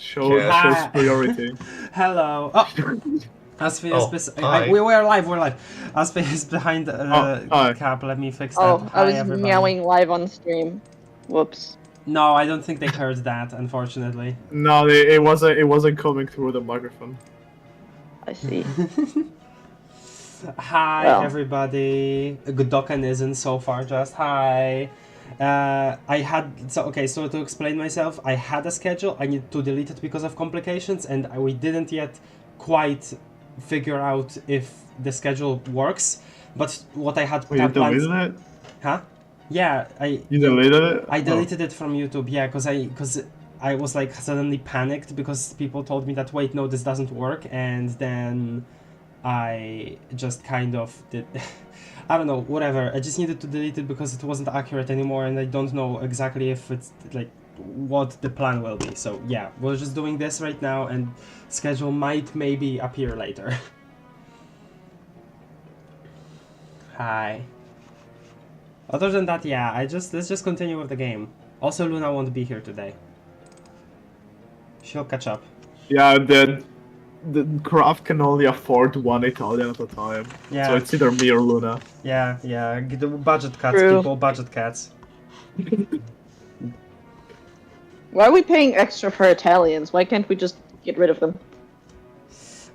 Shows priority. Hello. Oh, Asfi is we're live. Asfi is behind Cap. Let me fix that. Oh, Hi, I was everybody. meowing live on stream. Whoops. No, I don't think they heard that, unfortunately. No, it wasn't coming through the microphone. I see. Hi, Well. everybody. Godoken isn't so far. Just hi. So to explain myself, I had a schedule. I need to delete it because of complications, and we didn't yet quite figure out if the schedule works. But what I had You deleted it? Huh? Yeah, You deleted it? I deleted it from YouTube. Yeah, because I was like suddenly panicked because people told me that wait, no, this doesn't work, and then I just kind of did. I don't know, whatever. I just needed to delete it because it wasn't accurate anymore, and I don't know exactly if it's like what the plan will be. So yeah, we're just doing this right now, and schedule might maybe appear later. Hi. Other than that, yeah, let's just continue with the game. Also, Luna won't be here today. She'll catch up. Yeah, the craft can only afford one Italian at a time. Yeah. So it's either me or Luna. Yeah. The budget cuts, True. people, budget cuts. Why are we paying extra for Italians? Why can't we just get rid of them?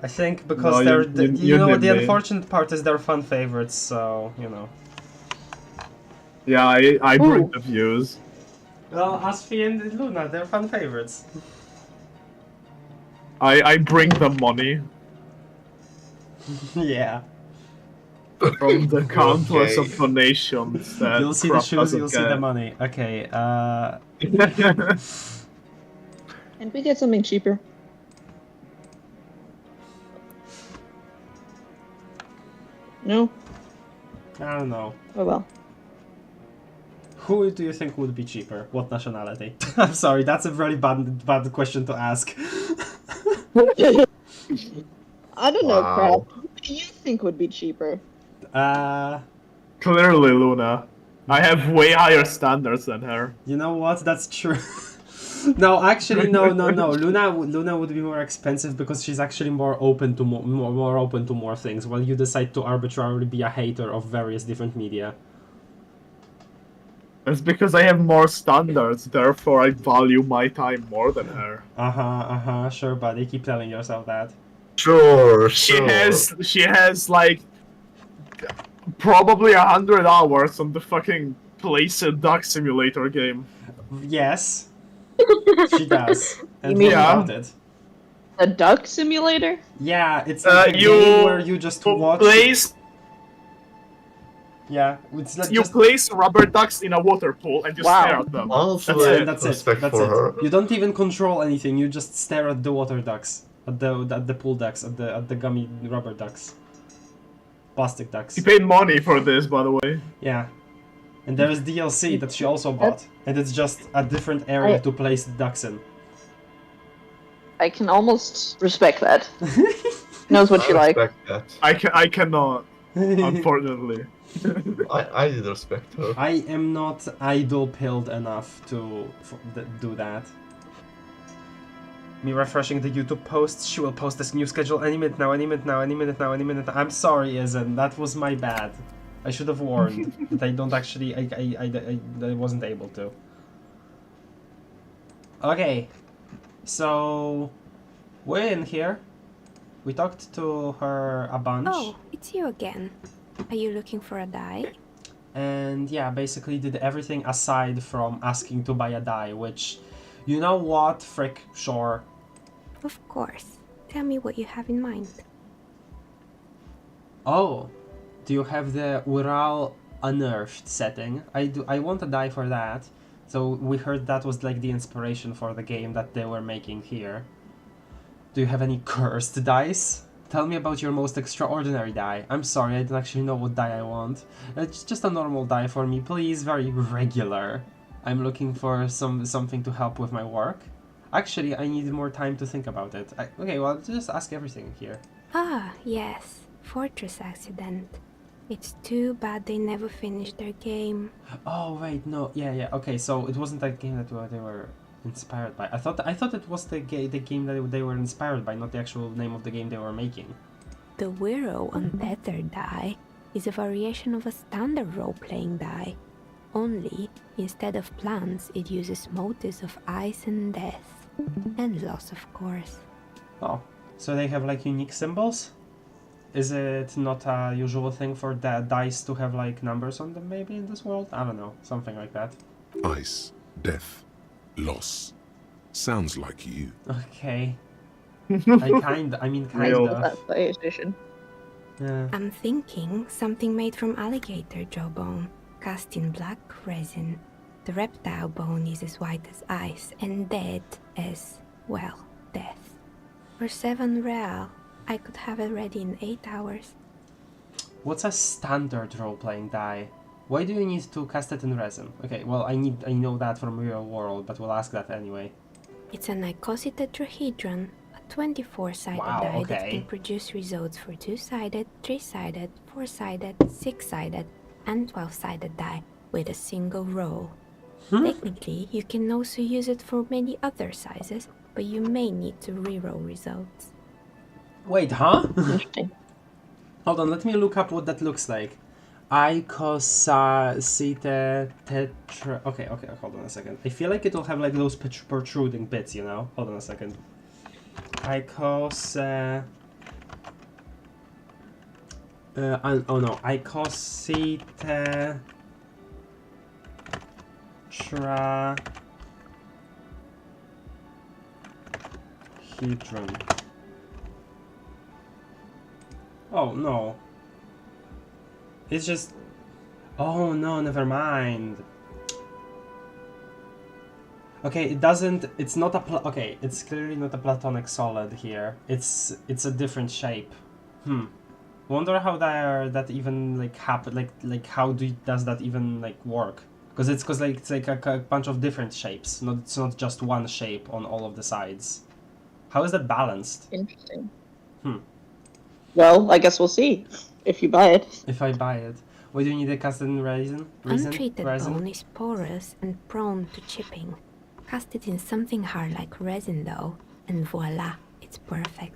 I think because No, they're you know did the me. unfortunate part is they're fan favorites, so you know. Yeah, I bring Ooh. the views. Well, Asfi and Luna, they're fan favorites. I bring the money Yeah. from the countless Okay. of donations that You'll see the Craft shoes, doesn't you'll see the get. money. Okay, Can't we get something cheaper? No? I don't know. Oh well. Who do you think would be cheaper? What nationality? I'm sorry, that's a very bad question to ask. I don't know, Wow. Crap. Who do you think would be cheaper? Clearly, Luna. I have way higher standards than her. You know what? That's true. No, actually, no. Luna would be more expensive because she's actually more open to more open to more things. While you decide to arbitrarily be a hater of various different media. It's because I have more standards, therefore I value my time more than her. Sure, buddy. Keep telling yourself that. Sure. She has like probably 100 hours on the fucking Place a Duck Simulator game. Yes, she does. And You mean- what Yeah. about it? A duck simulator? Yeah, it's like a game where you just watch. Yeah, it's like You just. place rubber ducks in a water pool and you Wow. stare at them. Also, That's it. respect That's for it. her. You don't even control anything. You just stare at the water ducks, at the pool ducks, at the gummy rubber ducks, plastic ducks. You paid money for this, by the way. Yeah, and there is DLC that she also bought, and it's just a different area to place the ducks in. I can almost respect that. Knows what I you like. respect that. I cannot, unfortunately. I did respect her. I am not idle pilled enough to do that. Me refreshing the YouTube posts. She will post this new schedule any minute now, any minute now, any minute now, any minute. I'm sorry, Izen. That was my bad. I should have warned that I don't actually. I wasn't able to. Okay, so we're in here. We talked to her a bunch. Oh, it's you again. Are you looking for a die? And yeah, basically did everything aside from asking to buy a die, which, you know what, frick, sure. Of course. Tell me what you have in mind. Oh, do you have the Ural Unearthed setting? I want a die for that. So we heard that was like the inspiration for the game that they were making here. Do you have any cursed dice? Tell me about your most extraordinary die. I'm sorry, I don't actually know what die I want. It's just a normal die for me, please, very regular. I'm looking for something to help with my work. Actually, I need more time to think about it. Okay, well, just ask everything here. Ah, yes. Fortress accident. It's too bad they never finished their game. Oh, wait, no, yeah, okay, so it wasn't that game that they were Inspired by. I thought it was the game that they were inspired by, not the actual name of the game they were making. The Wirral Untethered die is a variation of a standard role-playing die. Only, instead of plants, it uses motifs of ice and death. And loss, of course. Oh, so they have like unique symbols? Is it not a usual thing for dice to have like numbers on them maybe in this world? I don't know, something like that. Ice, death, loss. Sounds like you. Okay. I mean kind Real. of. That's the edition. Yeah. I'm thinking something made from alligator jawbone, cast in black resin. The reptile bone is as white as ice and dead as, well, death. For 7 real, I could have it ready in 8 hours. What's a standard role-playing die? Why do you need to cast it in resin? Okay, well I know that from real world, but we'll ask that anyway. It's an icositetrahedron, a 24-sided Wow, die that okay. can produce results for 2-sided, 3-sided, 4-sided, 6-sided, and 12-sided die with a single roll. Technically, you can also use it for many other sizes, but you may need to reroll results. Wait, huh? Interesting. Hold on, let me look up what that looks like. Icosite tetra. Okay, hold on a second. I feel like it'll have like those protruding bits, you know? Hold on a second. Icosite. Oh no, icosite tetrahedron. Oh no. It's just. Oh no, never mind. Okay, it doesn't. It's not a. Okay, it's clearly not a platonic solid here. It's a different shape. Wonder how that even like happen. Like how does that even like work? Because it's like a bunch of different shapes. It's not just one shape on all of the sides. How is that balanced? Interesting. Hmm. Well, I guess we'll see if you buy it. If I buy it. Why do you need a cast in resin? Untreated Resin? bone is porous and prone to chipping. Cast it in something hard like resin though, and voila, it's perfect.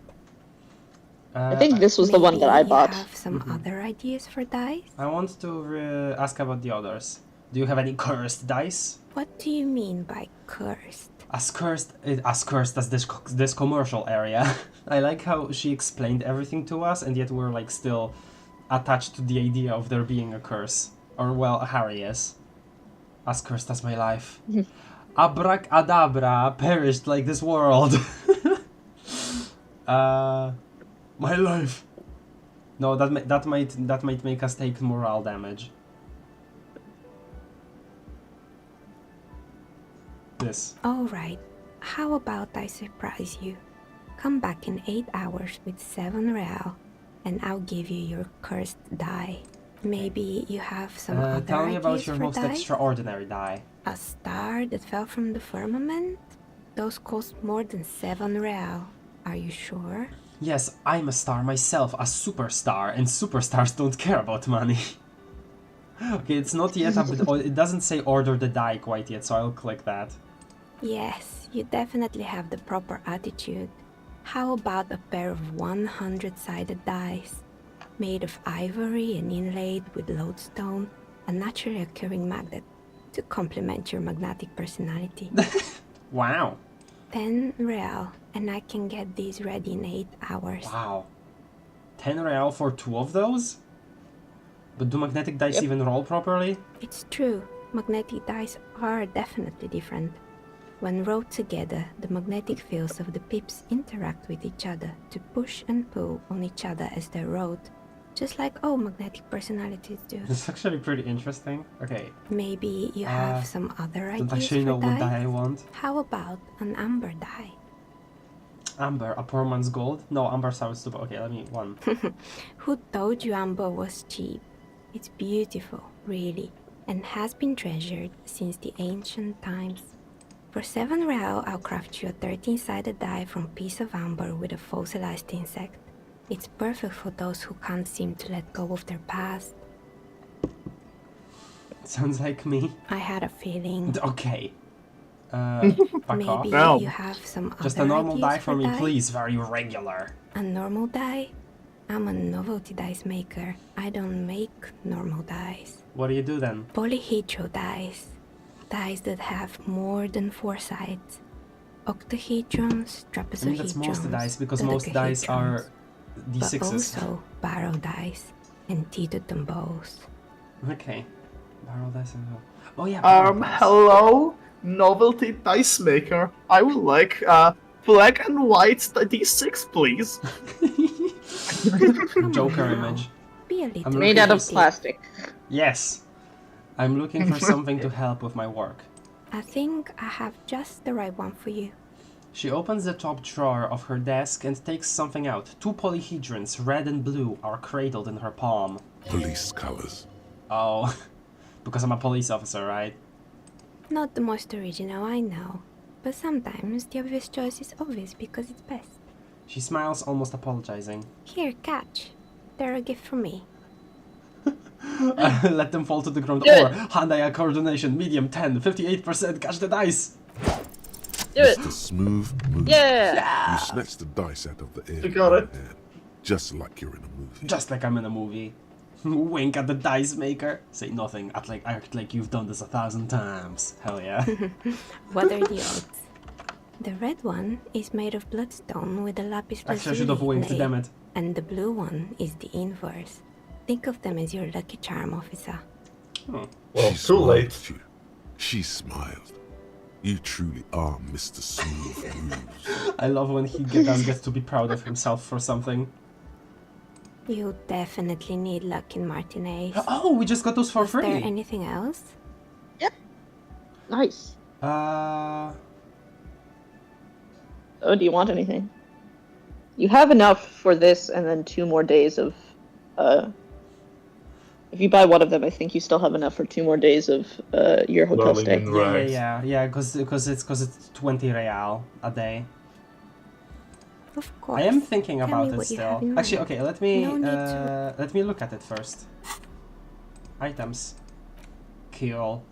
I think this was the one that I Maybe bought. You have some other ideas for dice? I want to ask about the others. Do you have any cursed dice? What do you mean by cursed? As cursed as this commercial area. I like how she explained everything to us, and yet we're like still attached to the idea of there being a curse. Or well, Harry is. As cursed as my life. Abracadabra perished like this world. My life. No, that might make us take morale damage. This. Alright, how about I surprise you? Come back in 8 hours with 7 real, and I'll give you your cursed die. Maybe you have some other Tell me about ideas your for most dice? extraordinary die. A star that fell from the firmament? Those cost more than 7 real. Are you sure? Yes, I'm a star myself, a superstar, and superstars don't care about money. Okay, it's not yet it doesn't say order the die quite yet, so I'll click that. Yes, you definitely have the proper attitude. How about a pair of 100-sided dice? Made of ivory and inlaid with lodestone, a naturally occurring magnet, to complement your magnetic personality. Wow. 10 real, and I can get these ready in 8 hours. Wow. 10 real for 2 of those? But do magnetic dice Yep. even roll properly? It's true, magnetic dice are definitely different. When rolled together, the magnetic fields of the pips interact with each other to push and pull on each other as they're rolled, just like all magnetic personalities do. It's actually pretty interesting. Okay, Maybe you have some other don't ideas actually for know what die I dice? want. How about an amber die? Amber, a poor man's gold? No, amber sounds stupid. Okay, let me one. Who told you amber was cheap? It's beautiful, really, and has been treasured since the ancient times. For 7 real, I'll craft you a 13-sided die from piece of amber with a fossilized insect. It's perfect for those who can't seem to let go of their past. Sounds like me. I had a feeling. Okay. Back off. Maybe No. you have some Just other a normal ideas die for me, dice? please. Very regular. A normal die? I'm a novelty dice maker. I don't make normal dice. What do you do then? Polyhedral dice. Dice that have more than 4 sides. Octahedrons, trapezohedrons, I mean, that's most dice, because most dice are but d6s. also barrel dice and teeter-totter bows. Okay. Barrel dice and... Oh yeah, barrel dice. Hello, novelty dice maker. I would like black and white d6, please. Come Joker on now. image. Be a little I'm Made out of creative. plastic. Yes. I'm looking for something to help with my work. I think I have just the right one for you. She opens the top drawer of her desk and takes something out. 2 polyhedrons, red and blue, are cradled in her palm. Police colors. Oh, because I'm a police officer, right? Not the most original, I know. But sometimes the obvious choice is obvious because it's best. She smiles, almost apologizing. Here, catch. They're a gift from me. Let them fall to the ground. Do Or it. hand-eye coordination, medium 10, 58%, catch the dice! Do it. Mr. Smooth Move. Yeah. You snatch the dice out of the air. You got with it. one hand, just like you're in a movie. Just like I'm in a movie. Wink at the dice maker. Say nothing. Act like you've done this 1,000 times. Hell yeah. What are the odds? The red one is made of bloodstone with a lapis Actually, I should have lazuli winked, inlay, damn it. and the blue one is the inverse. Think of them as your lucky charm, officer. Oh. Well, She too late. smiled at you. She smiled. You truly are Mr. Smooth Moves. I love when he gets to be proud of himself for something. You definitely need luck in Martinez. Oh, we just got those for Is there free. anything else? Nice. Uh, Oh, do you want anything? You have enough for this and then 2 more days of, if you buy one of them, I think you still have enough for 2 more days of, your hotel Darling stay. in rags. yeah, because it's 20 real a day. Of course. I am thinking Tell about me it what you still. have in Actually, mind. okay, let me No need to- let me look at it first. Items. Cool.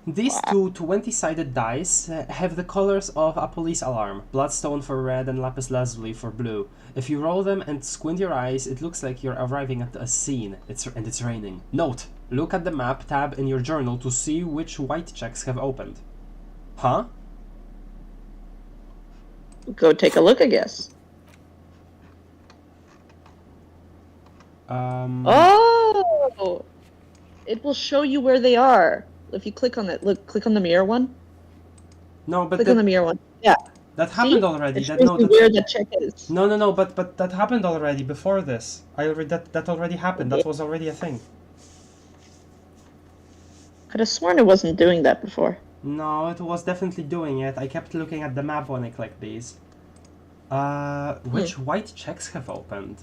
These two 20-sided dice have the colors of a police alarm. Bloodstone for red and lapis lazuli for blue. If you roll them and squint your eyes, it looks like you're arriving at a scene. It's raining. Note: look at the map tab in your journal to see which white checks have opened. Huh? Go take a look, I guess. Oh! It will show you where they are. If you click on it, look, click on the mirror one. No, but Click on the mirror one. Yeah. that happened See? already. It That, shows no, you that's, where the check is. no, but that happened already before this. That already happened. That Yeah. was already a thing. Could have sworn it wasn't doing that before. No, it was definitely doing it. I kept looking at the map when I clicked these. Which white checks have opened?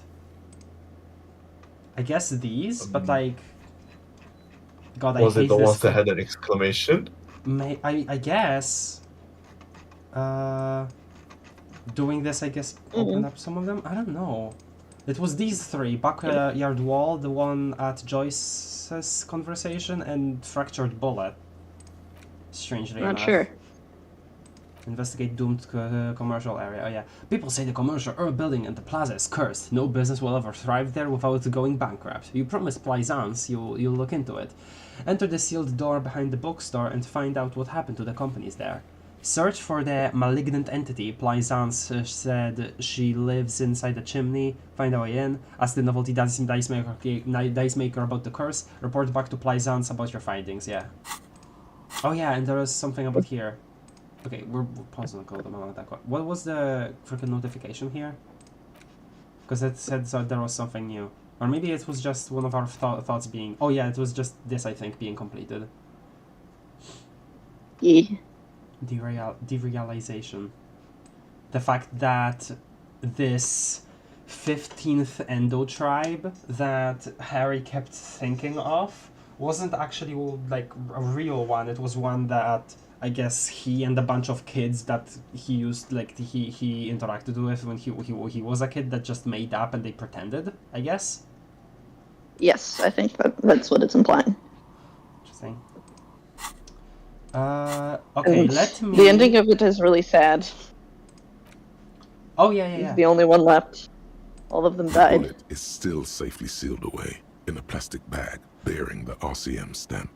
I guess these, but like... God, I Was hate it the this. ones that had an exclamation? I guess. Doing this, I guess, opened up some of them? I don't know. It was these 3. Backyard Wall, the one at Joyce's conversation, and Fractured Bullet. Strangely Not enough. sure. Investigate doomed commercial area. Oh yeah. People say the commercial building and the plaza is cursed. No business will ever thrive there without going bankrupt. You promise Plaisance you'll look into it. Enter the sealed door behind the bookstore and find out what happened to the companies there. Search for the malignant entity. Plaisance said she lives inside the chimney. Find a way in. Ask the novelty dice maker about the curse. Report back to Plaisance about your findings. Yeah. Oh yeah, and there is something about here. Okay, we're pausing the code. What was the freaking notification here? Because it said there was something new. Or maybe it was just one of our thoughts being... Oh yeah, it was just this, I think, being completed. Yeah. Derealization. The fact that this 15th Endo tribe that Harry kept thinking of wasn't actually like a real one. It was one that I guess he and a bunch of kids that he used, like he interacted with when he was a kid, that just made up and they pretended, I guess. Yes, I think that's what it's implying. Interesting. Okay, And let me... The ending of it is really sad. Oh, yeah. He's the only one left. All of them The died. bullet is still safely sealed away in a plastic bag bearing the RCM stamp.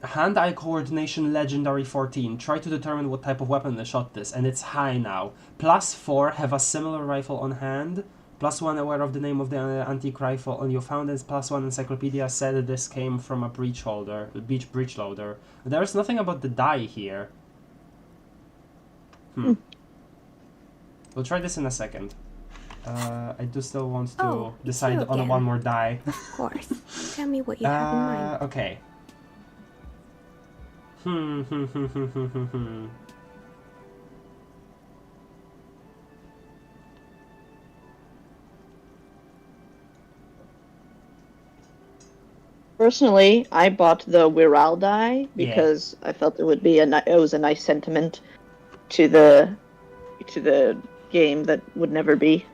Hand-eye coordination legendary 14. Try to determine what type of weapon shot this, and it's high now. +4, have a similar rifle on hand. +1, aware of the name of the antique rifle on you found it. +1, encyclopedia said this came from a breech loader. There's nothing about the die here. We'll try this in a second. I do still want to Oh, it's decide you on again. one more die. Of course. Tell me what you have in mind. Okay. Personally, I bought the Viral die because I felt it would be it was a nice sentiment to the game that would never be.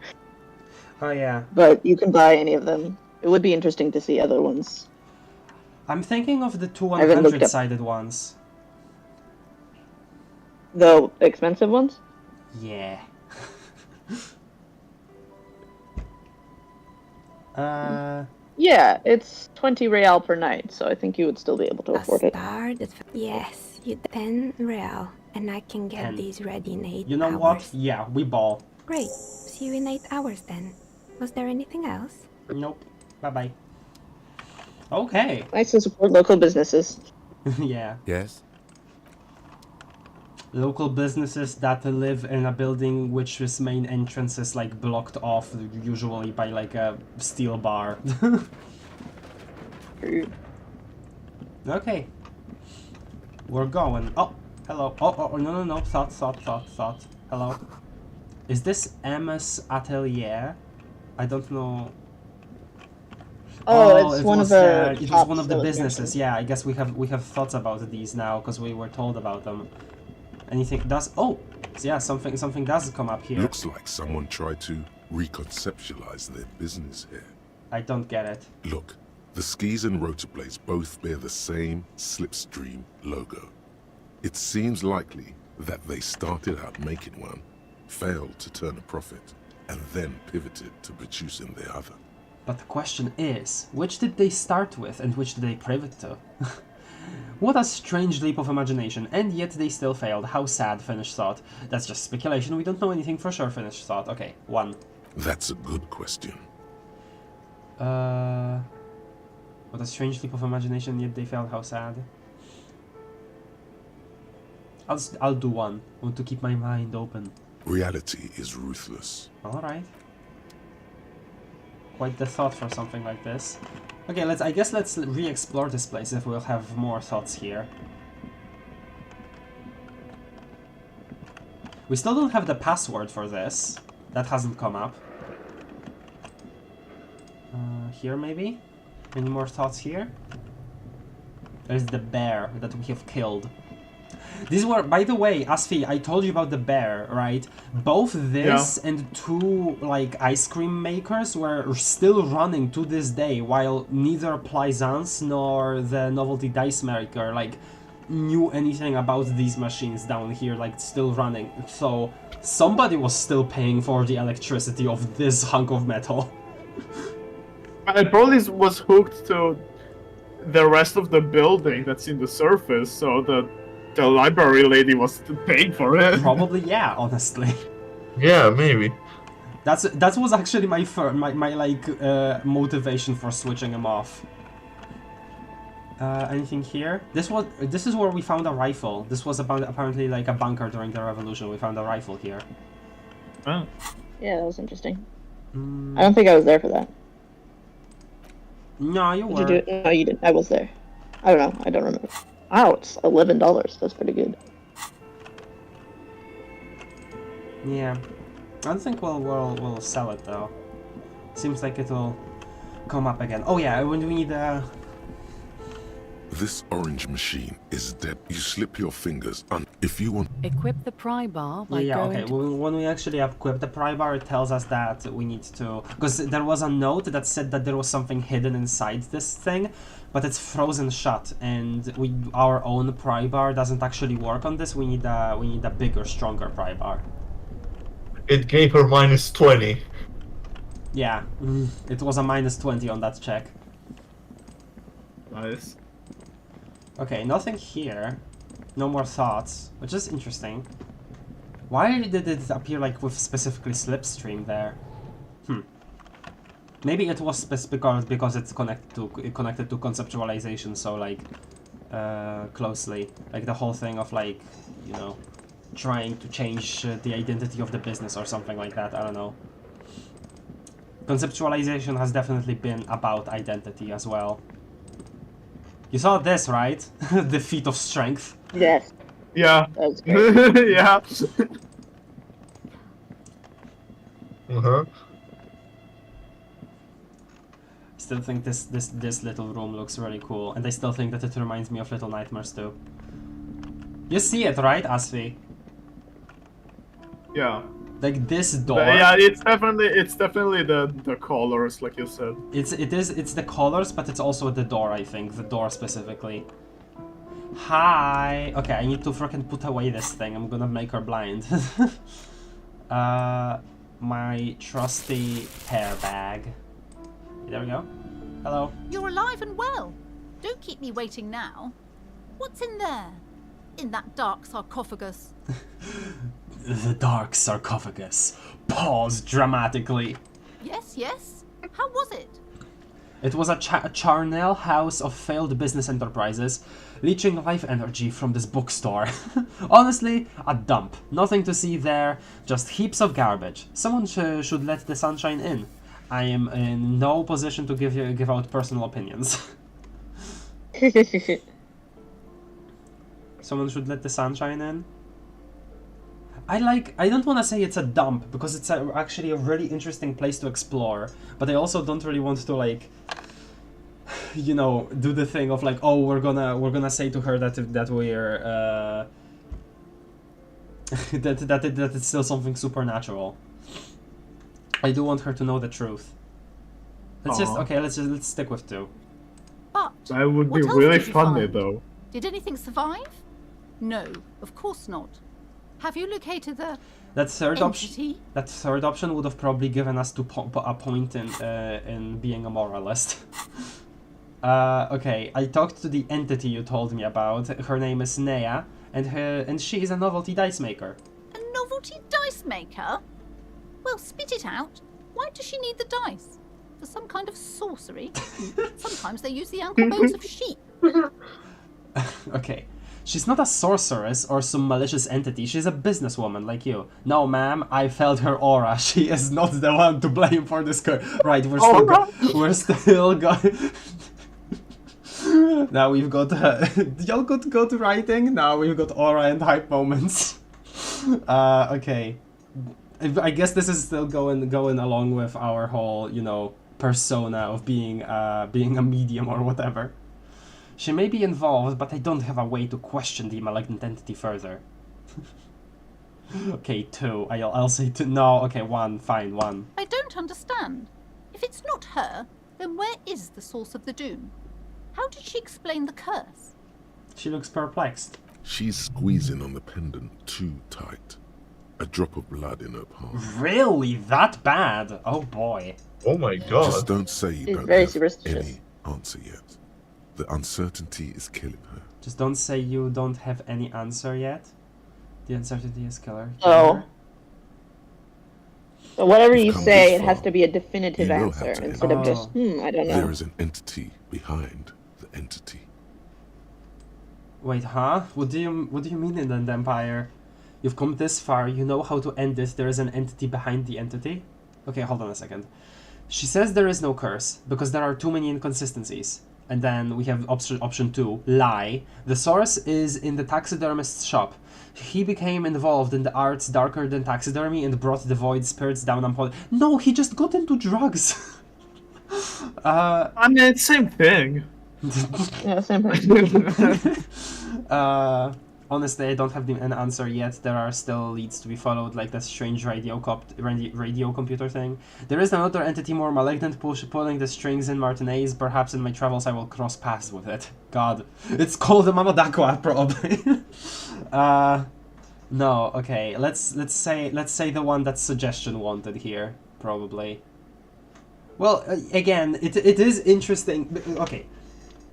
Oh yeah. But you can buy any of them. It would be interesting to see other ones. I'm thinking of the two haven't looked up. 100-sided ones. The expensive ones? Yeah. Yeah, it's 20 real per night, so I think you would still be able to A afford it. star that... Yes, you 10 real, and I can get 10. these ready in 8 You know hours. what? Yeah, we ball. Great. See you in 8 hours then. Was there anything else? Nope. Bye-bye. Okay. Nice to support local businesses. Yeah. Yes? Local businesses that live in a building which its main entrance is like blocked off, usually by like a steel bar. Okay. We're going. Oh, hello. Oh, no. Thought. Hello. Is this Emma's atelier? I don't know. Oh, it's it one was, of the. it was shops one of the that was businesses. mentioned. Yeah, I guess we have thoughts about these now because we were told about them. Anything does? Oh, yeah, something does come up here. Looks like someone tried to reconceptualize their business here. I don't get it. Look, the skis and rotor blades both bear the same Slipstream logo. It seems likely that they started out making one, failed to turn a profit, and then pivoted to producing the other. But the question is, which did they start with and which did they pivot to? What a strange leap of imagination, and yet they still failed. How sad, Finnish thought. That's just speculation, we don't know anything for sure, Finnish thought. Okay, 1. That's a good question. What a strange leap of imagination, yet they failed. How sad. I'll do 1. I want to keep my mind open. Reality is ruthless. Alright. Quite the thought for something like this. Okay, I guess let's re-explore this place if we'll have more thoughts here. We still don't have the password for this. That hasn't come up. Here maybe? Any more thoughts here? There's the bear that we have killed. These were, by the way, Asfi, I told you about the bear, right? Both this and 2, like, ice cream makers were still running to this day, while neither Plaisance nor the novelty dice maker, like, knew anything about these machines down here, like, still running. So, somebody was still paying for the electricity of this hunk of metal. It probably was hooked to the rest of the building that's in the surface, so the library lady was paying for it. Probably, yeah, honestly. Yeah, maybe. That was actually my motivation for switching him off. Anything here? This is where we found a rifle. This was apparently like a bunker during the revolution. We found a rifle here. Oh. Yeah, that was interesting. I don't think I was there for that. No, you Did were. you do it? No, you didn't. I was there. I don't know. I don't remember. Wow, it's $11. That's pretty good. Yeah, I don't think we'll sell it though. Seems like it'll come up again. Oh yeah, we need This orange machine is dead. You slip your fingers on If you want, Equip the pry bar by Yeah, going okay. to... When we actually equip the pry bar, it tells us that we need to... Because there was a note that said that there was something hidden inside this thing, but it's frozen shut, and our own pry bar doesn't actually work on this. We need a bigger, stronger pry bar. It gave her -20. Yeah, it was a -20 on that check. Nice. Okay, nothing here. No more thoughts, which is interesting. Why did it appear like with specifically slipstream there? Maybe it was because it's connected to conceptualization so like closely, like the whole thing of like, you know, trying to change the identity of the business or something like that. I don't know. Conceptualization has definitely been about identity as well. You saw this, right? The feat of strength. Yes, Yeah. that's great. Yeah. Uh-huh. Still think this little room looks really cool, and I still think that it reminds me of Little Nightmares too. You see it, right, Asfi? Yeah. Like this door. But yeah, it's definitely the colors, like you said. It's the colors, but it's also the door. I think the door specifically. Hi. Okay, I need to freaking put away this thing. I'm gonna make her blind. My trusty hair bag. There we go. Hello. You're alive and well. Don't keep me waiting now. What's in there? In that dark sarcophagus? The dark sarcophagus. Pause dramatically. Yes, yes. How was it? It was a charnel house of failed business enterprises, leeching life energy from this bookstore. Honestly, a dump. Nothing to see there, just heaps of garbage. Someone should let the sunshine in. I am in no position to give out personal opinions. Someone should let the sunshine in. I don't want to say it's a dump because it's actually a really interesting place to explore, but I also don't really want to like, you know, do the thing of like, oh, we're gonna say to her that we're that it's still something supernatural. I do want her to know the truth. Let's stick with 2. But That would be what else really did you funny find? though. Did anything survive? No, of course not. Have you located the That third entity? option would have probably given us a point in being a moralist. Okay, I talked to the entity you told me about. Her name is Nea, and she is a novelty dice maker. A novelty dice maker? Well, spit it out. Why does she need the dice? For some kind of sorcery? Sometimes they use the ankle bones of sheep. Okay. She's not a sorceress or some malicious entity. She's a businesswoman like you. No, ma'am, I felt her aura. She is not the one to blame for this Right, we're still going. Now we've got y'all go to writing. Now we've got aura and hype moments. Okay. I guess this is still going along with our whole, you know, persona of being a medium or whatever. She may be involved, but I don't have a way to question the malignant entity further. Okay, 2. I'll say 2. No, okay, 1. Fine, 1. I don't understand. If it's not her, then where is the source of the doom? How did she explain the curse? She looks perplexed. she's squeezing on the pendant too tight. A drop of blood in her palm. Really? That bad? Oh boy. Oh my god. Just don't say you She's don't very have superstitious. any answer yet. The uncertainty is killing her. Just don't say you don't have any answer yet. The uncertainty is killer. Oh. So whatever You've you come say, this it has far. to be a definitive You know how answer to instead end of it. just, I don't know. There is an entity behind the entity. Wait, huh? What do you mean in the Empire? You've come this far, you know how to end it, there is an entity behind the entity? Okay, hold on a second. She says there is no curse, because there are too many inconsistencies. And then we have option 2, lie. The source is in the taxidermist's shop. He became involved in the arts darker than taxidermy and brought the void spirits down on No, he just got into drugs! I mean, it's same thing. Yeah, same thing. honestly, I don't have an answer yet. There are still leads to be followed, like that strange radio computer thing. There is another entity more malignant pulling the strings in Martinez. Perhaps in my travels I will cross paths with it. God, it's called the Mamadakwa, probably. No, okay. Let's say the one that suggestion wanted here, probably. Well, again, it is interesting. Okay,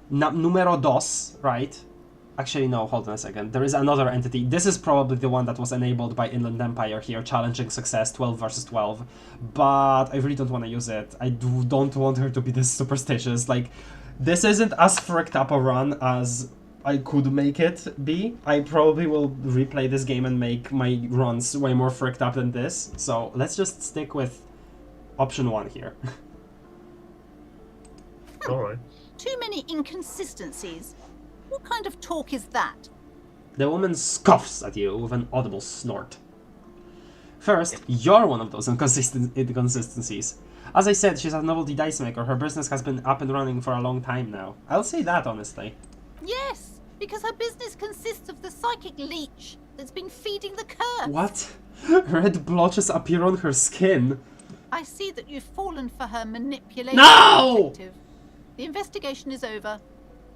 numero dos, right? Actually, no, hold on a second. There is another entity. This is probably the one that was enabled by Inland Empire here, challenging success 12 versus 12. But I really don't want to use it. I don't want her to be this superstitious. Like, this isn't as fricked up a run as I could make it be. I probably will replay this game and make my runs way more fricked up than this. So let's just stick with option 1 here. Alright. Too many inconsistencies. What kind of talk is that? The woman scoffs at you with an audible snort. First, you're one of those inconsistencies. As I said, she's a novelty dice maker. Her business has been up and running for a long time now. I'll say that, honestly. Yes, because her business consists of the psychic leech that's been feeding the curse. What? Red blotches appear on her skin. I see that you've fallen for her manipulation. No! Detective. The investigation is over.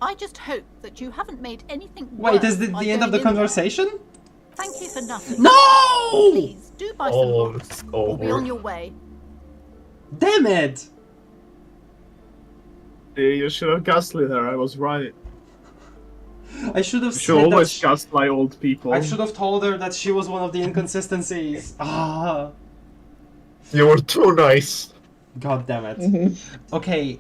I just hope that you haven't made anything Wait, worse is it by the end of going the in there. conversation? Thank you for nothing. No! Please, do buy some Oh, books. it's Or be over. on your way. Damn it! You should have gaslit her. I was right. I should have You said should that always gaslight old people. I should have told her that she was one of the inconsistencies. Ah, You were too nice. god damn it. Okay,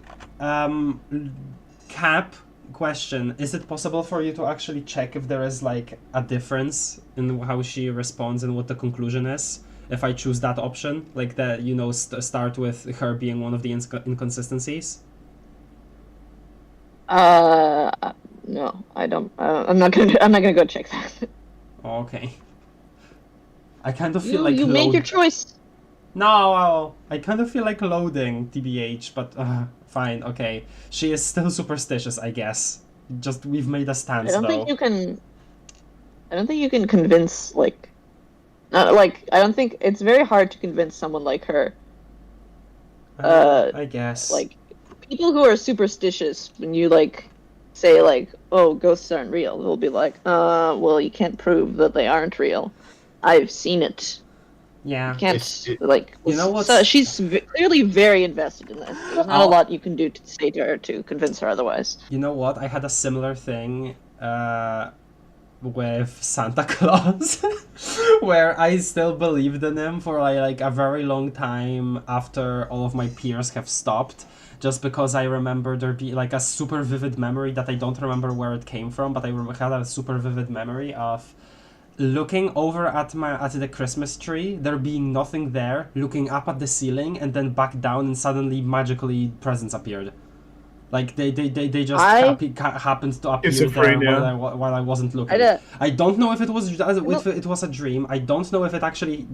Cap, question. Is it possible for you to actually check if there is like a difference in how she responds and what the conclusion is? If I choose that option, like that, you know, start with her being one of the inconsistencies? No, I don't. I'm not gonna go check that. Okay. I kind of feel like you made your choice. No, I kind of feel like loading, TBH, but fine, okay. She is still superstitious, I guess. Just, we've made a stance, I don't though. think you can. I don't think you can convince I don't think it's very hard to convince someone like her. I guess. Like people who are superstitious, when you say oh, ghosts aren't real, they'll be like, well, you can't prove that they aren't real. I've seen it. Yeah. You can't You know what's... So she's clearly very invested in this. There's not a lot you can do to say to her to convince her otherwise. You know what? I had a similar thing with Santa Claus, where I still believed in him for like a very long time after all of my peers have stopped. Just because I remember there be like a super vivid memory that I don't remember where it came from, but I had a super vivid memory of looking over at the Christmas tree, there being nothing there, looking up at the ceiling, and then back down, and suddenly magically presents appeared. Like they just happened to appear there while I wasn't looking. I don't know if it was a dream. I don't know if it actually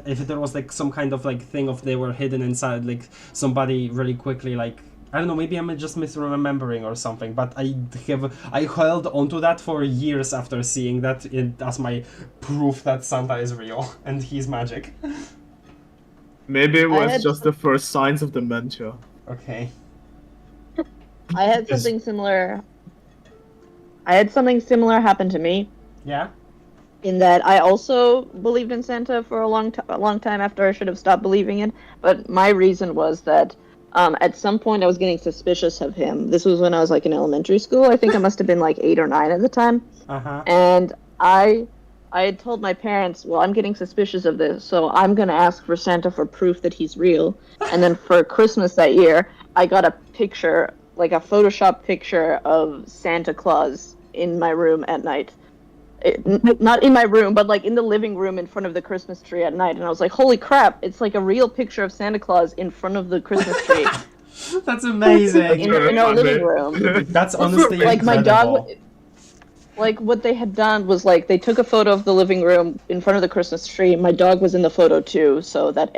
if there was some kind of thing of they were hidden inside somebody really quickly I don't know, maybe I'm just misremembering or something, but I held onto that for years after seeing that as my proof that Santa is real and he's magic. Maybe it was just the first signs of dementia. Okay. I had something similar. Happen to me. Yeah. In that I also believed in Santa for a long time after I should have stopped believing it. But my reason was that at some point I was getting suspicious of him. This was when I was in elementary school. I think I must have been 8 or 9 at the time. And I had told my parents, well, I'm getting suspicious of this, so I'm going to ask for Santa for proof that he's real. And then for Christmas that year, I got a picture, a Photoshop picture of Santa Claus in my room at night. Not in my room, but in the living room in front of the Christmas tree at night. And I was like, holy crap, it's a real picture of Santa Claus in front of the Christmas tree. That's amazing. in our living room. That's honestly incredible. My dog... what they had done was they took a photo of the living room in front of the Christmas tree. My dog was in the photo too, so that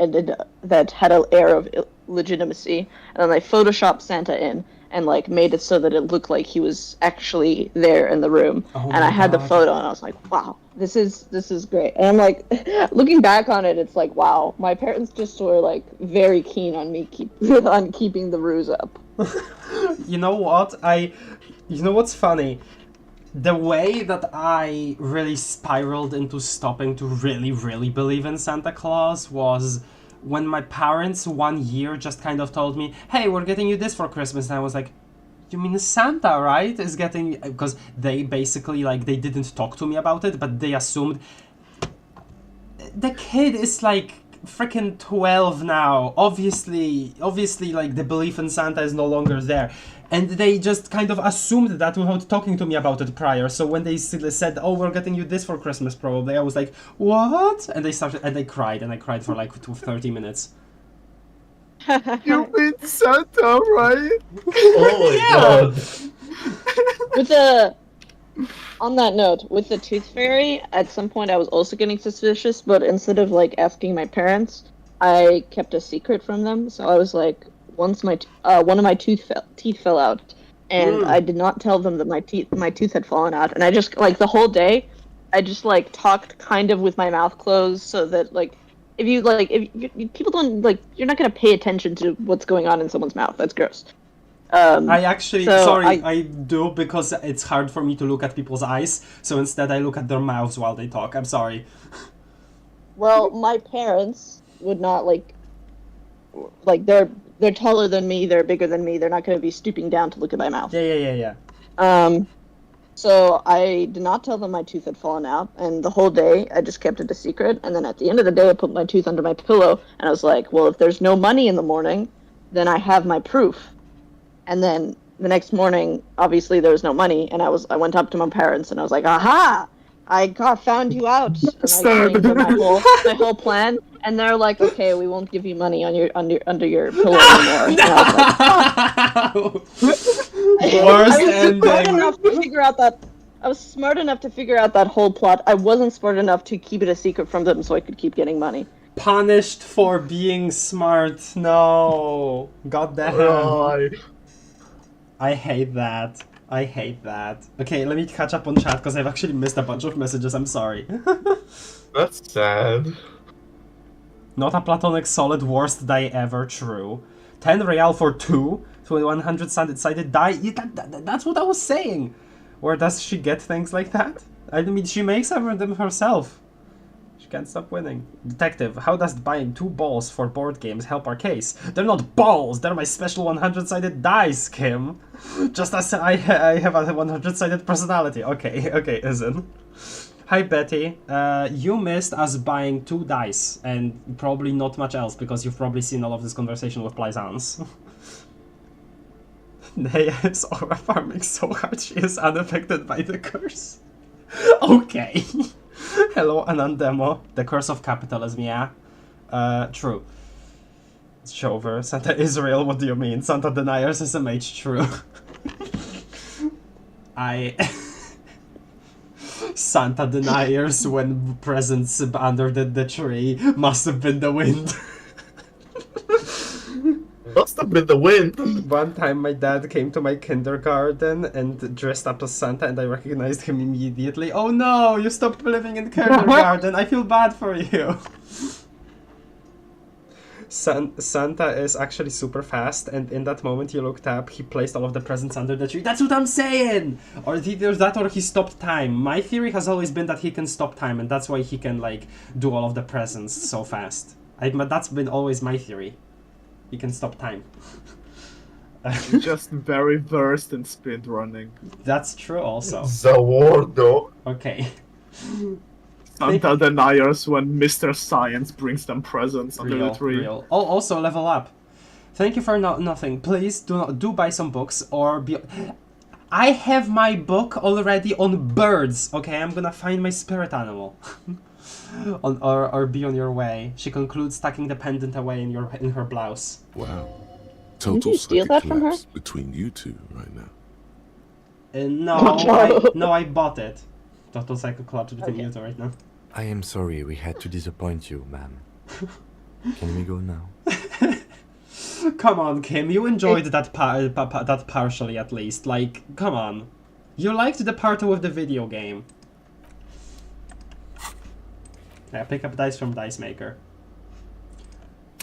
had an air of legitimacy. And then they photoshopped Santa in, and like made it so that it looked like he was actually there in the room. Oh And I my had the God. photo, and I was like, wow, this is great. And I'm like, looking back on it, it's like, wow, my parents just were like very keen on me on keeping the ruse up. You know what? You know what's funny? The way that I really spiraled into stopping to really, really believe in Santa Claus was when my parents one year just kind of told me, hey, we're getting you this for Christmas. And I was like, you mean Santa, right? Is getting... Because they basically, like, they didn't talk to me about it, but they assumed... The kid is, like, freaking 12 now. Obviously, like, the belief in Santa is no longer there. And they just kind of assumed that without talking to me about it prior. So when they said, oh, we're getting you this for Christmas, probably, I was like, what? And they cried, and I cried for like 30 minutes. You mean Santa, right? Oh my god. With the on that note, with the tooth fairy, at some point I was also getting suspicious, but instead of like asking my parents, I kept a secret from them. So I was like, once one of my teeth fell out, and I did not tell them that my tooth had fallen out, and I just like the whole day, I just like talked kind of with my mouth closed, so that like if people don't like, you're not gonna pay attention to what's going on in someone's mouth. That's gross. I actually, so I do, because it's hard for me to look at people's eyes, so instead I look at their mouths while they talk. I'm sorry. Well, my parents would not like they're taller than me, they're bigger than me, they're not going to be stooping down to look at my mouth. Yeah. So I did not tell them my tooth had fallen out, and the whole day I just kept it a secret, and then at the end of the day I put my tooth under my pillow, and I was like, well, if there's no money in the morning, then I have my proof. And then the next morning, obviously there was no money, and I went up to my parents, and I was like, aha! I found you out. And I explained my whole plan, and they're like, okay, we won't give you money on your under your pillow anymore. And I was like, Worst I was smart enough to figure out that whole plot. I wasn't smart enough to keep it a secret from them so I could keep getting money. Punished for being smart. No. God damn. Right. I hate that. Okay, let me catch up on chat, because I've actually missed a bunch of messages. I'm sorry. That's sad. Not a platonic solid, worst die ever, true. 10 real for 2 to a 100-sided die. Yeah, that's what I was saying. Where does she get things like that? I mean, she makes them herself. She can't stop winning. Detective, how does buying 2 balls for board games help our case? They're not balls, they're my special 100-sided dice, Kim. Just as I have a 100-sided personality. Okay, isn't. Hi, Betty. You missed us buying 2 dice, and probably not much else, because you've probably seen all of this conversation with Plaisance. Naya is aura farming so hard she is unaffected by the curse. Okay. Hello, Anandemo. The curse of capitalism, yeah. True. It's Shover. Santa Israel, what do you mean? Santa deniers SMH, true. Santa deniers when presents under the tree must have been the wind. Must have been the wind. One time my dad came to my kindergarten and dressed up as Santa, and I recognized him immediately. Oh no, you stopped living in kindergarten. I feel bad for you. Santa is actually super fast, and in that moment you looked up, he placed all of the presents under the tree. That's what I'm saying! Or either that or he stopped time. My theory has always been that he can stop time, and that's why he can, like, do all of the presents so fast. That's been always my theory. He can stop time. Just very versed in speed running. That's true also. Zawardo. Okay. Santa deniers when Mr. Science brings them presents under the tree. Real. Oh, also level up. Thank you for nothing. Please do buy some books or be... I have my book already on birds. Okay, I'm gonna find my spirit animal. or be on your way. She concludes tucking the pendant away in her blouse. Wow. Did Total you steal psychic that from her? collapse between you two right now. No, I bought it. Total psychic collapse between you two right now. I am sorry we had to disappoint you, ma'am. Can we go now? Come on, Kim, you enjoyed that that partially at least. Like, come on. You liked the part with the video game. Yeah, pick up dice from Dice Maker.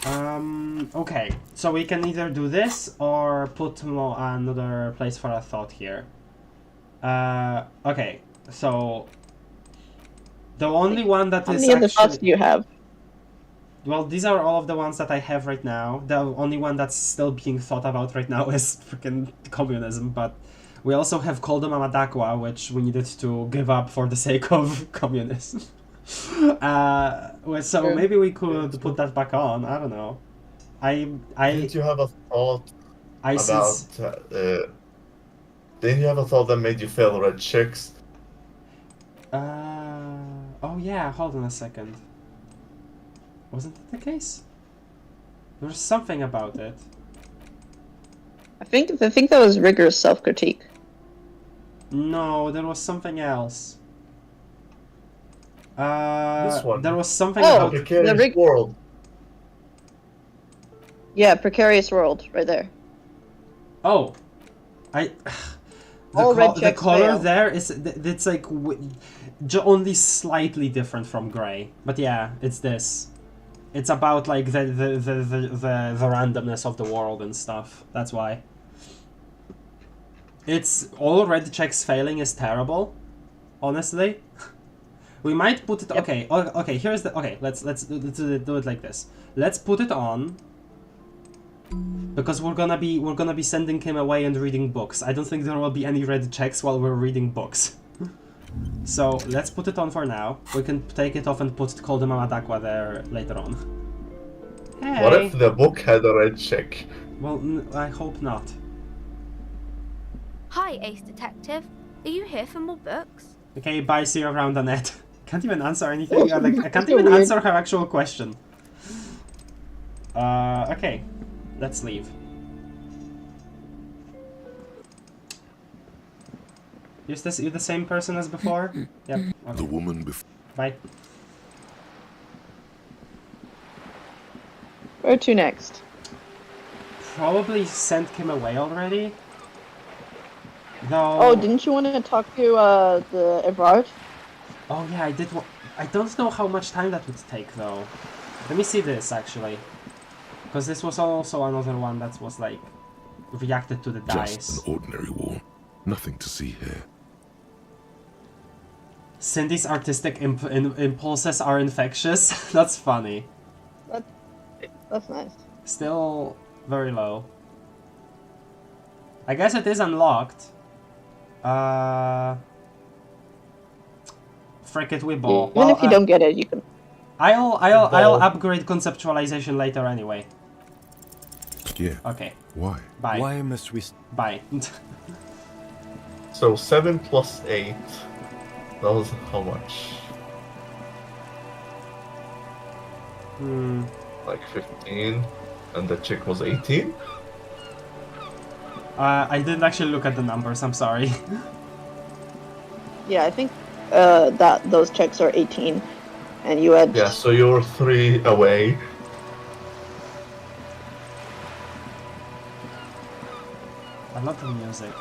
Okay, so we can either do this or put another place for a thought here. Okay, so the only one that How is many other thoughts actually... do you have? Well, these are all of the ones that I have right now. The only one that's still being thought about right now is freaking communism, but we also have Koldo Mamadakwa, which we needed to give up for the sake of communism. So True. maybe we could put that back on. I don't know. Didn't you have a thought ISIS. about... didn't you have a thought that made you fail red chicks? Oh yeah, hold on a second. Wasn't that the case? There was something about it. I think that was rigorous self-critique. No, there was something else. This one. There was something Oh, about... Precarious world. Yeah, precarious world, right there. Oh, All red the checks color fail. there is it's like only slightly different from gray, but yeah, it's this. It's about like the randomness of the world and stuff. That's why. It's all red checks failing is terrible, honestly. We might put it. Yep. Okay, okay. Here's the. Okay, let's do it like this. Let's put it on. Because we're gonna be sending him away and reading books. I don't think there will be any red checks while we're reading books. So let's put it on for now. We can take it off and put Koldo Mamadakwa there later on. Hey. What if the book had a red check? Well, I hope not. Hi, Ace Detective. Are you here for more books? Okay, bye. See you around, Annette. Can't even answer anything. I can't even answer her actual question. Okay. Let's leave. Is this you the same person as before? Yep. Okay. The woman before. Bye. Where to next? Probably sent him away already. Though. Oh, didn't you want to talk to the Evrard? Oh yeah, I did. I don't know how much time that would take though. Let me see this actually, because this was also another one that was like reacted to the dice. Just an ordinary war. Nothing to see here. Cindy's artistic impulses are infectious. That's funny. That's nice. Still very low. I guess it is unlocked. Frick it, we ball. Even if you don't get it, you can. I'll upgrade conceptualization later anyway. Yeah. Okay. Why? Bye. Why must we... Bye. So 7 plus 8. That was how much? Like 15. And the chick was 18? I didn't actually look at the numbers, I'm sorry. Yeah, I think that those checks are 18, and you had. Yeah, so you're 3 away. I love the music.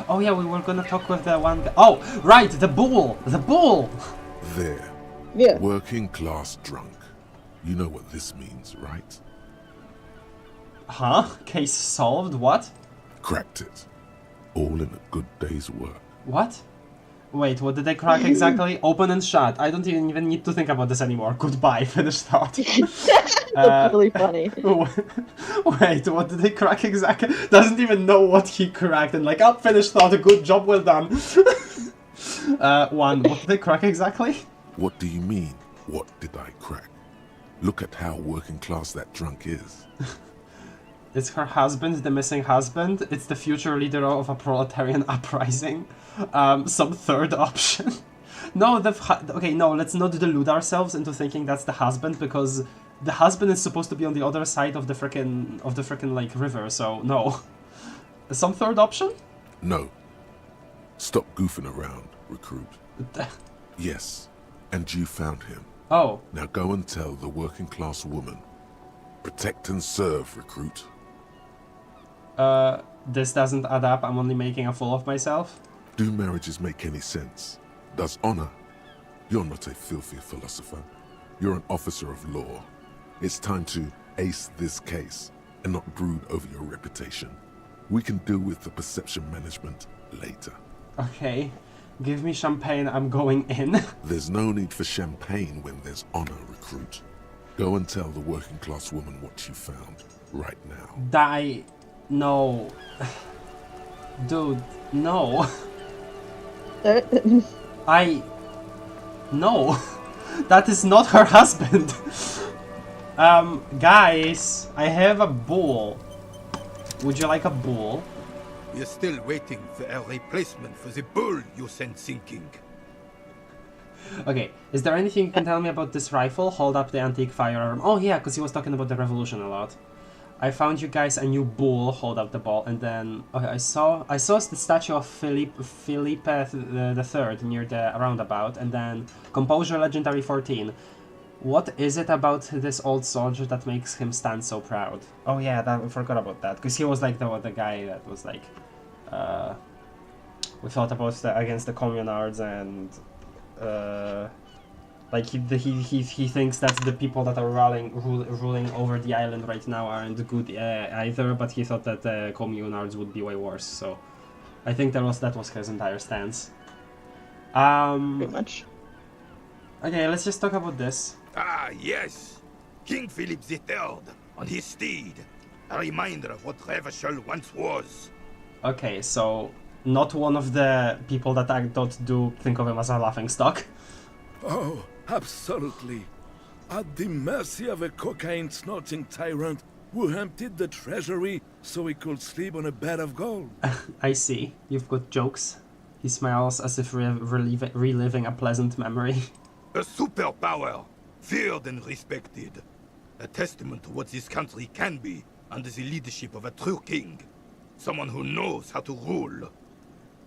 Oh yeah, we were gonna talk with the one guy. Oh, right, the bull! The bull! There. Yeah. Working class drunk. You know what this means, right? Huh? Case solved? What? Cracked it. All in a good day's work. What? Wait, what did they crack exactly? Open and shut. I don't even need to think about this anymore. Goodbye, finish thought. That's really funny. Wait, what did they crack exactly? Doesn't even know what he cracked and like, up, finished thought, a good job, well done. What did they crack exactly? What do you mean, what did I crack? Look at how working class that drunk is. It's her husband, the missing husband. It's the future leader of a proletarian uprising. Some third option. No, okay, no, let's not delude ourselves into thinking that's the husband, because the husband is supposed to be on the other side of the frickin' like river, so no. Some third option? No. Stop goofing around, recruit. Yes, and you found him. Oh. Now go and tell the working class woman. Protect and serve, recruit. This doesn't add up. I'm only making a fool of myself. Do marriages make any sense? Does honor? You're not a filthy philosopher. You're an officer of law. It's time to ace this case and not brood over your reputation. We can deal with the perception management later. Okay. Give me champagne, I'm going in. There's no need for champagne when there's honor, recruit. Go and tell the working class woman what you found right now. Die. No. Dude, no. No. That is not her husband. Guys, I have a bull. Would you like a bull? We're still waiting for a replacement for the bull you sent sinking. Okay, is there anything you can tell me about this rifle? Hold up the antique firearm. Oh yeah, because he was talking about the revolution a lot. I found you guys a new bull. Hold up the ball, and then okay, I saw the statue of Philippe the Third near the roundabout, and then composure legendary 14. What is it about this old soldier that makes him stand so proud? Oh yeah, I forgot about that, because he was like the guy that was like, we thought about against the communards, and like he thinks that the people that are ruling over the island right now aren't good either, but he thought that the communards would be way worse. So I think that was his entire stance. Pretty much. Okay, let's just talk about this. Ah, yes! King Philip III on his steed. A reminder of what Revachol once was. Okay, so not one of the people that I don't do think of him as a laughingstock. Oh, absolutely. At the mercy of a cocaine-snorting tyrant who emptied the treasury so he could sleep on a bed of gold. I see. You've got jokes. He smiles as if reliving a pleasant memory. A superpower, feared and respected. A testament to what this country can be under the leadership of a true king. Someone who knows how to rule.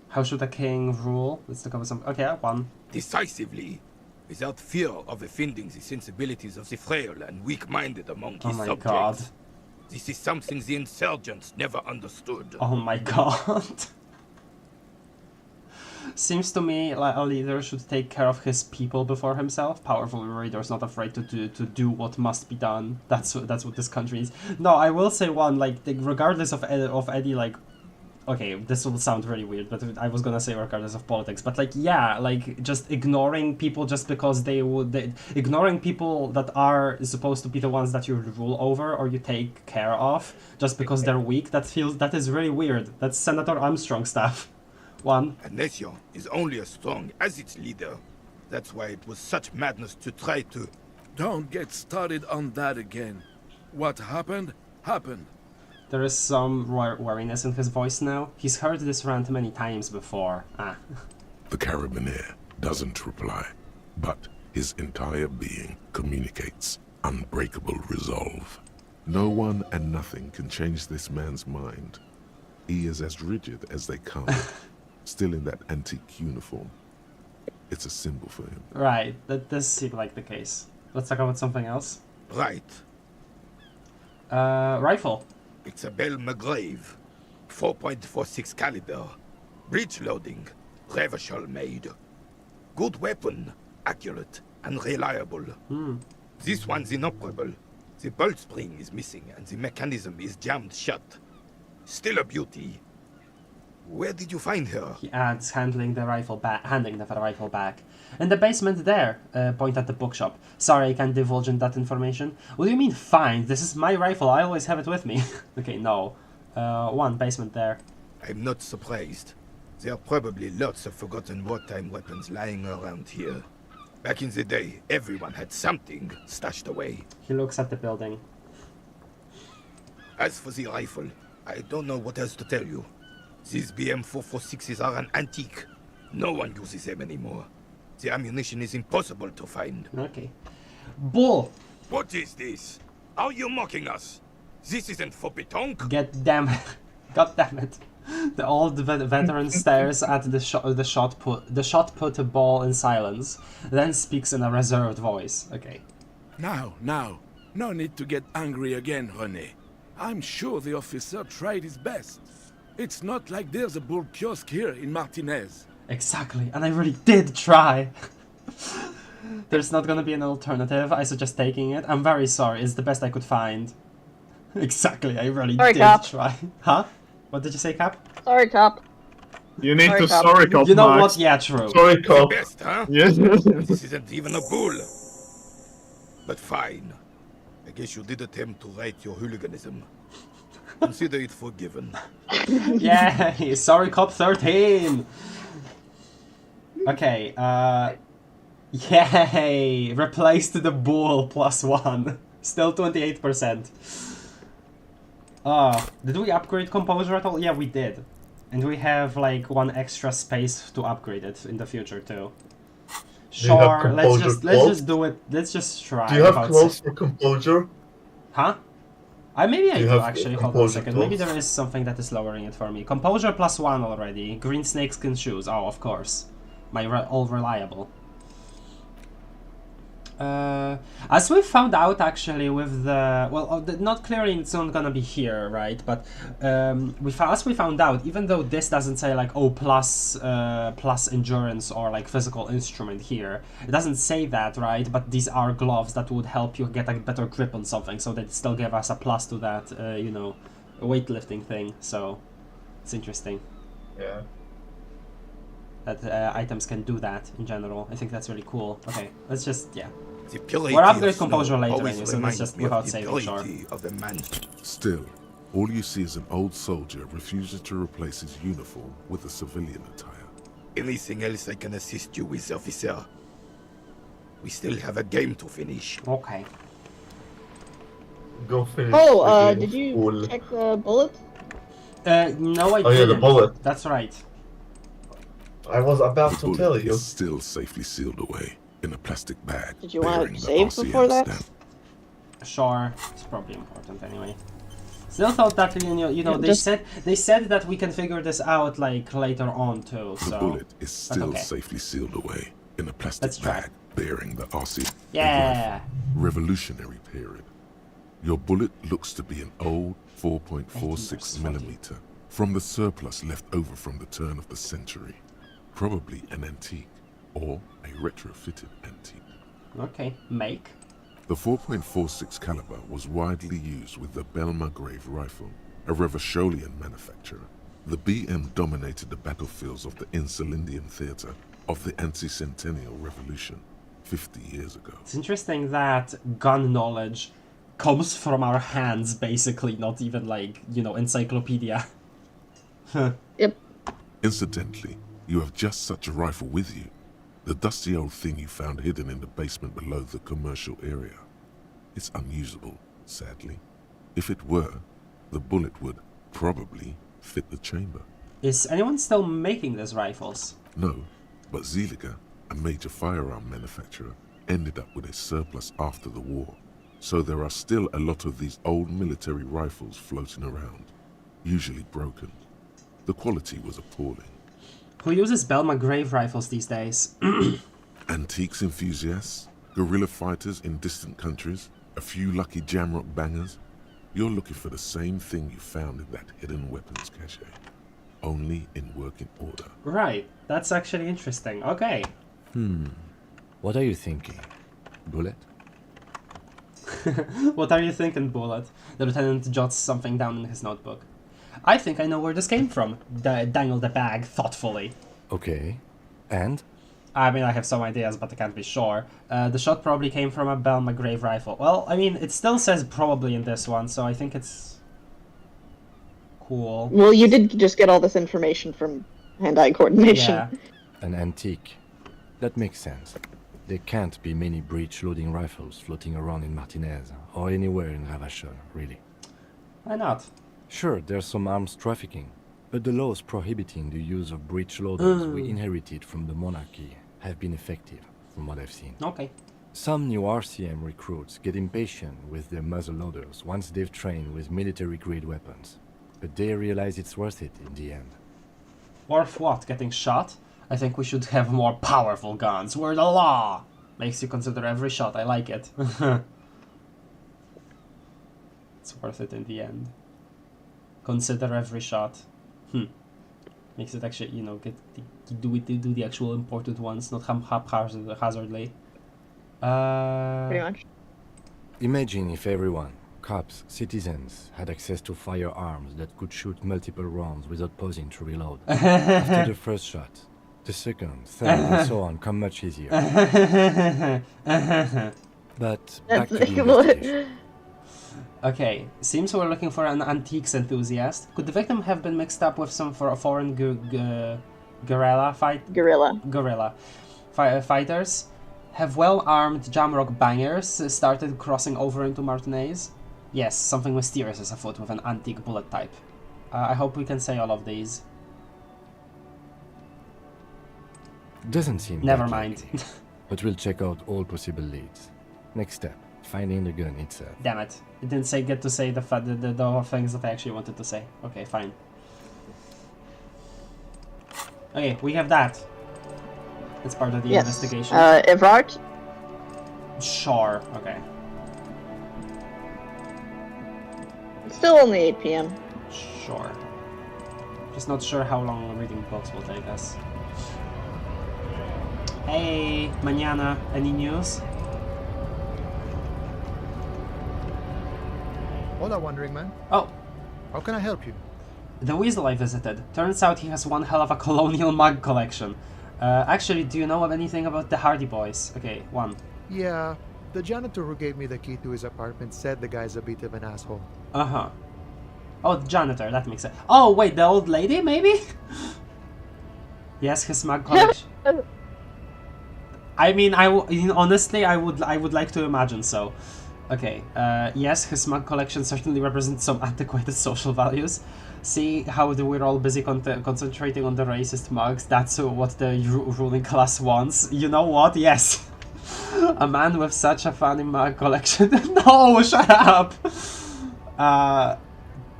How should a king rule? Let's talk about some... Okay, one. Decisively, without fear of offending the sensibilities of the frail and weak-minded among his subjects. God. This is something the insurgents never understood. Oh my god. Seems to me like a leader should take care of his people before himself. Powerful leaders not afraid to do what must be done. That's what this country is. No, I will say one, like, regardless of Eddie, like, okay, this will sound really weird, but I was gonna say regardless of politics, but like, yeah, like, just ignoring people just because ignoring people that are supposed to be the ones that you rule over or you take care of just because they're weak, that is really weird. That's Senator Armstrong stuff. One. A nation is only as strong as its leader. That's why it was such madness to try to... Don't get started on that again. What happened, happened. There is some wariness in his voice now. He's heard this rant many times before. The Carabiner doesn't reply, but his entire being communicates unbreakable resolve. No one and nothing can change this man's mind. He is as rigid as they come. Still in that antique uniform. It's a symbol for him. Right, that does seem like the case. Let's talk about something else. Right. Rifle. It's a Bell McGrave. 4.46 caliber. Breech loading. Revachol made. Good weapon. Accurate and reliable. This one's inoperable. The bolt spring is missing and the mechanism is jammed shut. Still a beauty. Where did you find her? He adds, handing the rifle back. In the basement there. Point at the bookshop. Sorry, I can't divulge in that information. What do you mean, find? This is my rifle. I always have it with me. Okay, no. One, basement there. I'm not surprised. There are probably lots of forgotten wartime weapons lying around here. Back in the day, everyone had something stashed away. He looks at the building. As for the rifle, I don't know what else to tell you. These BM-446s are an antique. No one uses them anymore. The ammunition is impossible to find. Okay. Bull! What is this? Are you mocking us? This isn't for pétanque. God damn it. The old veteran stares at the shot put a ball in silence, then speaks in a reserved voice. Okay. Now. No need to get angry again, René. I'm sure the officer tried his best. It's not like there's a bull kiosk here in Martinez. Exactly, and I really did try. There's not gonna be an alternative. I suggest taking it. I'm very sorry. It's the best I could find. Exactly, I really Sorry, did Cap. try. Huh? What did you say, Cap? Sorry, cop. You need Sorry, to Cop. sorry cop, You know Max. what? Yeah, true. Sorry, The cop. best, huh? Yes. This isn't even a bull. But fine. I guess you did attempt to right your hooliganism. Consider it forgiven. Yay! Sorry, Cop 13! Okay, yay! Replaced the bull +1. Still 28%. Did we upgrade composure at all? Yeah, we did. And we have like 1 extra space to upgrade it in the future too. you have Sure, let's composure just do it. Let's just try. Do you have without clothes for composure? Huh? Maybe I Do you do have actually. Hold on a composure second. Maybe clothes? there is something that is lowering it for me. Composure +1 already. Green snakeskin shoes. Oh, of course. My all reliable. As we found out actually with the not clearly it's not gonna be here, right? But as we found out, even though this doesn't say like plus endurance or like physical instrument here, it doesn't say that, right? But these are gloves that would help you get a better grip on something, so they still give us a plus to that, you know, weightlifting thing. So it's interesting. Yeah. That items can do that in general. I think that's really cool. Okay, let's just The purity we'll upgrade of snow composure later always anyway, so let's reminds just me of without the saving, sure. purity of the man. Still, all you see is an old soldier refusing to replace his uniform with a civilian attire. Anything else I can assist you with, officer? We still have a game to finish. Okay. Go finish. Oh, the game, did you fool. check the bullets? No, I Oh, yeah, didn't. the bullet. That's right. I was about The to bullet tell you. is still safely sealed away in a plastic bag. Did you want bearing to the save RCM before that? stamp. Sure, it's probably important anyway. Still thought that you know Yeah, they said that we can figure this out like later on too. The So bullet is still okay. safely sealed away in a plastic Let's try. bag bearing the RCM Yeah. Revolutionary period. Your bullet looks to be an old 4.46 18 millimeter from the surplus left over from the turn of the century. Probably an antique or a retrofitted antique. Okay, make. The 4.46 caliber was widely used with the Belmargrave rifle, a Revacholian manufacturer. The BM dominated the battlefields of the Insulindian theater of the anti-centennial revolution 50 years ago. It's interesting that gun knowledge comes from our hands, basically, not even like, you know, encyclopedia. Yep. Incidentally, you have just such a rifle with you. The dusty old thing you found hidden in the basement below the commercial area. It's unusable, sadly. If it were, the bullet would probably fit the chamber. Is anyone still making these rifles? No, but Zeliger, a major firearm manufacturer, ended up with a surplus after the war. So there are still a lot of these old military rifles floating around, usually broken. The quality was appalling. Who uses Belmargrave rifles these days? Antiques enthusiasts, guerrilla fighters in distant countries, a few lucky jamrock bangers. You're looking for the same thing you found in that hidden weapons cache, only in working order. Right, that's actually interesting. Okay. What are you thinking? Bullet? What are you thinking, Bullet? The lieutenant jots something down in his notebook. I think I know where this came from. Dangle the bag thoughtfully. Okay. And? I mean, I have some ideas, but I can't be sure. The shot probably came from a Belmargrave rifle. Well, I mean, it still says probably in this one, so I think it's cool. Well, you did just get all this information from hand-eye coordination. Yeah. An antique. That makes sense. There can't be many breech-loading rifles floating around in Martinez, or anywhere in Ravachol, really. Why not? Sure, there's some arms trafficking, but the laws prohibiting the use of breech loaders we inherited from the monarchy have been effective, from what I've seen. Okay. Some new RCM recruits get impatient with their muzzle loaders once they've trained with military-grade weapons, but they realize it's worth it in the end. Worth what? Getting shot? I think we should have more powerful guns. We're the law! Makes you consider every shot. I like it. It's it's worth it in the end. Consider every shot. Makes it actually, you know, do the actual important ones, not haphazardly. Pretty much. Imagine if everyone, cops, citizens, had access to firearms that could shoot multiple rounds without pausing to reload. After the first shot, the second, third, and so on come much easier. But back to the investigation. Okay, seems we're looking for an antiques enthusiast. Could the victim have been mixed up with some foreign guerrilla fighters? Have well-armed Jamrock bangers started crossing over into Martinez? Yes, something mysterious is afoot with an antique bullet type. I hope we can say all of these. Doesn't seem Never that mind. likely, but we'll check out all possible leads. Next step, finding the gun itself. Damn it. It didn't get to say the things that I actually wanted to say. Okay, fine. Okay, we have that. It's part of the investigation. Evrart? Sure, okay. It's still only 8 p.m. Sure. Just not sure how long reading books will take us. Hey, mañana, any news? Hola, Wandering Man. Oh. How can I help you? The weasel I visited. Turns out he has one hell of a colonial mug collection. Actually, do you know of anything about the Hardy Boys? Okay, one. Yeah, the janitor who gave me the key to his apartment said the guy's a bit of an asshole. Uh-huh. Oh, the janitor, that makes sense. Oh, wait, the old lady, maybe? Yes, his mug collection. I mean, honestly, I would like to imagine so. Okay, yes, his mug collection certainly represents some antiquated social values. See how we're all busy concentrating on the racist mugs? That's what the ruling class wants. You know what? Yes. A man with such a funny mug collection. No, shut up!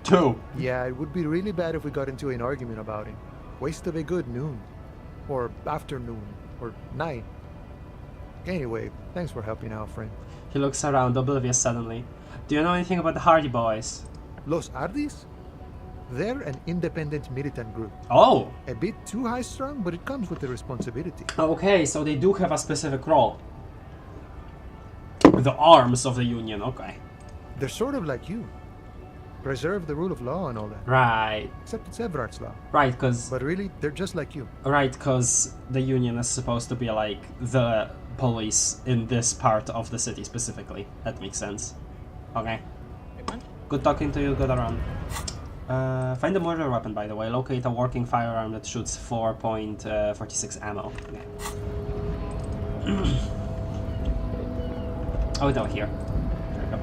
2. Yeah, it would be really bad if we got into an argument about it. Waste of a good noon. Or afternoon. Or night. Anyway, thanks for helping out, friend. He looks around, oblivious suddenly. Do you know anything about the Hardy Boys? Los Ardis? They're an independent militant group. Oh! A bit too high-strung, but it comes with the responsibility. Okay, so they do have a specific role. The arms of the Union, okay. They're sort of like you. Preserve the rule of law and all that. Right. Except it's Everart's law. Right, because... But really, they're just like you. Right, because the Union is supposed to be like the police in this part of the city specifically. That makes sense. Okay. Good talking to you, good around. Find a murder weapon, by the way. Locate a working firearm that shoots 4.46 ammo. Okay. Oh, no, here. There we go.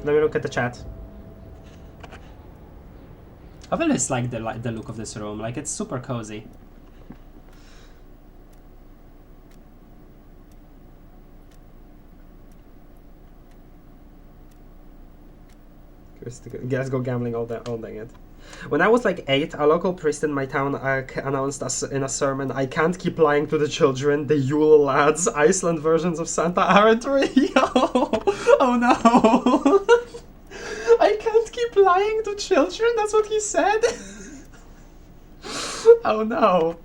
Let me look at the chat. I've always liked the look of this room. Like, it's super cozy. Let's go gambling all day it. When I was like 8, a local priest in my town announced in a sermon, "I can't keep lying to the children. The Yule lads, Iceland versions of Santa aren't real." Oh no! I can't keep lying to children. That's what he said. Oh no!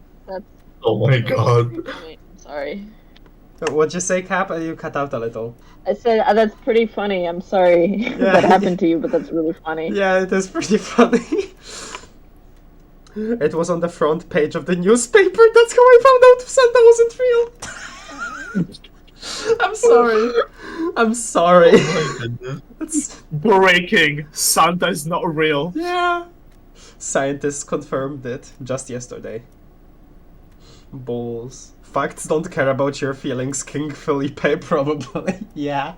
Oh my god! Wait, sorry. What'd you say, Cap? You cut out a little. I said, that's pretty funny. I'm sorry that happened to you, but that's really funny. Yeah, it is pretty funny. It was on the front page of the newspaper. That's how I found out Santa wasn't real. I'm sorry. I'm sorry. Oh my goodness. It's breaking. Santa is not real. Yeah. Scientists confirmed it just yesterday. Balls. Facts don't care about your feelings, King Felipe, probably. Yeah.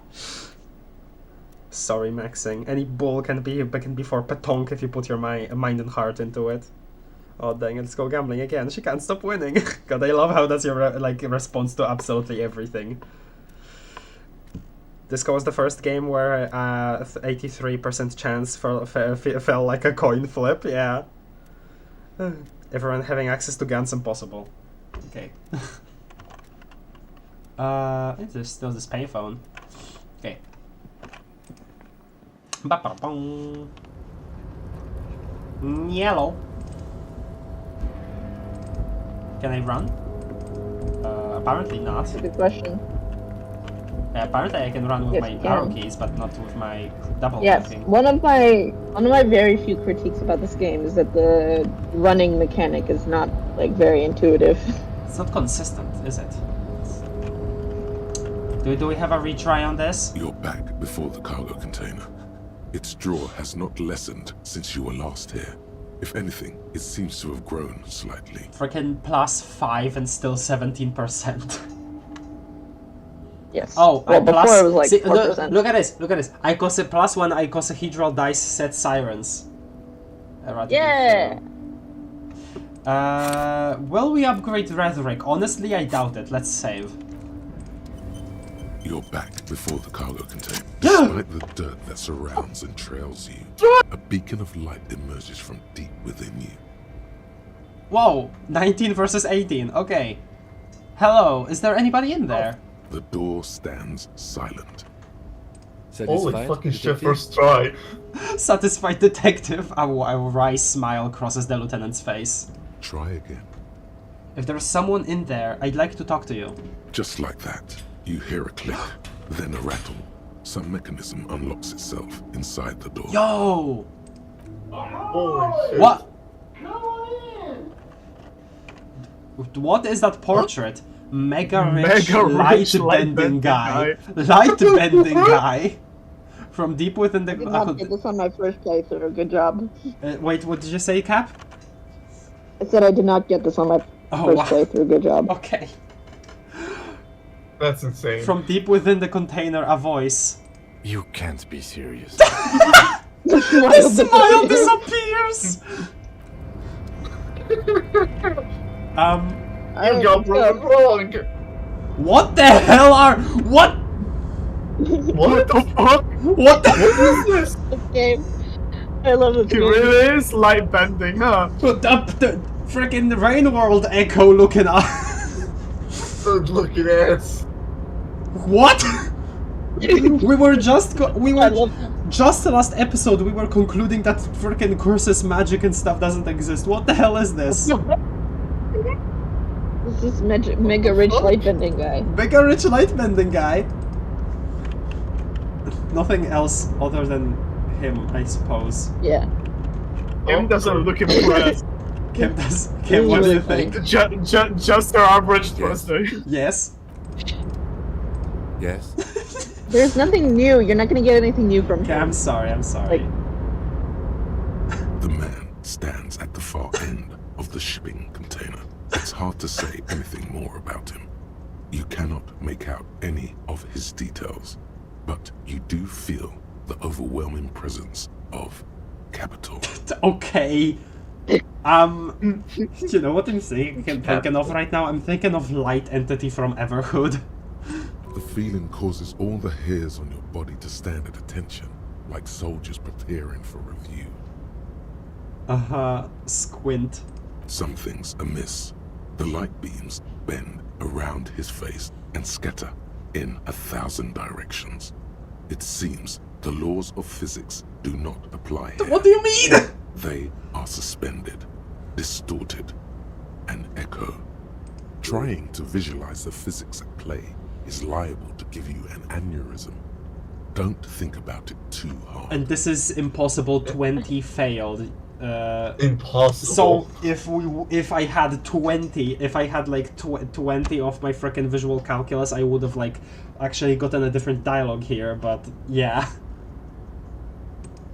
Sorry, Maxing. Any bull can be for petonk if you put your mind and heart into it. Oh dang it, let's go gambling again. She can't stop winning. God, I love how that's your response to absolutely everything. This was the first game where 83% chance fell like a coin flip, yeah. Everyone having access to guns impossible. Okay. There's still this payphone. Okay. Ba-ba-bong. Yellow. Can I run? Apparently not. That's a good question. Apparently I can run with Yes, my you can. arrow keys, but not with my double Yes, clicking. one of my very few critiques about this game is that the running mechanic is not like very intuitive. It's not consistent, is it? Do we have a retry on this? You're back before the cargo container. Its draw has not lessened since you were last here. If anything, it seems to have grown slightly. Freaking +5 and still 17%. Yes. Oh, well, I before plus. it was like See, 4%. look at this. Look at this. Icose +1 icosahedral dice set sirens. Yeah. Will we upgrade rhetoric? Honestly, I doubt it. Let's save. You're back before the cargo container. Despite the dirt that surrounds and trails you, a beacon of light emerges from deep within you. Whoa, 19 versus 18. Okay. Hello, is there anybody in there? The door stands silent. Holy fucking shit, first try. Satisfied detective. A wry smile crosses the lieutenant's face. Try again. If there's someone in there, I'd like to talk to you. Just like that, you hear a click, then a rattle. Some mechanism unlocks itself inside the door. Yo! Holy shit. What? What is that portrait? Mega rich light bending guy. Light bending guy. From deep within the. I did not get this on my first playthrough. Good job. Wait, what did you say, Cap? I said I did not get this on my first playthrough. Good job. Okay. That's insane. From deep within the container, a voice. You can't be serious. The smile disappears. You got wrong. What the hell are what? What the fuck? What the? What is this? This game. I love this It game. really is light bending, huh? The freaking Rain World echo looking up. Good looking ass. What? We were just just the last episode we were concluding that freaking curses, magic and stuff doesn't exist. What the hell is this? This is mega rich light bending guy. Mega rich light bending guy. Nothing else other than him, I suppose. Yeah. Kim doesn't look impressed. Kim does. Kim, what do you think? Just her average Thursday. Yes. Yes. There's nothing new. You're not gonna get anything new from Okay, him. I'm sorry. The man stands at the far end of the shipping container. It's hard to say anything more about him. You cannot make out any of his details, but you do feel the overwhelming presence of capital. Okay. You know what I'm thinking of right now? I'm thinking of Light Entity from Everhood. The feeling causes all the hairs on your body to stand at attention, like soldiers preparing for review. Squint. Something's amiss. The light beams bend around his face and scatter in 1,000 directions. It seems the laws of physics do not apply here. What do you mean? They are suspended, distorted, and echo. Trying to visualize the physics at play is liable to give you an aneurysm. Don't think about it too hard. And this is impossible 20 failed. Impossible. So if I had 20, if I had like 20 of my freaking visual calculus, I would have like actually gotten a different dialogue here, but yeah.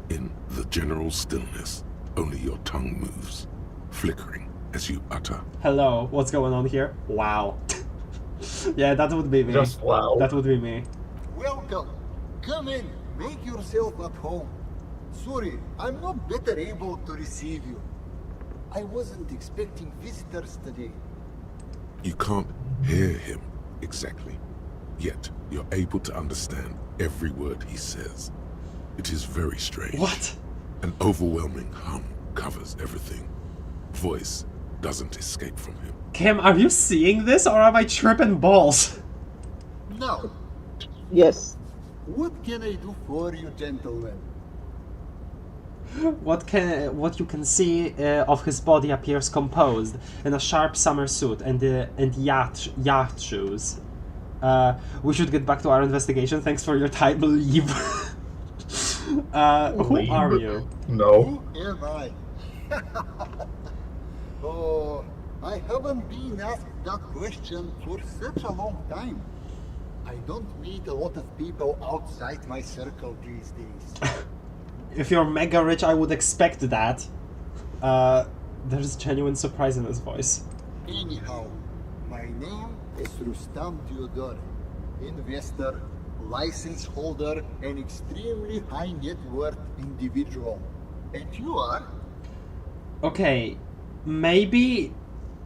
In the general stillness, only your tongue moves, flickering as you utter. Hello, what's going on here? Wow. Yeah, that would be me. Just wow. That would be me. Welcome. Come in. Make yourself at home. Sorry, I'm not better able to receive you. I wasn't expecting visitors today. You can't hear him exactly, yet you're able to understand every word he says. It is very strange. What? An overwhelming hum covers everything. Voice doesn't escape from him. Kim, are you seeing this or am I tripping balls? No. Yes. What can I do for you, gentlemen? What you can see of his body appears composed in a sharp summer suit and yacht shoes. We should get back to our investigation. Thanks for your time. Leave. Who are you? No. Who am I? Oh, I haven't been asked that question for such a long time. I don't meet a lot of people outside my circle these days. If you're mega rich, I would expect that. There's genuine surprise in his voice. Anyhow, my name is Rustam Theodore, investor, license holder, and extremely high net worth individual. And you are? Okay, maybe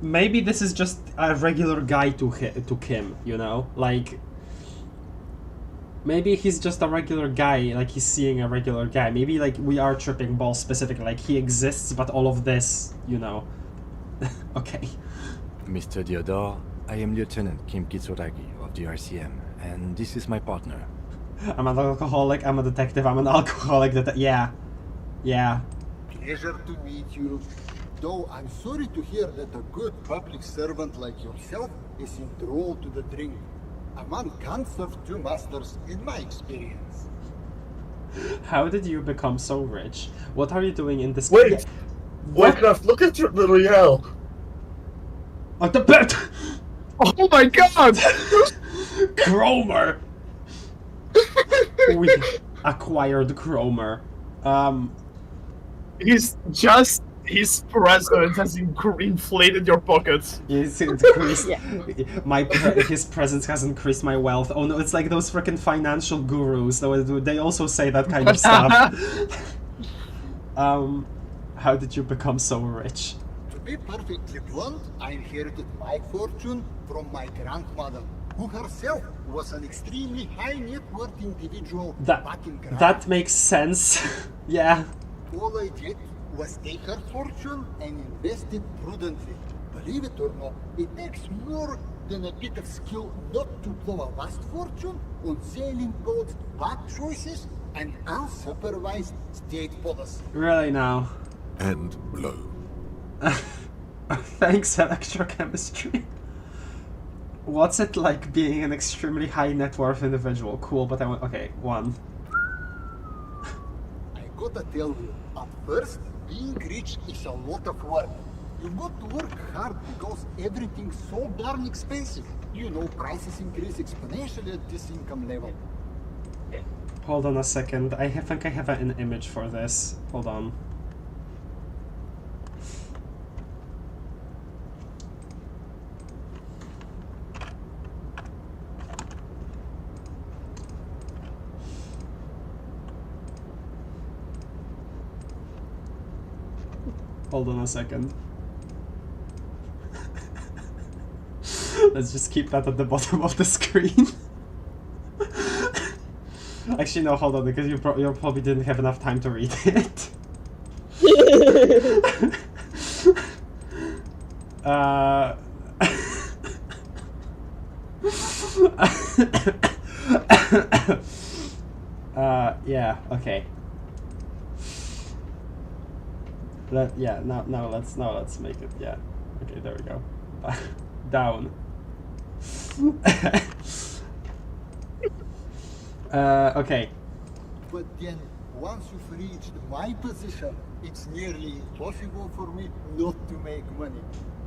this is just a regular guy to Kim, you know? Like, maybe he's just a regular guy, like he's seeing a regular guy. Maybe like we are tripping balls specifically, like he exists, but all of this, you know. Okay. Mr. Theodore, I am Lieutenant Kim Kitsuragi of the RCM, and this is my partner. I'm an alcoholic, I'm a detective, I'm an alcoholic, yeah. Pleasure to meet you. Though I'm sorry to hear that a good public servant like yourself is enthralled to the drink. A man can't serve two masters, in my experience. How did you become so rich? What are you doing in this? Wait! Warcraft, look at the Royale! On the bed! Oh my god! Cromer! We acquired Cromer. His presence has inflated your pockets. He's increased. His presence has increased my wealth. Oh no, it's like those freaking financial gurus. They also say that kind of stuff. How did you become so rich? To be perfectly blunt, I inherited my fortune from my grandmother, who herself was an extremely high net worth individual back in Ghana. That makes sense. Yeah. All I did was take her fortune and invest it prudently. Believe it or not, it takes more than a bit of skill not to blow a vast fortune on sailing boats, bad choices, and unsupervised state policy. Really now. And blow. Thanks, electrochemistry. What's it like being an extremely high net worth individual? Cool, but I want. Okay, one. I gotta tell you, at first, being rich is a lot of work. You've got to work hard because everything's so darn expensive. You know, prices increase exponentially at this income level. Hold on a second. I think I have an image for this. Hold on. Hold on a second. Let's just keep that at the bottom of the screen. Actually, no, hold on, because you probably didn't have enough time to read it. Yeah, okay. Now let's make it, yeah. Okay, there we go. Down. Okay. But then, once you've reached my position, it's nearly impossible for me not to make money.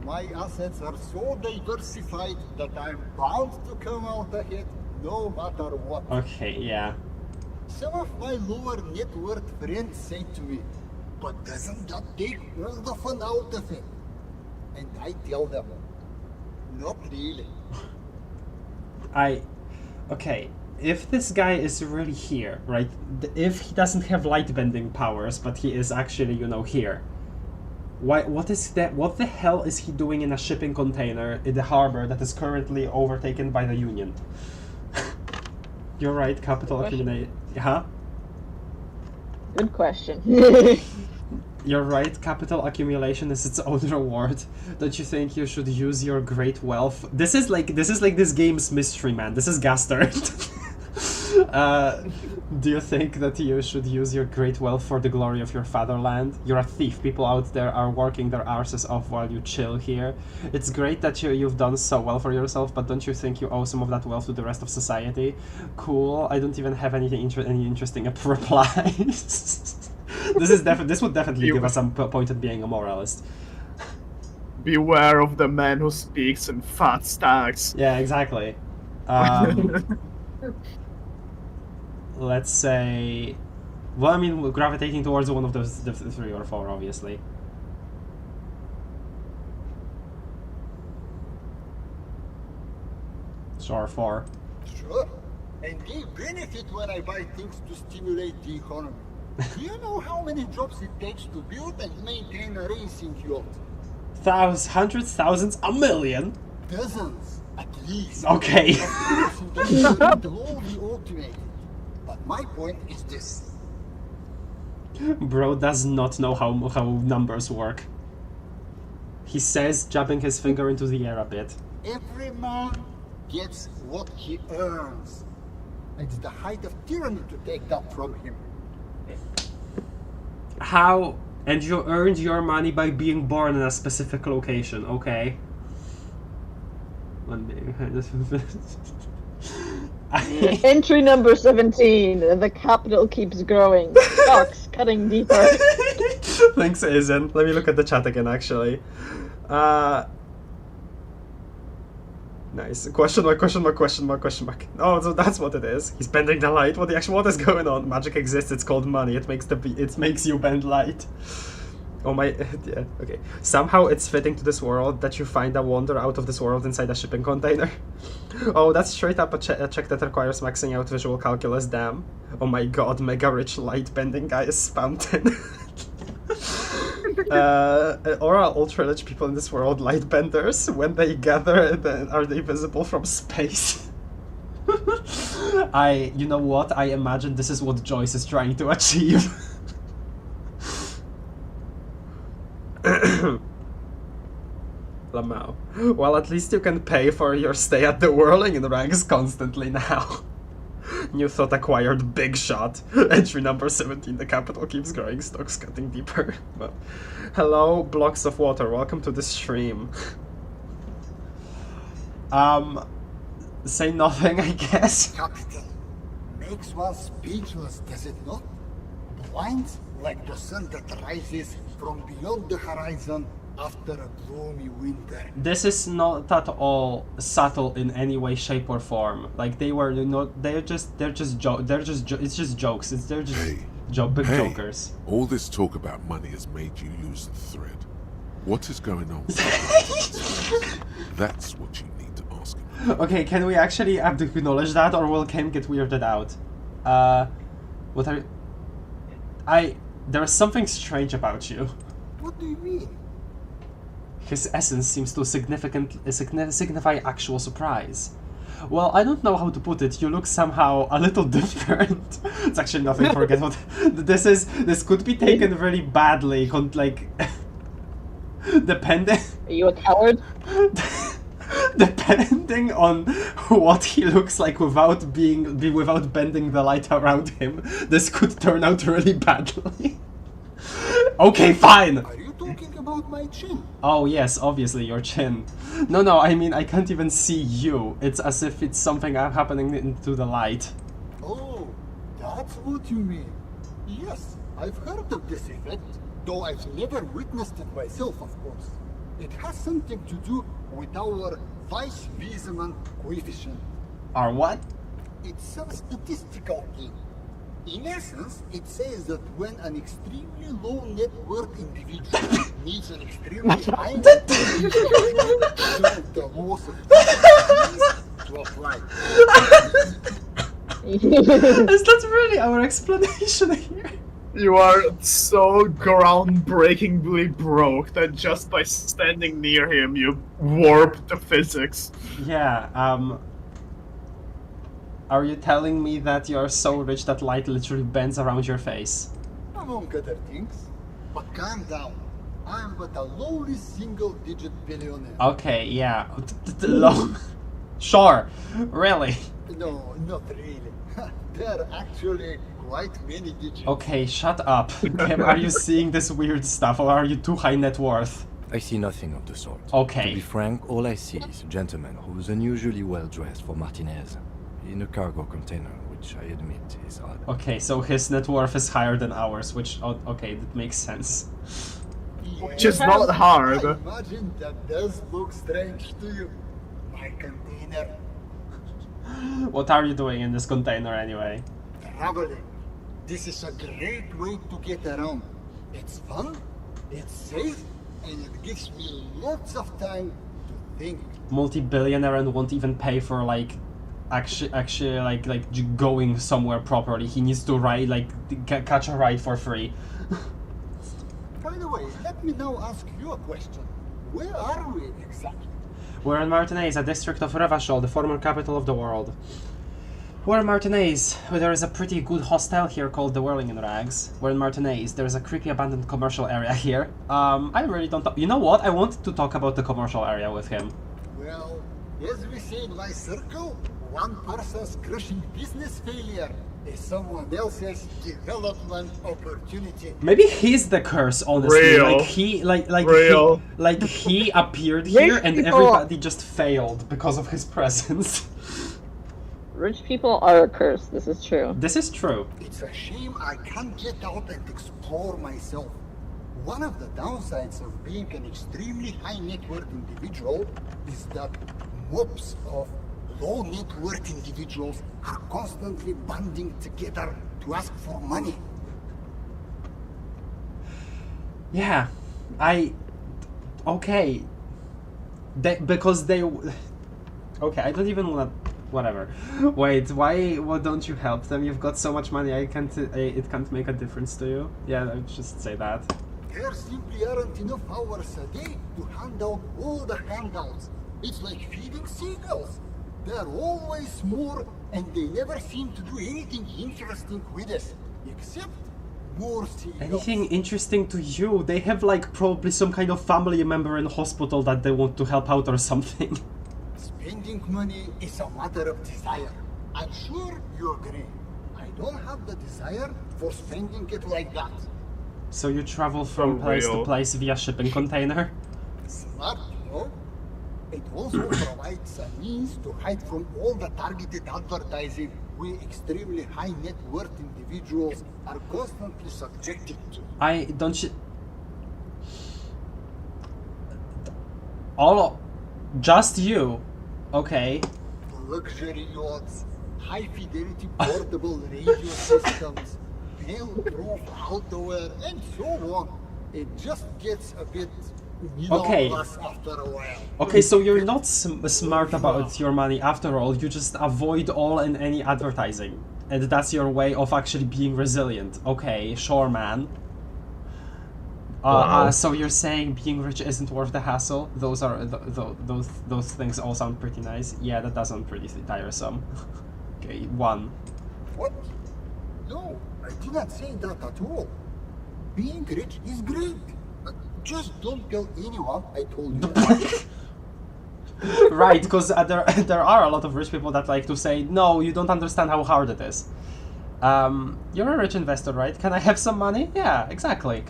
My assets are so diversified that I'm bound to come out ahead no matter what. Okay, yeah. Some of my lower net worth friends say to me, but doesn't that take all the fun out of it? And I tell them, not really. Okay, if this guy is really here, right? If he doesn't have light bending powers, but he is actually, you know, here. What is that? What the hell is he doing in a shipping container in the harbor that is currently overtaken by the Union? You're right, capital accumulate. Huh? Good question. You're right, capital accumulation is its own reward. Don't you think you should use your great wealth? This is like this game's mystery, man. This is Gastard. Do you think that you should use your great wealth for the glory of your fatherland? You're a thief. People out there are working their arses off while you chill here. It's great that you've done so well for yourself, but don't you think you owe some of that wealth to the rest of society? Cool. I don't even have any interesting replies. This would definitely give us some point at being a moralist. Beware of the man who speaks in fat stacks. Yeah, exactly. Let's say... Well, I mean, we're gravitating towards one of those the 3 or 4, obviously. Sure, 4. Sure. And they benefit when I buy things to stimulate the economy. Do you know how many jobs it takes to build and maintain a racing yacht? Hundreds, thousands, a million? Dozens, at least. Okay. It will be automated. But my point is this. Bro does not know how numbers work. He says, jabbing his finger into the air a bit. Every man gets what he earns. It's the height of tyranny to take that from him. How? And you earned your money by being born in a specific location, okay? Entry number 17. The capital keeps growing. Stocks cutting deeper. Thanks, Izen. Let me look at the chat again, actually. Nice. Question mark, question mark, question mark, question mark. Oh, so that's what it is. He's bending the light. What is going on? Magic exists. It's called money. It makes you bend light. Oh my, yeah, okay. Somehow it's fitting to this world that you find a wonder out of this world inside a shipping container. Oh, that's straight up a check that requires maxing out visual calculus, damn. Oh my god, mega rich light bending guy is spammed in. Or are ultra rich people in this world light benders? When they gather, then are they visible from space? You know what? I imagine this is what Joyce is trying to achieve. Lamau. Well, at least you can pay for your stay at the Whirling in Rags constantly now. New thought acquired, big shot. Entry number 17, the capital keeps growing, stocks cutting deeper. Well, hello, blocks of water, welcome to the stream. Say nothing, I guess. Capital makes one speechless, does it not? Blinds like the sun that rises from beyond the horizon after a gloomy winter. This is not at all subtle in any way, shape, or form. Like they're just it's just jokes. They're just big jokers. All this talk about money has made you lose the thread. What is going on? That's what you need to ask him. Okay, can we actually have to acknowledge that, or will Ken get weirded out? What are? There is something strange about you. What do you mean? His essence seems to signify actual surprise. Well, I don't know how to put it. You look somehow a little different. It's actually nothing. Forget what this is. This could be taken very badly. Like, depending. Are you a coward? Depending on what he looks like without bending the light around him, this could turn out really badly. Okay, fine. Are you talking about my chin? Oh yes, obviously your chin. No, I mean I can't even see you. It's as if it's something happening into the light. Oh, that's what you mean. Yes, I've heard of this effect, though I've never witnessed it myself, of course. It has something to do with our Weis-Wiesemann coefficient. Our what? It's a statistical thing. In essence, it says that when an extremely low net worth individual needs an extremely high net worth individual, the most of to apply. Is that really our explanation here? You are so groundbreakingly broke that just by standing near him, you warp the physics. Yeah, Are you telling me that you're so rich that light literally bends around your face? Among other things. But calm down. I'm but a lowly single-digit billionaire. Okay, yeah. Low. Sure. Really. No, not really. There are actually quite many digits. Okay, shut up. Kim, are you seeing this weird stuff or are you too high net worth? I see nothing of the sort. Okay. To be frank, all I see is a gentleman who's unusually well dressed for Martinez, in a cargo container, which I admit is odd. Okay, so his net worth is higher than ours, which, okay, that makes sense. Which is not hard. I imagine that does look strange to you. My container. What are you doing in this container anyway? Traveling. This is a great way to get around. It's fun, it's safe, and it gives me lots of time to think. Multi-billionaire and won't even pay for like actually like going somewhere properly. He needs to ride catch a ride for free. By the way, let me now ask you a question. Where are we exactly? We're in Martinez, a district of Revachol, the former capital of the world. We're in Martinez. There is a pretty good hostel here called the Whirling in Rags. We're in Martinez. There's a creepy abandoned commercial area here. I really don't... You know what? I wanted to talk about the commercial area with him. Well, as we say in my circle, one person's crushing business failure is someone else's development opportunity. Maybe he's the curse, honestly. Real. Like he appeared here and everybody just failed because of his presence. Rich people are a curse, this is true. This is true. It's a shame I can't get out and explore myself. One of the downsides of being an extremely high net worth individual is that mobs of low net worth individuals are constantly banding together to ask for money. Yeah, okay. Okay, I don't even want. Whatever. Wait, why don't you help them? You've got so much money. It can't make a difference to you. Yeah, I'll just say that. There simply aren't enough hours a day to hand out all the handouts. It's like feeding seagulls. There are always more, and they never seem to do anything interesting with us, except more seagulls. Anything interesting to you? They have like probably some kind of family member in hospital that they want to help out or something. Spending money is a matter of desire. I'm sure you agree. I don't have the desire for spending it like that. So you travel from place to place via shipping container? Smart, no? It also provides a means to hide from all the targeted advertising we extremely high net worth individuals are constantly subjected to. Just you? Okay. Luxury yachts, high fidelity portable radio systems, fail-proof outerwear, and so on. It just gets a bit meaningless after a while. Okay, so you're not smart about your money after all. You just avoid all and any advertising, and that's your way of actually being resilient. Okay, sure, man. So you're saying being rich isn't worth the hassle? Those are those things all sound pretty nice. Yeah, that does sound pretty tiresome. Okay, one. What? No, I did not say that at all. Being rich is great. Just don't tell anyone I told you that. Right, because there are a lot of rich people that like to say, no, you don't understand how hard it is. You're a rich investor, right? Can I have some money? Yeah, exactly.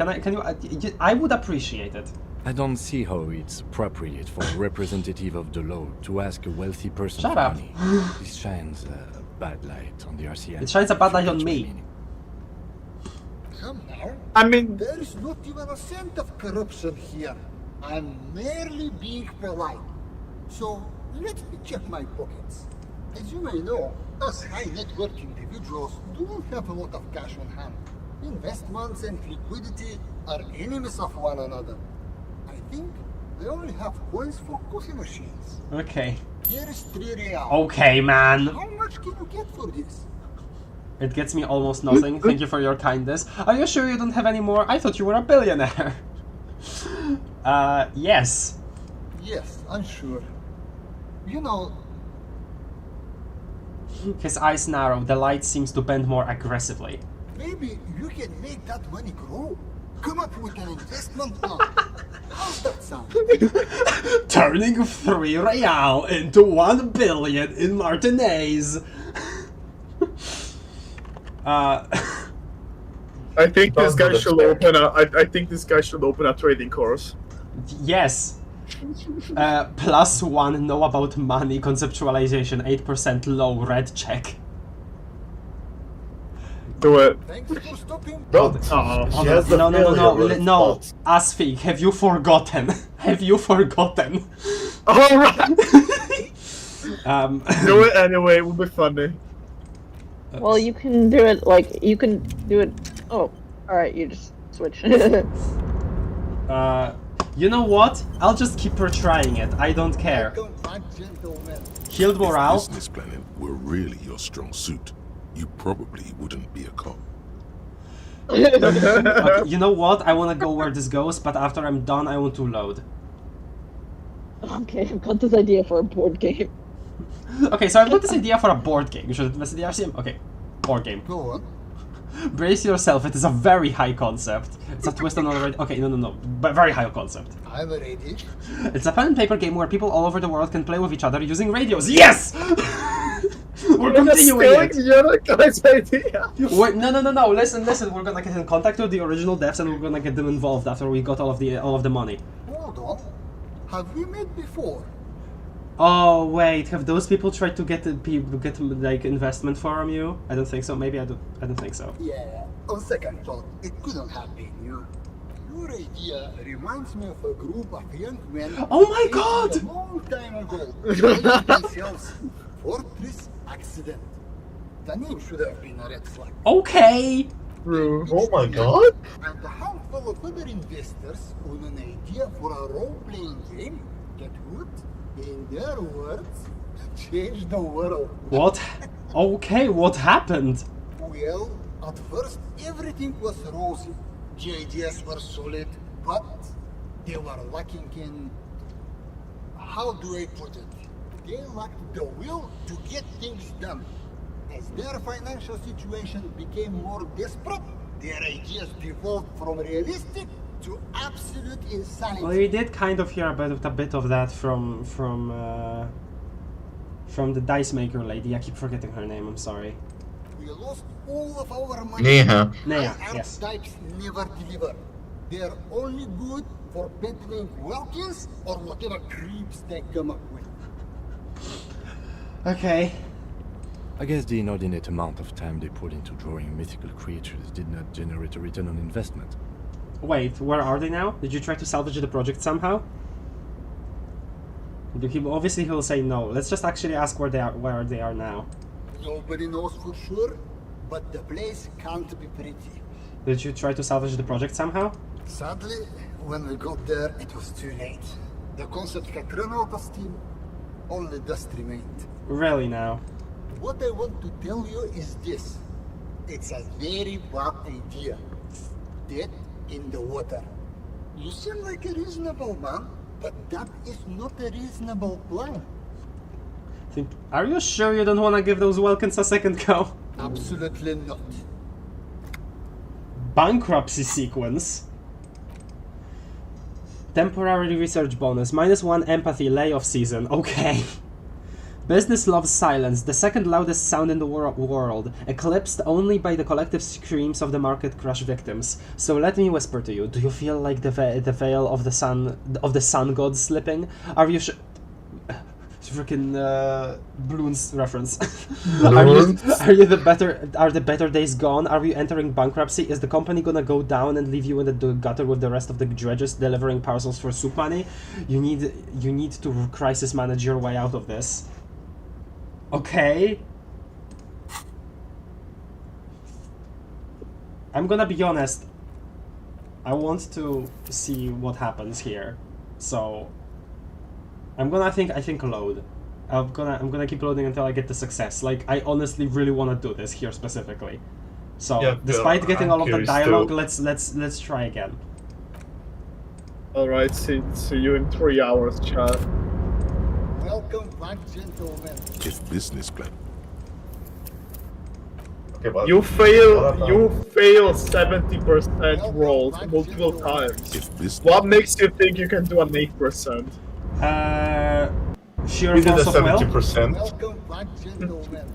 I would appreciate it. I don't see how it's appropriate for a representative of the law to ask a wealthy person Shut for up. money. This shines a bad light on the RCM. It shines a bad light on me. Come now. I mean, there is not even a cent of corruption here. I'm merely being polite. So let me check my pockets. As you may know, us high net worth individuals do not have a lot of cash on hand. Investments and liquidity are enemies of one another. I think I only have coins for coffee machines. Okay. Here is 3 real. Okay, man. How much can you get for this? It gets me almost nothing. Thank you for your kindness. Are you sure you don't have any more? I thought you were a billionaire. Yes. Yes, I'm sure. You know... His eyes narrow. The light seems to bend more aggressively. Maybe you can make that money grow. Come up with an investment plan. How's that sound? Turning 3 real into 1 billion in Martinez. I think this Don't guy do should that. open a. I think this guy should open a trading course. Yes. +1 know about money conceptualization, 8% low red check. Do it. Thanks for stopping. Don't. Oh, She has the No, failure with no. faults. Asfik, have you forgotten? Have you forgotten? Alright! Do it anyway, it will be funny. Well, you can do it like you can do it. Oh, all right. You just switch. You know what? I'll just keep retrying it. I don't care. Welcome back, gentlemen. Healed morale. If business planning were really your strong suit, you probably wouldn't be a cop. Okay, you know what? I want to go where this goes, but after I'm done, I want to load. Okay, I've got this idea for a board game. Okay, so I've got this idea for a board game. You should invest in the RCM. Okay, board game. Go on. Brace yourself, it is a very high concept. It's a twist on already. Okay, no, but very high concept. I'm ready. It's a pen and paper game where people all over the world can play with each other using radios. Yes! We're continuing it. The other guy's idea. Wait, no. Listen. We're gonna get in contact with the original devs and we're gonna get them involved after we got all of the money. Hold on. Have we met before? Oh wait, have those people tried to get like investment from you? I don't think so. Maybe I don't think so. Yeah. On second thought, it couldn't have been you. Your idea reminds me of a group of young men. Oh my god! A long time ago. Named themselves Fortress Accident. The name should have been a red flag. Okay. Oh my god! And a handful of other investors with an idea for a role-playing game that would, in their words, change the world. What? Okay, what happened? Well, at first everything was rosy. The ideas were solid, but they were lacking in... How do I put it? They lacked the will to get things done. As their financial situation became more desperate, their ideas devolved from realistic to absolute insanity. Well, we did kind of hear a bit of that from the dice maker lady. I keep forgetting her name. I'm sorry. We lost all of our money. Neha. Neha, yes. Types never deliver. They're only good for peddling Wilkins or whatever creeps they come up with. Okay. I guess the inordinate amount of time they put into drawing mythical creatures did not generate a return on investment. Wait, where are they now? Did you try to salvage the project somehow? Obviously he'll say no. Let's just actually ask where they are now. Nobody knows for sure, but the place can't be pretty. Did you try to salvage the project somehow? Sadly, when we got there, it was too late. The concept had run out of steam. Only dust remained. Really now? What I want to tell you is this. It's a very bad idea. Dead in the water. You seem like a reasonable man, but that is not a reasonable plan. Are you sure you don't want to give those Welkins a second go? Absolutely not. Bankruptcy sequence. Temporary research bonus. -1 empathy layoff season. Okay. Business loves silence, the second loudest sound in the world, eclipsed only by the collective screams of the market crash victims. So let me whisper to you, do you feel like the veil of the sun god slipping? Are you freaking Bloons reference. Are the better days gone? Are you entering bankruptcy? Is the company gonna go down and leave you in the gutter with the rest of the dredges delivering parcels for soup money? You need to crisis manage your way out of this. Okay. I'm gonna be honest. I want to see what happens here. So I think load. I'm gonna keep loading until I get the success. Like, I honestly really want to do this here specifically. So Yeah, despite getting all of the curious dialogue, too. let's try again. Alright, see you in 3 hours, chat. Welcome back, gentlemen. If business plan. Okay, but You fail 70% rolls multiple times. If business. What makes you think you can do an 8%? Sheer we did a force of will. 70%. Welcome back, gentlemen.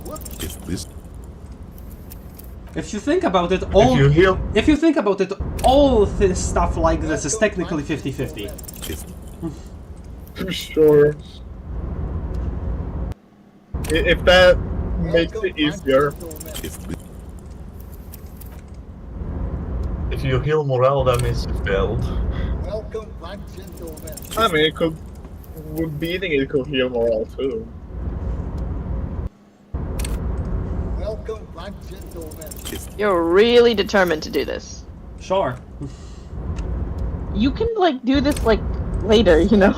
What? If business. If you think about it, all if you think about it, all this stuff like this is technically 50-50. Sure. If that makes it easier. If you heal morale, that means you failed. Welcome back, gentlemen. I mean, it could. With beating it could heal morale too. Welcome back, gentlemen. You're really determined to do this. Sure. You can like do this like later, you know.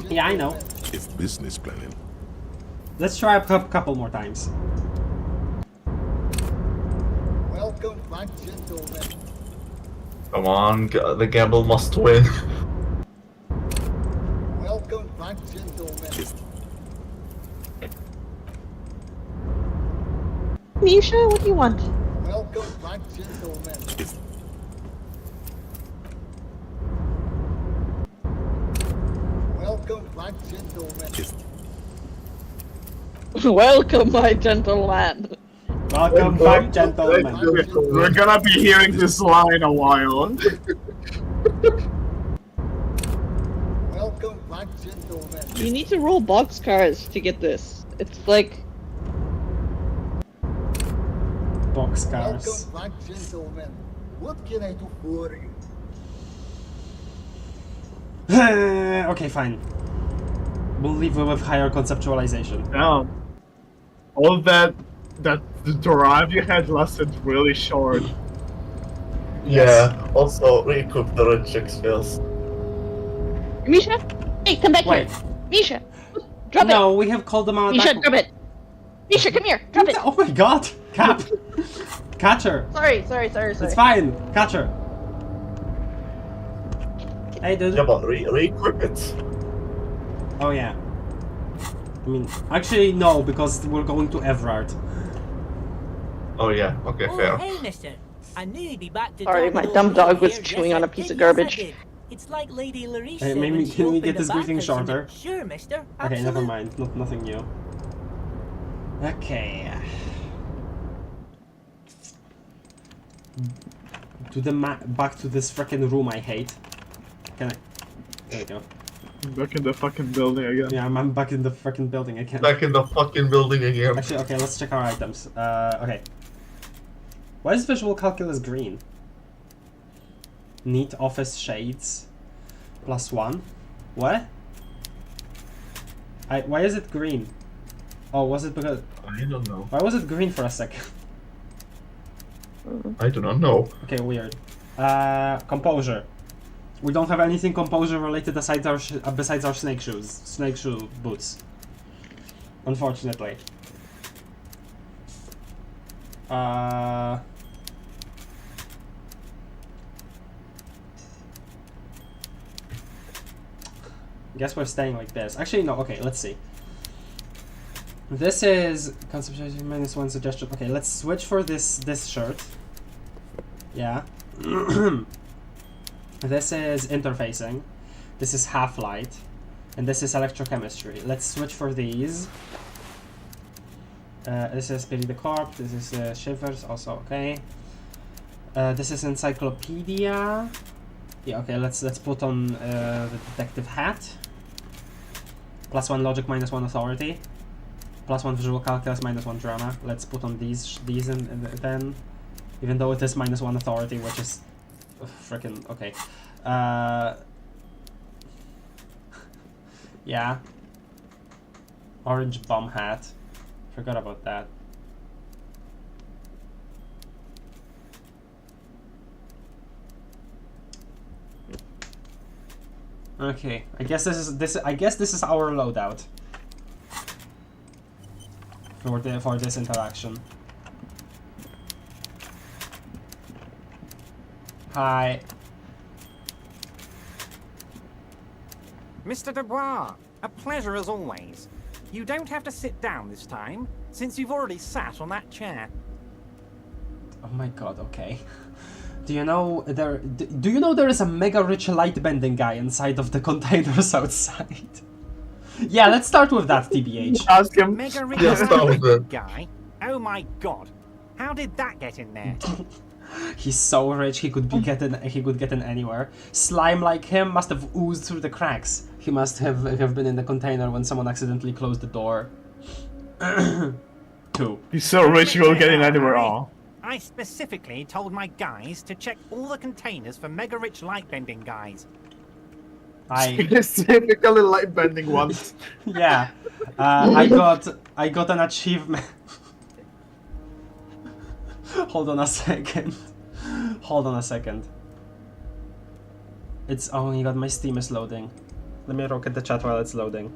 Yeah, I know. If business planning. Let's try a couple more times. Welcome back, gentlemen. Come on, the gamble must win. Welcome back, gentlemen. Misha, what do you want? Welcome back, gentlemen. Welcome back, gentlemen. Welcome, my gentleman. Welcome back, gentlemen. We're gonna be hearing this line a while. Welcome back, gentlemen. You need to roll boxcars to get this. It's like boxcars. Welcome back, gentlemen. What can I do for you? Okay, fine. We'll leave it with higher conceptualization. Yeah. All that the drive you had lasted really short. Yeah, also re-equip the red chicks fails. Misha? Hey, come back Wait. here. Misha, drop it. No, we have called them out. Misha, drop it. Misha, come here. Drop it. Oh my god! Cap! Catch her! Sorry. It's fine! Catch her! Hey, dude. Yeah, but re-equip it. Oh yeah. I mean, actually no, because we're going to Everard. Oh yeah, okay, fair. Hey, mister. I knew you'd be back to Sorry, my talk dumb over dog was here chewing just on a like piece of you said garbage. it. It's like Lady Larissa Hey, maybe when she can we opened get the this greeting back house shorter? and- Sure, mister. Okay, never Absolute- mind. Nothing new. Okay. To the back to this freaking room I hate. Can I? There we go. Back in the fucking building again. Yeah, I'm back in the freaking building again. Back in the fucking building again. Actually, okay, let's check our items. Okay. Why is visual calculus green? Neat office shades. +1. What? Why is it green? Oh, was it because... I don't know. Why was it green for a second? I do not know. Okay, weird. Composure. We don't have anything composure related besides our snake shoe boots. Unfortunately. Guess we're staying like this. Actually, no. Okay, let's see. This is conceptualization -1 suggestion. Okay, let's switch for this shirt. Yeah. This is interfacing. This is half-light. And this is electrochemistry. Let's switch for these. This is Billy the Corp. This is Shivers. Also okay. This is encyclopedia. Yeah. Okay. Let's put on the detective hat. +1 logic, -1 authority. +1 visual calculus, -1 drama. Let's put on these and then, even though it is -1 authority, which is freaking okay. Yeah. Orange bomb hat. Forgot about that. Okay, I guess this is our loadout for this interaction. Hi. Mr. Dubois, a pleasure as always. You don't have to sit down this time, since you've already sat on that chair. Oh my god, okay. Do you know there is a mega rich light bending guy inside of the containers outside? Yeah, let's start with that, TBH. Ask him. Mega rich Yes, that was it. guy? Oh my god. How did that get in there? He's so rich he could get in anywhere. Slime like him must have oozed through the cracks. He must have been in the container when someone accidentally closed the door. 2. He's so rich he will get in anywhere. Oh. I specifically told my guys to check all the containers for mega-rich light-bending guys. Specifically light-bending ones. Yeah. I got an achievement. Hold on a second. It's oh my god, my Steam is loading. Let me look at the chat while it's loading.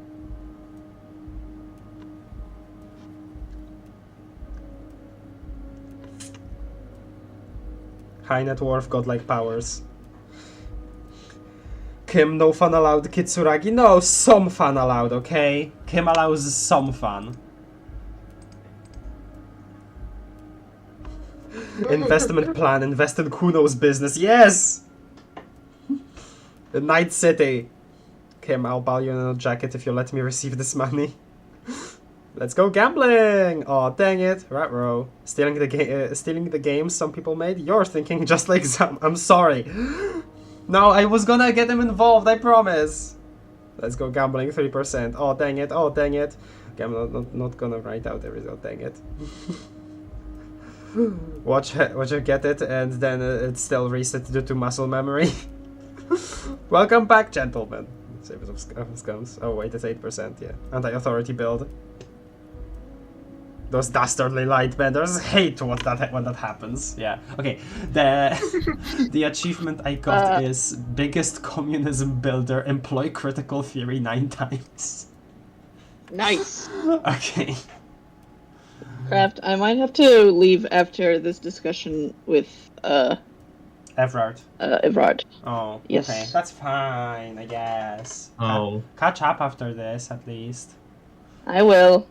High net worth, godlike powers. Kim, no fun allowed. Kitsuragi, no, some fun allowed, okay? Kim allows some fun. Investment plan, invest in Kuno's business, yes! The Night City. Kim, I'll buy you a jacket if you let me receive this money. Let's go gambling! Oh, dang it. Ruh-roh. Stealing the games some people made? You're thinking just like some. I'm sorry. No, I was gonna get him involved, I promise. Let's go gambling 3%. Oh, dang it. Oh, dang it. Okay, I'm not gonna write out the result, dang it. Watch her get it, and then it still resets due to muscle memory. Welcome back, gentlemen. Savers of scums. Oh wait, it's 8%, yeah. Anti-authority build. Those dastardly light benders hate when that happens. Yeah. Okay. The achievement I got is biggest communism builder. Employ critical theory 9 times. Nice. Okay. Craft, I might have to leave after this discussion with Everard. Everard. Oh. Yes. Okay. That's fine, I guess. Oh. Catch up after this, at least. I will.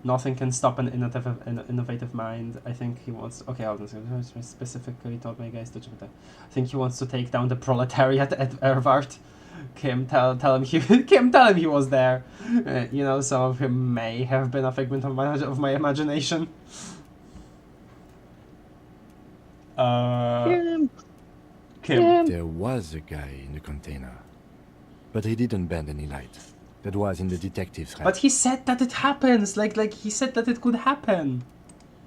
Nothing can stop an innovative mind. I think he wants. Okay, I was specifically told my guys to. I think he wants to take down the proletariat at Ervard. Kim, tell him he was there. You know, some of him may have been a figment of my imagination. Kim. There was a guy in the container, but he didn't bend any light. That was in the detective's hand. But he said that it happens. Like he said that it could happen.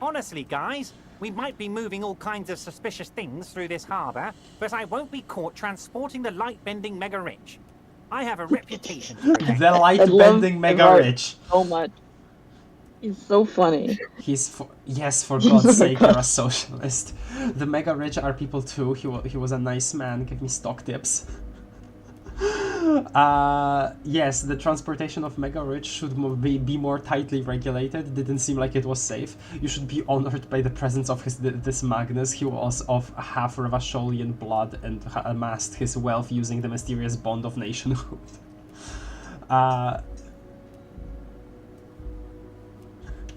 Honestly, guys, we might be moving all kinds of suspicious things through this harbour, but I won't be caught transporting the light-bending mega-rich. I have a reputation to protect. The light-bending mega-rich. So much. He's so funny. Yes, for God's sake, you're a socialist. The mega-rich are people too. He was a nice man. Give me stock tips. Yes, the transportation of mega-rich should be more tightly regulated. It didn't seem like it was safe. You should be honored by the presence of this Magnus. He was of half Ravasholian blood and amassed his wealth using the mysterious bond of nationhood.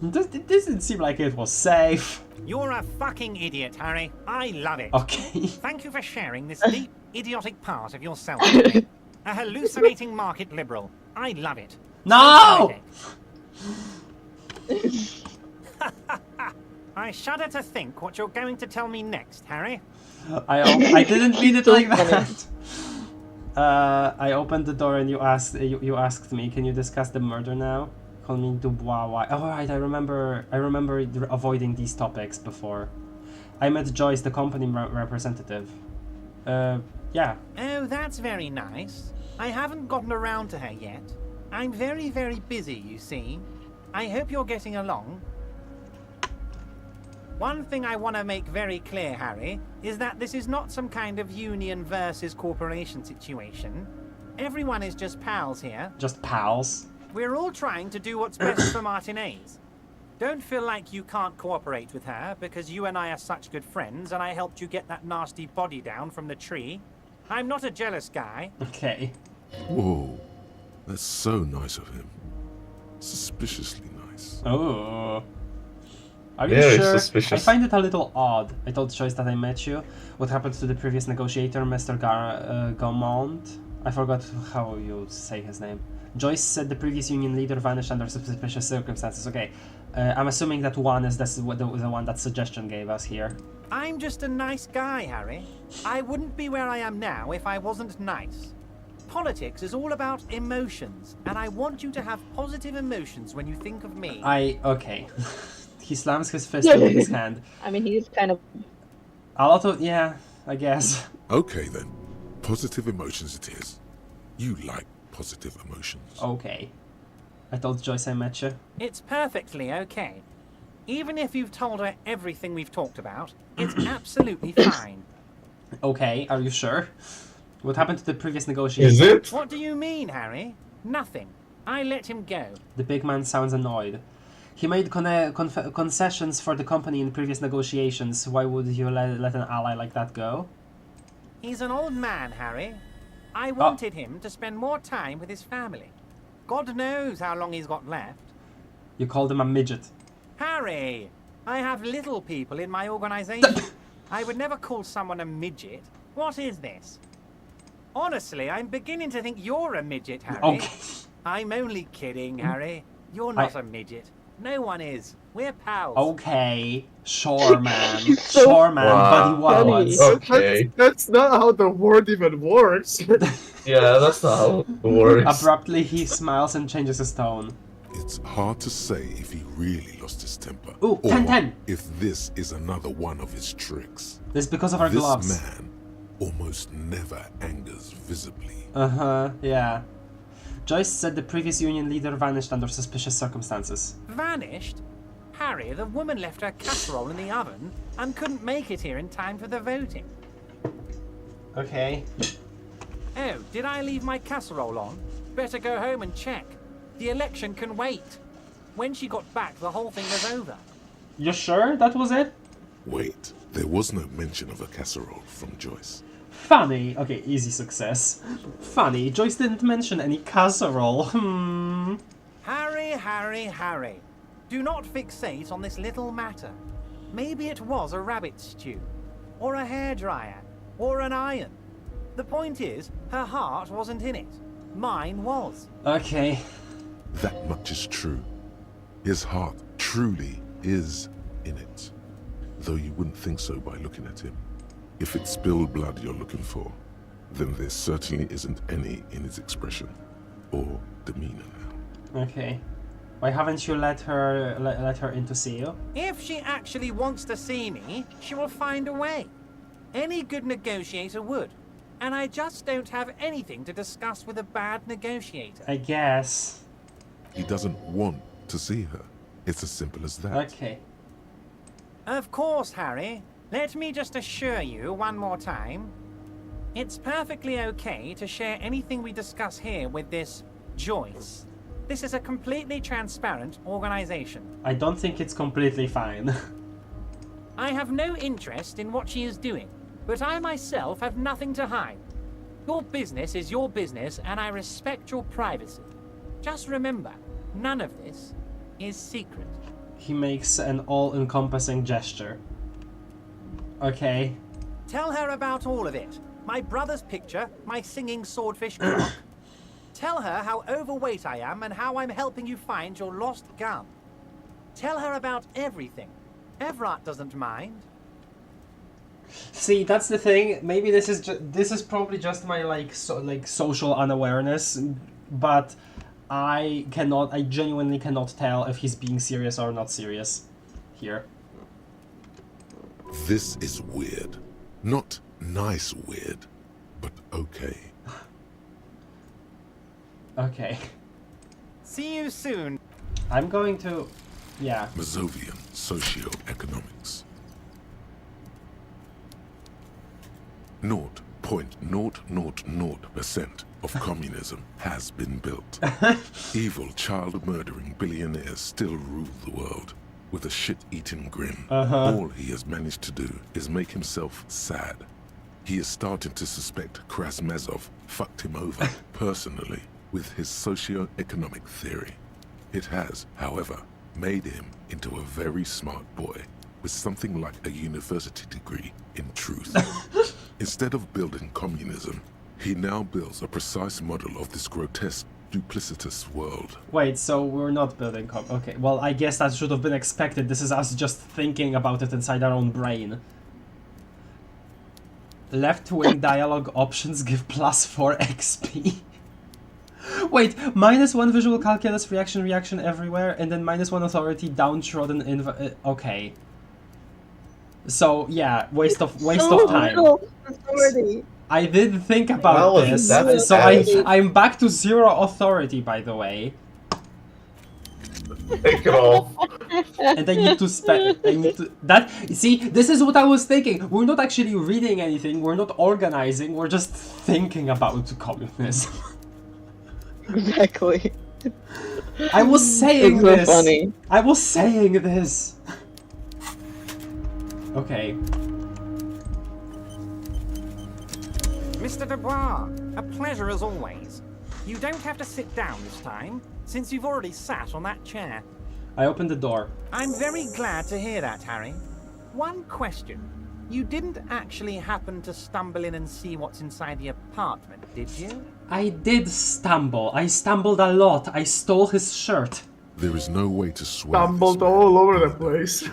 It doesn't seem like it was safe. You're a fucking idiot, Harry. I love it. Okay. Thank you for sharing this deep, idiotic part of yourself with me. A hallucinating market liberal. I love it. No! I shudder to think what you're going to tell me next, Harry. I didn't mean it like that. I opened the door and you asked me, can you discuss the murder now? Call me Dubois. Why? Oh right, I remember avoiding these topics before. I met Joyce, the company representative. Yeah. Oh, that's very nice. I haven't gotten around to her yet. I'm very, very busy, you see. I hope you're getting along. One thing I want to make very clear, Harry, is that this is not some kind of union versus corporation situation. Everyone is just pals here. Just pals? We're all trying to do what's best for Martinez. Don't feel like you can't cooperate with her, because you and I are such good friends, and I helped you get that nasty body down from the tree. I'm not a jealous guy. Okay. Whoa. That's so nice of him. Suspiciously nice. Oh. Are you Very sure? suspicious. I find it a little odd. I told Joyce that I met you. What happened to the previous negotiator, Mr. Gaumont? I forgot how you say his name. Joyce said the previous union leader vanished under suspicious circumstances. Okay. I'm assuming that one is the one that suggestion gave us here. I'm just a nice guy, Harry. I wouldn't be where I am now if I wasn't nice. Politics is all about emotions, and I want you to have positive emotions when you think of me. Okay. He slams his fist into his hand. I mean, he's kind of... A lot of... yeah, I guess. Okay then. Positive emotions it is. You like positive emotions. Okay. I told Joyce I met you. It's perfectly okay. Even if you've told her everything we've talked about, it's absolutely fine. Okay, are you sure? What happened to the previous negotiation? Is it? What do you mean, Harry? Nothing. I let him go. The big man sounds annoyed. He made concessions for the company in previous negotiations. Why would you let an ally like that go? He's an old man, Harry. I wanted him to spend more time with his family. God knows how long he's got left. You called him a midget. Harry! I have little people in my organization. I would never call someone a midget. What is this? Honestly, I'm beginning to think you're a midget, Harry. Okay. I'm only kidding, Harry. You're not a midget. No one is. We're pals. Okay. Sure, man. Sure, man. Buddy wads. Okay. That's not how the word even works. Yeah, that's not how it works. Abruptly, he smiles and changes his tone. It's hard to say if he really lost his temper. Ooh, or 10-10. if this is another one of his tricks. This is because of our gloves. This man almost never angers visibly. Uh-huh, yeah. Joyce said the previous union leader vanished under suspicious circumstances. Vanished? Harry, the woman left her casserole in the oven and couldn't make it here in time for the voting. Okay. Oh, did I leave my casserole on? Better go home and check. The election can wait. When she got back, the whole thing was over. You sure that was it? Wait, there was no mention of a casserole from Joyce. Funny. Okay, easy success. Funny, Joyce didn't mention any casserole. Harry, Harry, Harry. Do not fixate on this little matter. Maybe it was a rabbit stew, or a hairdryer, or an iron. The point is, her heart wasn't in it. Mine was. Okay. That much is true. His heart truly is in it. Though you wouldn't think so by looking at him. If it's spilled blood you're looking for, then there certainly isn't any in his expression or demeanor now. Okay. Why haven't you let her in to see you? If she actually wants to see me, she will find a way. Any good negotiator would. And I just don't have anything to discuss with a bad negotiator. I guess. He doesn't want to see her. It's as simple as that. Okay. Of course, Harry. Let me just assure you one more time. It's perfectly okay to share anything we discuss here with this Joyce. This is a completely transparent organization. I don't think it's completely fine. I have no interest in what she is doing, but I myself have nothing to hide. Your business is your business, and I respect your privacy. Just remember, none of this is secret. He makes an all-encompassing gesture. Okay. Tell her about all of it. My brother's picture, my singing swordfish clock. Tell her how overweight I am and how I'm helping you find your lost gun. Tell her about everything. Everett doesn't mind. See, that's the thing. Maybe this is probably just my social unawareness, but I genuinely cannot tell if he's being serious or not serious here. This is weird. Not nice weird, but okay. Okay. See you soon. I'm going to... yeah. Mazovian socioeconomics. 0.000% of communism has been built. Evil, child-murdering billionaires still rule the world with a shit-eating grin. All he has managed to do is make himself sad. He is starting to suspect Krasmezov fucked him over personally with his socio-economic theory. It has, however, made him into a very smart boy with something like a university degree in truth. Instead of building communism, he now builds a precise model of this grotesque duplicitous world. Wait, so we're not building okay, well, I guess that should have been expected. This is us just thinking about it inside our own brain. Left-wing dialogue options give +4 XP. Wait, -1 visual calculus, reaction everywhere, and then -1 authority, downtrodden okay. So yeah, waste of time. Authority. I did think about this, so I'm back to 0 authority, by the way. Take it off. And I need to spend. See, this is what I was thinking. We're not actually reading anything. We're not organizing. We're just thinking about communism. Exactly. I was saying It's so this. funny. I was saying this. Okay. Mr. Dubois, a pleasure as always. You don't have to sit down this time, since you've already sat on that chair. I opened the door. I'm very glad to hear that, Harry. One question. You didn't actually happen to stumble in and see what's inside the apartment, did you? I did stumble. I stumbled a lot. I stole his shirt. There is no way to swear. Stumbled all over the place.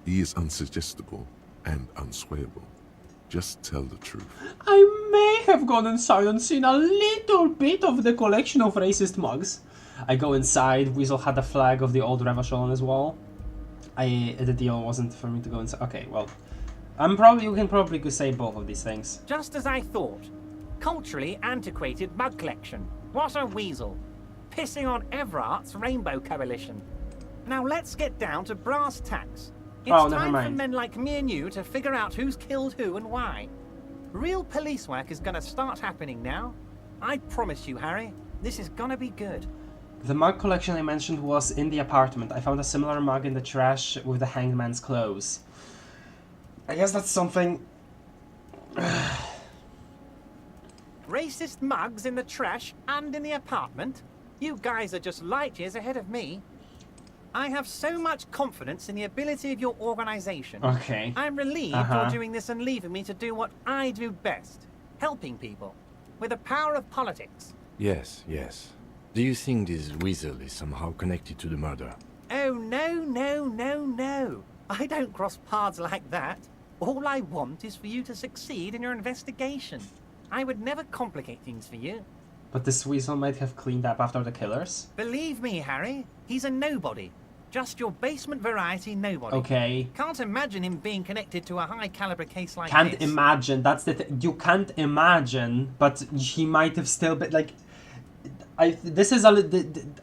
He is unsuggestible and unswayable. Just tell the truth. I may have gone inside and seen a little bit of the collection of racist mugs. I go inside. Weasel had a flag of the old Revachol on his wall. The deal wasn't for me to go inside. Okay, well, you can probably say both of these things. Just as I thought. Culturally antiquated mug collection. What a weasel. Pissing on Everart's Rainbow Coalition. Now let's get down to brass tacks. It's never time for mind. men like me and you to figure out who's killed who and why. Real police work is gonna start happening now. I promise you, Harry, this is gonna be good. The mug collection I mentioned was in the apartment. I found a similar mug in the trash with the hanged man's clothes. I guess that's something... Racist mugs in the trash and in the apartment? You guys are just light years ahead of me. I have so much confidence in the ability of your organization. Okay. I'm relieved you're doing this and leaving me to do what I do best. Helping people. With the power of politics. Yes, yes. Do you think this weasel is somehow connected to the murder? Oh, no. I don't cross paths like that. All I want is for you to succeed in your investigation. I would never complicate things for you. But this weasel might have cleaned up after the killers? Believe me, Harry, he's a nobody. Just your basement variety nobody. Okay. Can't imagine him being connected to a high-caliber case like Can't this. imagine. That's the thing. You can't imagine, but he might have still been like... This is a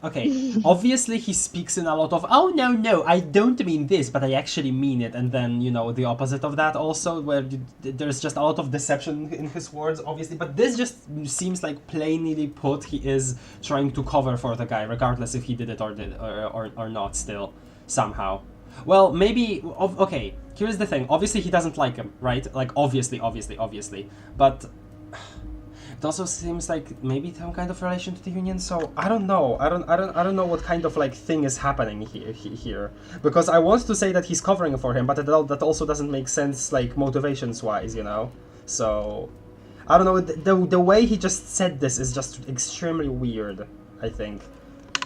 okay. Obviously, he speaks in a lot of "oh no, I don't mean this, but I actually mean it," and then the opposite of that also, where there's just a lot of deception in his words, obviously. But this just seems like plainly put, he is trying to cover for the guy, regardless if he did it or not. Still, somehow. Well, maybe. Okay, here's the thing. Obviously, he doesn't like him, right? Like obviously, but. It also seems like maybe some kind of relation to the Union, so I don't know. I don't know what kind of thing is happening here, because I want to say that he's covering for him, but that also doesn't make sense motivations wise, So I don't know. The way he just said this is just extremely weird, I think.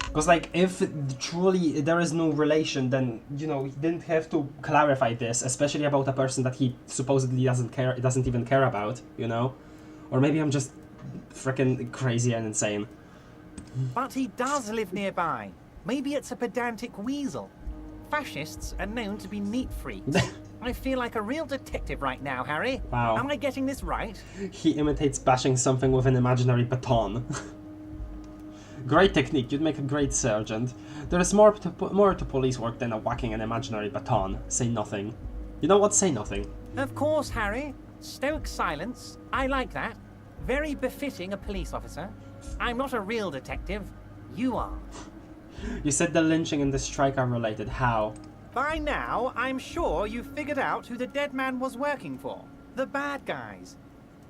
Because if truly there is no relation, then he didn't have to clarify this, especially about a person that he supposedly doesn't even care about, Or maybe I'm just freaking crazy and insane. But he does live nearby. Maybe it's a pedantic weasel. Fascists are known to be neat freaks. I feel like a real detective right now, Harry. Wow. Am I getting this right? He imitates bashing something with an imaginary baton. Great technique. You'd make a great sergeant. There is more to police work than whacking an imaginary baton. Say nothing. You know what? Say nothing. Of course, Harry. Stoic silence. I like that. Very befitting a police officer. I'm not a real detective. You are. You said the lynching and the strike are related. How? By now, I'm sure you've figured out who the dead man was working for. The bad guys.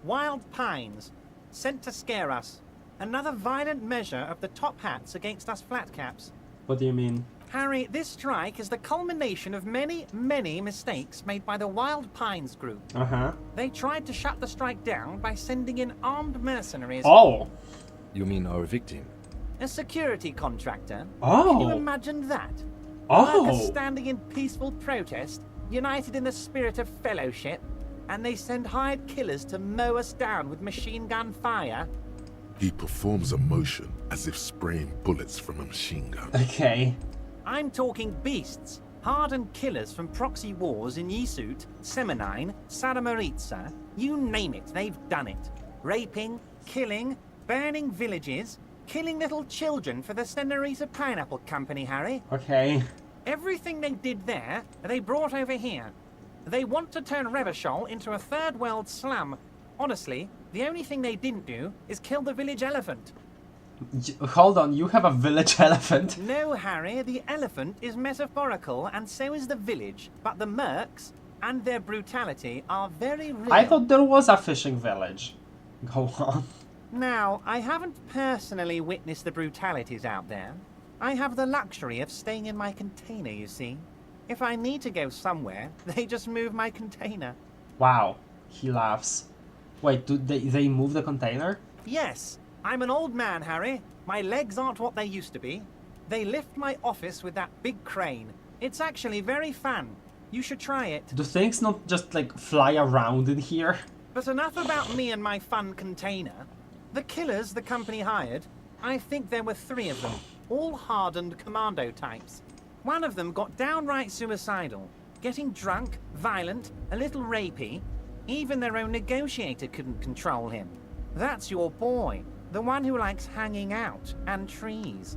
Wild Pines. Sent to scare us. Another violent measure of the top hats against us flatcaps. What do you mean? Harry, this strike is the culmination of many, many mistakes made by the Wild Pines group. They tried to shut the strike down by sending in armed mercenaries. Oh! You mean our victim? A security contractor. Oh. Can you imagine that? Oh. Workers standing in peaceful protest, united in the spirit of fellowship, and they send hired killers to mow us down with machine gun fire. He performs a motion as if spraying bullets from a machine gun. Okay. I'm talking beasts. Hardened killers from proxy wars in Yisut, Semenine, Saramaritsa, you name it, they've done it. Raping, killing, burning villages, killing little children for the Senorita Pineapple Company, Harry. Okay. Everything they did there, they brought over here. They want to turn Revachol into a third world slum. Honestly, the only thing they didn't do is kill the village elephant. Hold on, you have a village elephant? No, Harry, the elephant is metaphorical and so is the village. But the mercs and their brutality are very real. I thought there was a fishing village. Go on. Now, I haven't personally witnessed the brutalities out there. I have the luxury of staying in my container, you see. If I need to go somewhere, they just move my container. Wow, he laughs. Wait, do they move the container? Yes, I'm an old man, Harry. My legs aren't what they used to be. They lift my office with that big crane. It's actually very fun. You should try it. Do things not just like fly around in here? But enough about me and my fun container. The killers the company hired, I think there were 3 of them, all hardened commando types. One of them got downright suicidal, getting drunk, violent, a little rapey. Even their own negotiator couldn't control him. That's your boy, the one who likes hanging out and trees.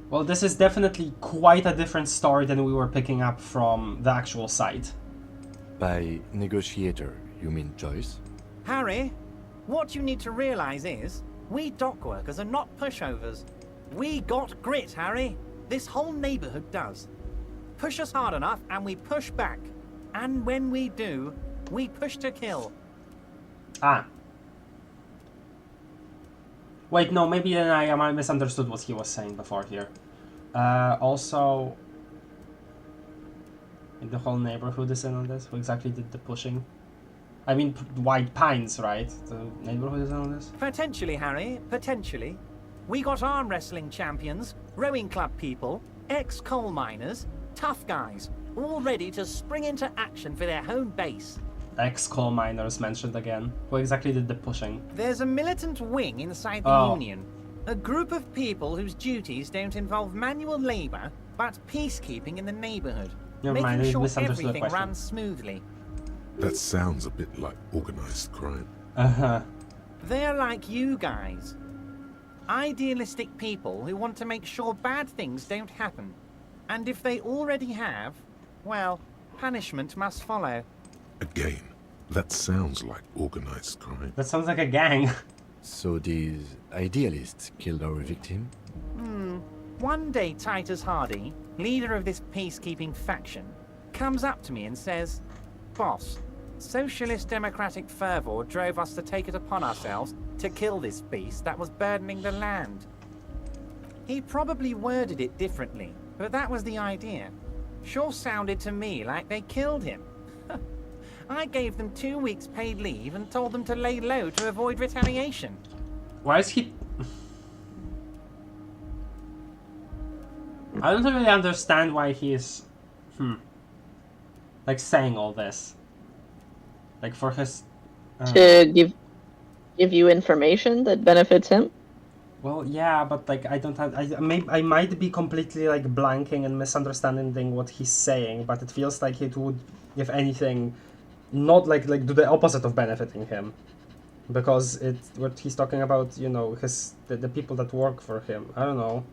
Well, this is definitely quite a different story than we were picking up from the actual site. By negotiator, you mean Joyce? Harry, what you need to realize is, we dock workers are not pushovers. We got grit, Harry. This whole neighborhood does. Push us hard enough and we push back. And when we do, we push to kill. Ah. Wait, no, maybe then I misunderstood what he was saying before here. Also, the whole neighborhood is in on this. Who exactly did the pushing? I mean, White Pines, right? The neighborhood is in on this? Potentially, Harry, potentially. We got arm wrestling champions, rowing club people, ex-coal miners, tough guys, all ready to spring into action for their home base. Ex-coal miners mentioned again. Who exactly did the pushing? There's a militant wing inside the Union. A group of people whose duties don't involve manual labor, but peacekeeping in the neighborhood. Never mind, I making sure misunderstood the everything question. runs smoothly. That sounds a bit like organized crime. Uh-huh. They're like you guys. Idealistic people who want to make sure bad things don't happen. And if they already have, well, punishment must follow. Again, that sounds like organized crime. That sounds like a gang. So these idealists killed our victim? One day Titus Hardy, leader of this peacekeeping faction, comes up to me and says, "Boss, socialist democratic fervor drove us to take it upon ourselves to kill this beast that was burdening the land." He probably worded it differently, but that was the idea. Sure sounded to me like they killed him. I gave them 2 weeks paid leave and told them to lay low to avoid retaliation. Why is he... I don't really understand why he is... like saying all this. Like for his... To give you information that benefits him? Well, yeah, but like I don't have... I might be completely like blanking and misunderstanding what he's saying, but it feels like it would, if anything, not like do the opposite of benefiting him. Because it's what he's talking about, you know, the people that work for him. I don't know.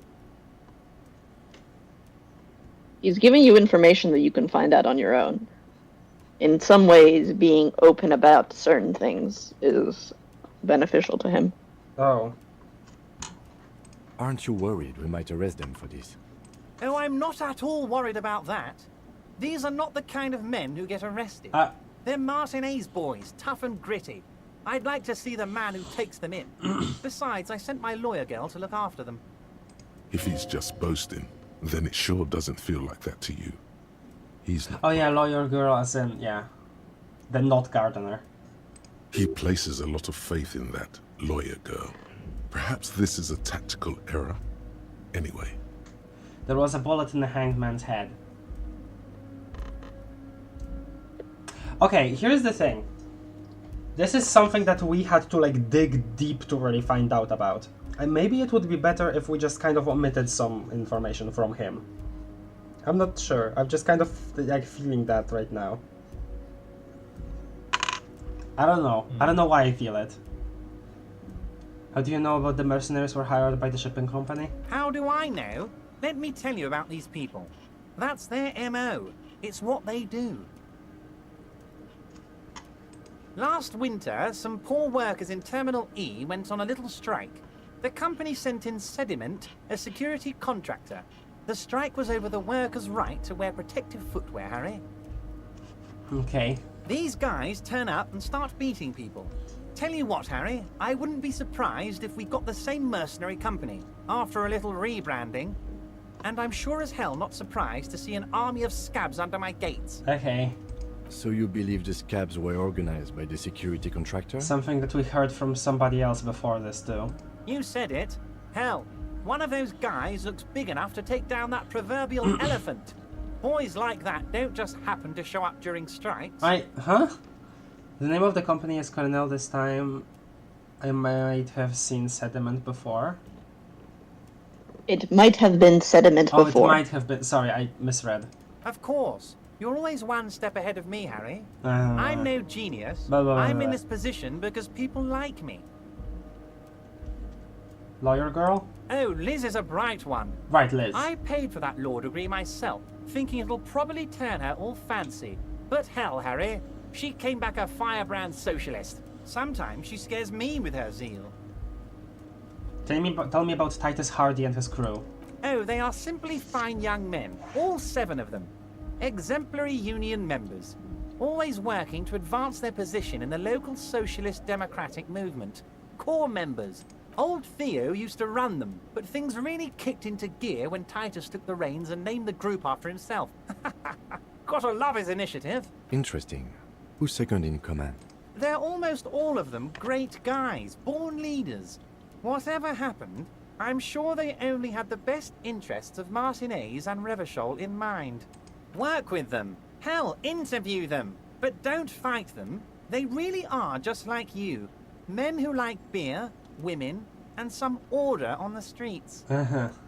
He's giving you information that you can find out on your own. In some ways, being open about certain things is beneficial to him. Oh. Aren't you worried we might arrest them for this? Oh, I'm not at all worried about that. These are not the kind of men who get arrested. They're Martinez boys, tough and gritty. I'd like to see the man who takes them in. Besides, I sent my lawyer girl to look after them. If he's just boasting, then it sure doesn't feel like that to you. He's not. Oh yeah, lawyer girl as in, yeah. The not gardener. He places a lot of faith in that lawyer girl. Perhaps this is a tactical error? Anyway. There was a bullet in the hanged man's head. Okay, here's the thing. This is something that we had to like dig deep to really find out about. And maybe it would be better if we just kind of omitted some information from him. I'm not sure. I'm just kind of like feeling that right now. I don't know. I don't know why I feel it. How do you know about the mercenaries were hired by the shipping company? How do I know? Let me tell you about these people. That's their MO. It's what they do. Last winter, some poor workers in Terminal E went on a little strike. The company sent in Sediment, a security contractor. The strike was over the workers' right to wear protective footwear, Harry. Okay. These guys turn up and start beating people. Tell you what, Harry, I wouldn't be surprised if we got the same mercenary company after a little rebranding. And I'm sure as hell not surprised to see an army of scabs under my gates. Okay. So you believe the scabs were organized by the security contractor? Something that we heard from somebody else before this too. You said it. Hell, one of those guys looks big enough to take down that proverbial elephant. Boys like that don't just happen to show up during strikes. Huh? The name of the company is Colonel this time. I might have seen Sediment before. It might have been Sediment before. Oh, it might have been. Sorry, I misread. Of course. You're always one step ahead of me, Harry. I'm no genius. I'm in this position because people like me. Lawyer girl? Oh, Liz is a bright one. Right, Liz. I paid for that law degree myself, thinking it'll probably turn her all fancy. But hell, Harry, she came back a firebrand socialist. Sometimes she scares me with her zeal. Tell me about Titus Hardy and his crew. Oh, they are simply fine young men, all 7 of them. Exemplary union members, always working to advance their position in the local socialist democratic movement. Core members. Old Theo used to run them, but things really kicked into gear when Titus took the reins and named the group after himself. Gotta love his initiative. Interesting. Who's second in command? They're almost all of them great guys, born leaders. Whatever happened, I'm sure they only had the best interests of Martinez and Revachol in mind. Work with them. Hell, interview them. But don't fight them. They really are just like you. Men who like beer, women, and some order on the streets. Ever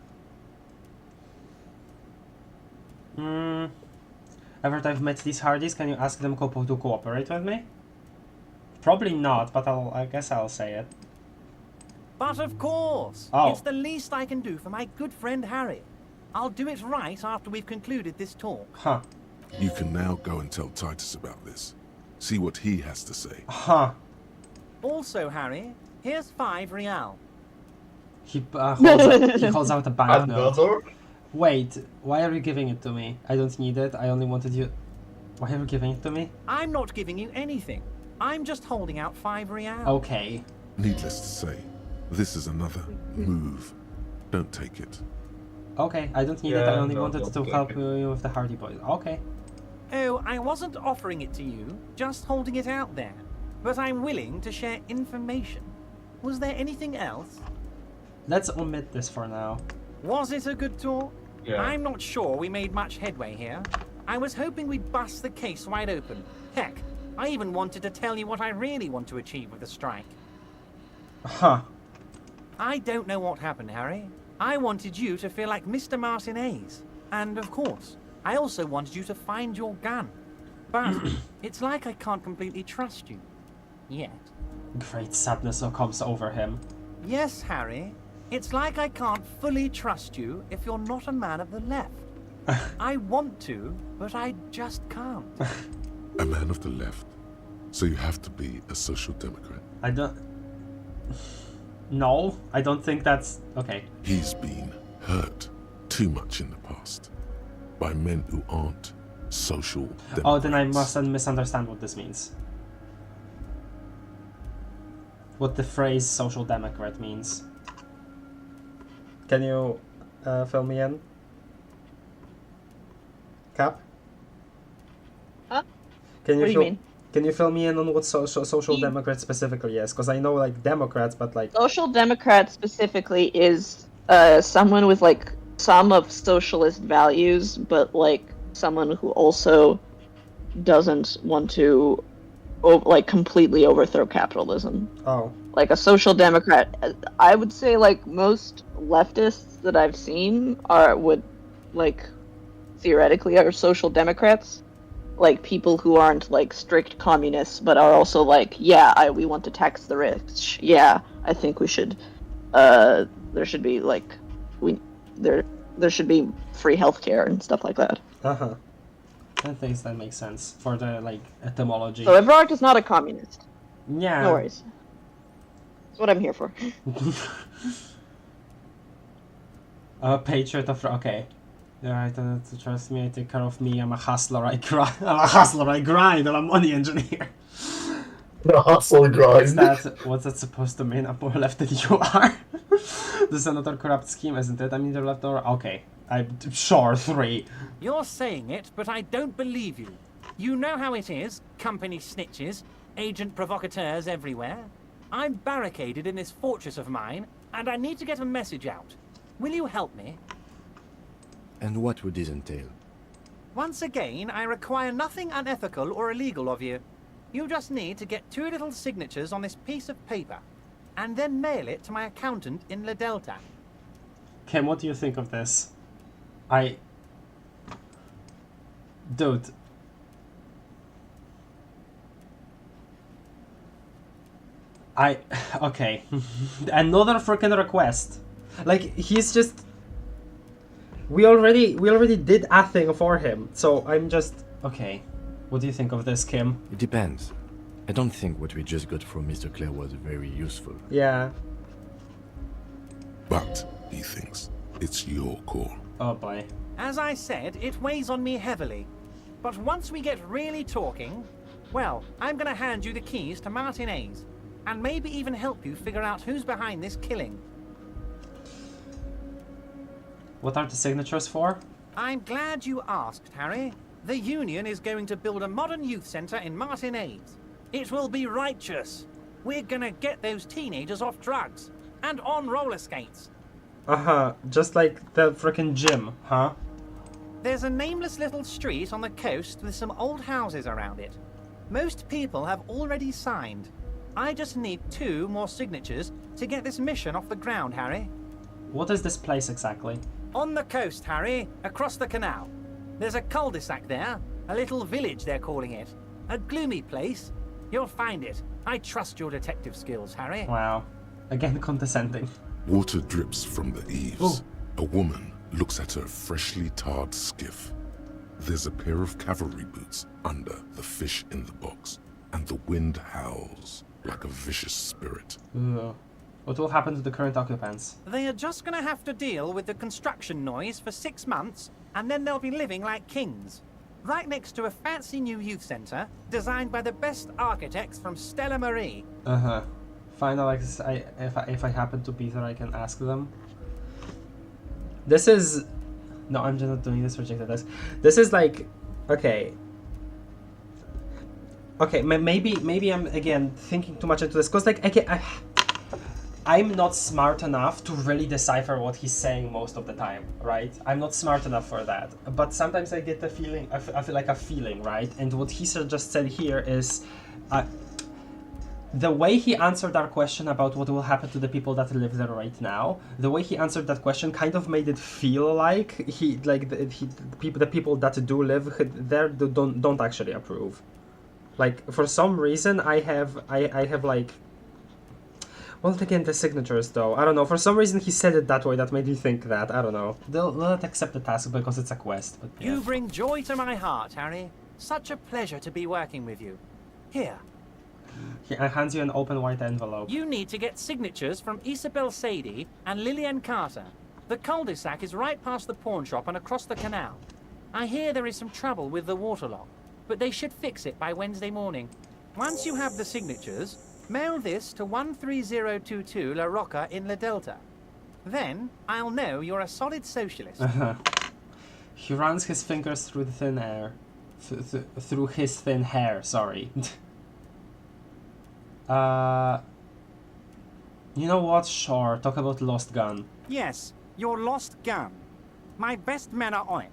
I've met these Hardys, can you ask them to cooperate with me? Probably not, but I guess I'll say it. But of course! Oh. It's the least I can do for my good friend Harry. I'll do it right after we've concluded this talk. Huh. You can now go and tell Titus about this. See what he has to say. Huh. Also, Harry, here's 5 real. He holds out a banknote. Another? Wait, why are you giving it to me? I don't need it. I only wanted you. Why are you giving it to me? I'm not giving you anything. I'm just holding out 5 real. Okay. Needless to say, this is another move. Don't take it. Okay, I don't need it. I only wanted to help you with the Hardy Boys. Okay. Oh, I wasn't offering it to you, just holding it out there. But I'm willing to share information. Was there anything else? Let's omit this for now. Was it a good talk? Yeah. I'm not sure we made much headway here. I was hoping we'd bust the case wide open. Heck, I even wanted to tell you what I really want to achieve with the strike. Huh. I don't know what happened, Harry. I wanted you to feel like Mr. Martinez. And of course, I also wanted you to find your gun. But it's like I can't completely trust you. Yet. Great sadness comes over him. Yes, Harry. It's like I can't fully trust you if you're not a man of the left. I want to, but I just can't. A man of the left. So you have to be a social democrat. I don't... No, I don't think that's... Okay. He's been hurt too much in the past by men who aren't social democrats. Oh, then I mustn't misunderstand what this means. What the phrase social democrat means. Can you fill me in? Cap? Huh? Can you What do you mean? Can you fill me in on what social democrats specifically is? Because I know like Democrats, but like Social Democrat specifically is someone with like some of socialist values, but like someone who also doesn't want to like completely overthrow capitalism. Oh. Like a social democrat, I would say like most leftists that I've seen would like theoretically are social democrats. Like people who aren't like strict communists, but are also like, yeah, we want to tax the rich. Yeah, I think we should. There should be like, there should be free healthcare and stuff like that. I think that makes sense for the like etymology. So Everard is not a communist. Yeah. No worries. That's what I'm here for. A patriot of okay. Alright, trust me, I take care of me. I'm a hustler. I grind. I'm a hustler. I grind. I'm a money engineer. The hustle grind. What's that supposed to mean? I'm more left than you are. This is another corrupt scheme, isn't it? I'm either left or okay. I'm sure 3. You're saying it, but I don't believe you. You know how it is. Company snitches, agent provocateurs everywhere. I'm barricaded in this fortress of mine, and I need to get a message out. Will you help me? And what would this entail? Once again, I require nothing unethical or illegal of you. You just need to get 2 little signatures on this piece of paper, and then mail it to my accountant in La Delta. Kim, what do you think of this? Dude. Okay. Another freaking request. Like, he's just... We already did a thing for him, so I'm just... Okay. What do you think of this, Kim? It depends. I don't think what we just got from Mr. Clare was very useful. Yeah. But, he thinks, it's your call. Oh boy. As I said, it weighs on me heavily. But once we get really talking, well, I'm gonna hand you the keys to Martin A's, and maybe even help you figure out who's behind this killing. What are the signatures for? I'm glad you asked, Harry. The Union is going to build a modern youth centre in Martin A's. It will be righteous. We're gonna get those teenagers off drugs and on roller skates. Just like the frickin' gym, huh? There's a nameless little street on the coast with some old houses around it. Most people have already signed. I just need 2 more signatures to get this mission off the ground, Harry. What is this place exactly? On the coast, Harry, across the canal. There's a cul-de-sac there, a little village they're calling it. A gloomy place. You'll find it. I trust your detective skills, Harry. Wow. Again condescending. Water drips from the eaves. Ooh. A woman looks at her freshly tarred skiff. There's a pair of cavalry boots under the fish in the box, and the wind howls like a vicious spirit. Ugh. What will happen to the current occupants? They are just gonna have to deal with the construction noise for 6 months, and then they'll be living like kings. Right next to a fancy new youth centre, designed by the best architects from Stella Marie. Fine, Alex, if I happen to be there, I can ask them. This is... No, I'm just not doing this, rejected this. This is like... Okay. Okay, maybe I'm, again, thinking too much into this, because, like, I'm not smart enough to really decipher what he's saying most of the time, right? I'm not smart enough for that. But sometimes I get the feeling, I feel like a feeling, right? And what he just said here is... the way he answered our question about what will happen to the people that live there right now, the way he answered that question kind of made it feel like the people that do live there don't actually approve. Like, for some reason, I have like... Well, again, the signatures, though. I don't know. For some reason, he said it that way. That made me think that. I don't know. They'll not accept the task because it's a quest. But yeah. You bring joy to my heart, Harry. Such a pleasure to be working with you. Here. He hands you an open white envelope. You need to get signatures from Isabel Sadie and Lillian Carter. The cul-de-sac is right past the pawn shop and across the canal. I hear there is some trouble with the water lock, but they should fix it by Wednesday morning. Once you have the signatures, mail this to 13022 La Rocca in La Delta. Then, I'll know you're a solid socialist. He runs his fingers through the thin air. Through his thin hair, sorry. You know what? Sure, talk about lost gun. Yes, your lost gun. My best men are on it.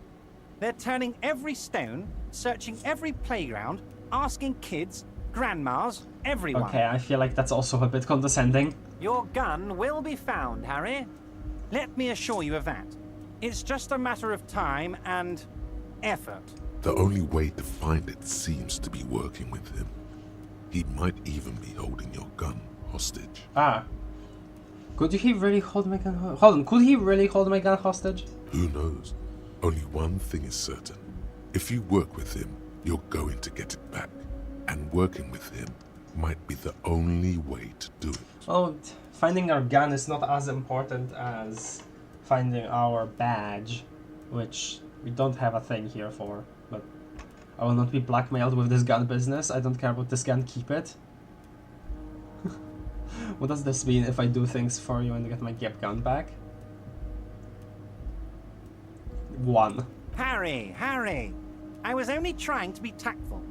They're turning every stone, searching every playground, asking kids, grandmas, everyone. Okay, I feel like that's also a bit condescending. Your gun will be found, Harry. Let me assure you of that. It's just a matter of time and effort. The only way to find it seems to be working with him. He might even be holding your gun hostage. Ah. Could he really hold my gun hostage? Hold on, could he really hold my gun hostage? Who knows? Only one thing is certain. If you work with him, you're going to get it back. And working with him might be the only way to do it. Oh, finding our gun is not as important as finding our badge, which we don't have a thing here for, but I will not be blackmailed with this gun business. I don't care about this gun, keep it. What does this mean if I do things for you and get my gun back? 1. Harry! I was only trying to be tactful.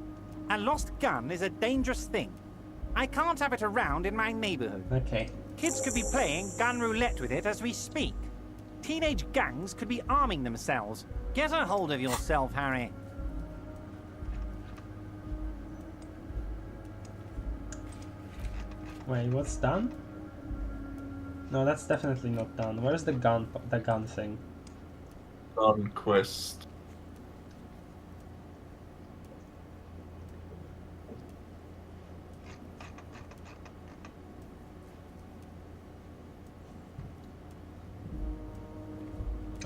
A lost gun is a dangerous thing. I can't have it around in my neighborhood. Okay. Kids could be playing gun roulette with it as we speak. Teenage gangs could be arming themselves. Get a hold of yourself, Harry. Wait, what's done? No, that's definitely not done. Where's the gun thing? Quest.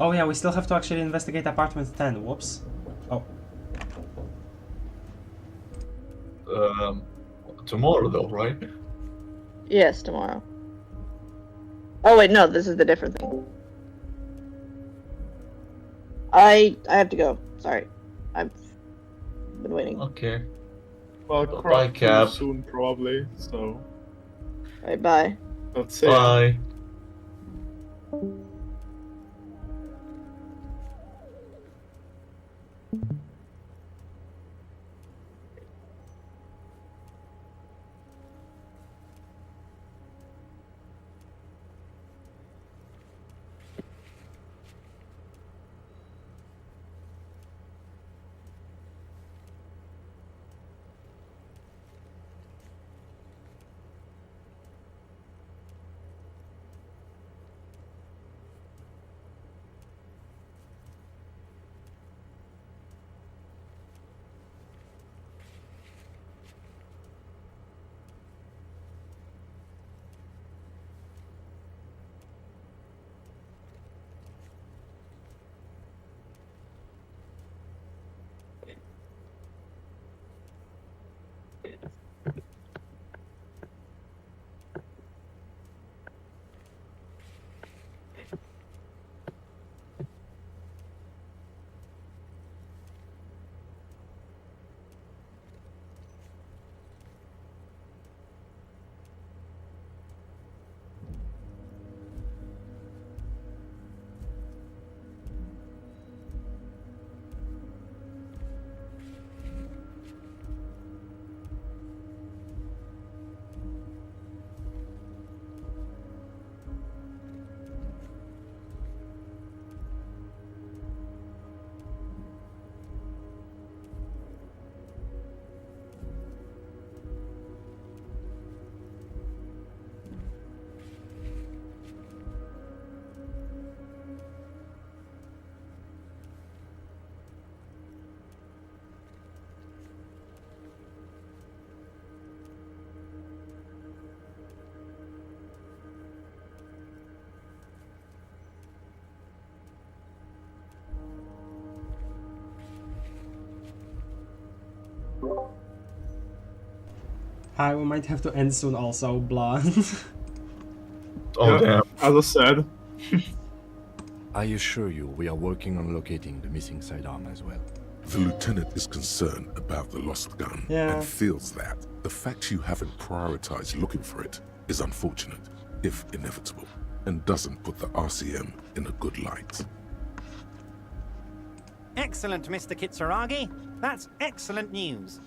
Oh yeah, we still have to actually investigate apartment 10. Whoops. Oh. Tomorrow though, right? Yes, tomorrow. Oh wait, no, this is the different thing. I have to go. Sorry, I've been waiting. Okay. Well, Bye, crop Cap. soon probably. So. Bye bye. That's it. Bye. Hi, we might have to end soon also, Blonde. Oh, damn. As I said. I assure you, we are working on locating the missing sidearm as well. The lieutenant is concerned about the lost gun and feels that the fact you haven't prioritized looking for it is unfortunate, if inevitable, and doesn't put the RCM in a good light. Excellent, Mr. Kitsuragi. That's excellent news.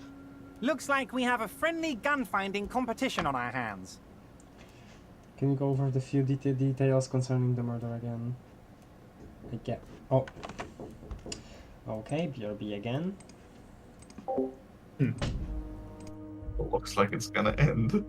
Looks like we have a friendly gun-finding competition on our hands. Can you go over the few details concerning the murder again? Again. Oh. Okay, BRB again. Looks like it's gonna end.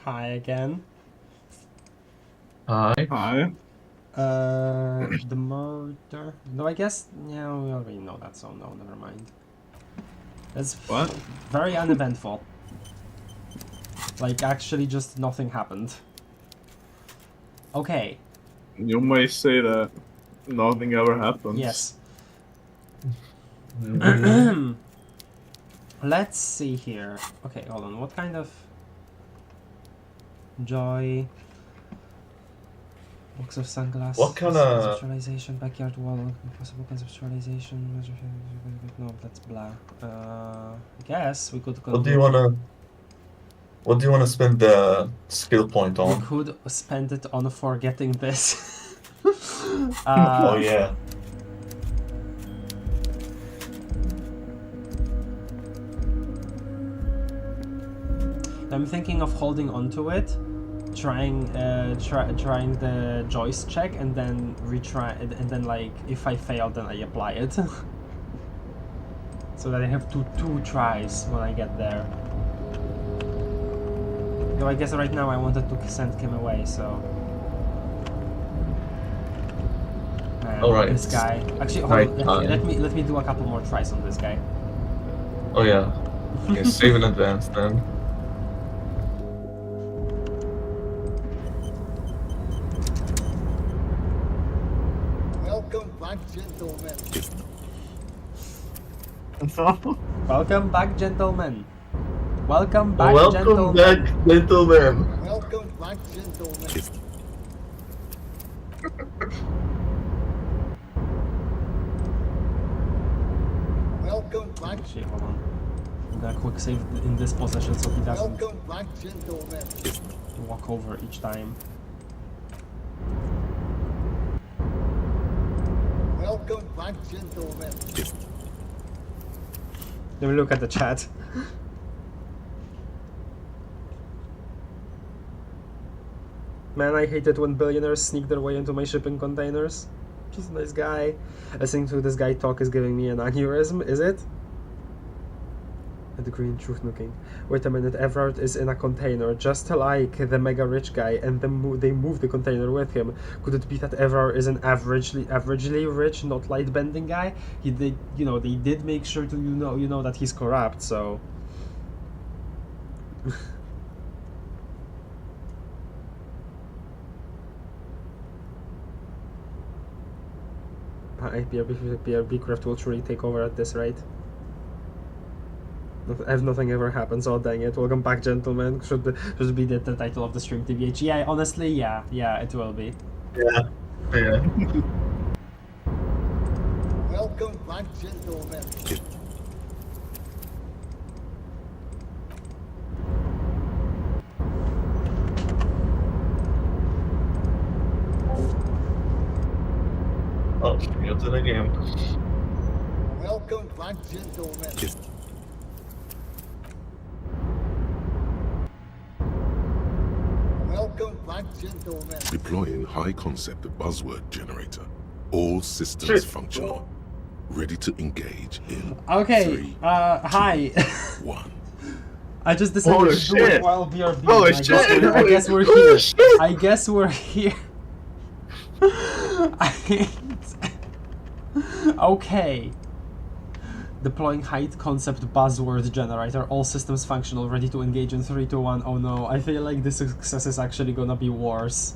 Hi again. Hi. Hi. The murder. No, I guess. Yeah, we already know that, so no, never mind. It's What? very uneventful. Like, actually, just nothing happened. Okay. You may say that nothing ever happens. Yes. Let's see here. Okay, hold on. What kind of joy? Box of sunglasses. What kind of conceptualization? Backyard wall. Possible conceptualization. No, that's blah. I guess we could. What do you wanna spend the skill point on? We could spend it on forgetting this. Oh yeah. I'm thinking of holding onto it, trying the joist check, and then retry it, and then like if I fail, then I apply it, so that I have two tries when I get there. Though I guess right now I wanted to send Kim away, so. Man, All right. This guy. Actually, hold on, let me do a couple more tries on this guy. Oh yeah. Okay, save in advance then. Welcome back, gentlemen. Welcome back, gentlemen. Welcome back, Welcome gentlemen. back, gentlemen. Welcome back, gentlemen. Welcome back. Actually, hold on. I'm gonna quick save in this position so he doesn't Welcome back, gentlemen. walk over each time. Welcome back, gentlemen. Let me look at the chat. Man, I hate it when billionaires sneak their way into my shipping containers. Just a nice guy. Listening to this guy talk is giving me an aneurysm, is it? The green truth looking. Wait a minute, Everard is in a container, just like the mega rich guy, and then they move the container with him. Could it be that Everard is an averagely rich, not light bending guy? They did make sure to you know that he's corrupt, so. BRB craft will truly take over at this rate. If nothing ever happens, oh dang it. Welcome back, gentlemen. Should be the title of the stream, TBH. Yeah, honestly, yeah, it will be. Yeah. Welcome back, gentlemen. Oh, she gets it again. Welcome back, gentlemen. Welcome back, gentlemen. Deploying high concept buzzword generator. All systems functional. Ready to engage in Okay, 3, hi. 1. I just decided to do it while BRB. I guess we're Oh, here. shit. I guess we're here. Okay. Deploying height concept buzzword generator. All systems functional. Ready to engage in 3, 2, 1. Oh no, I feel like this success is actually gonna be worse.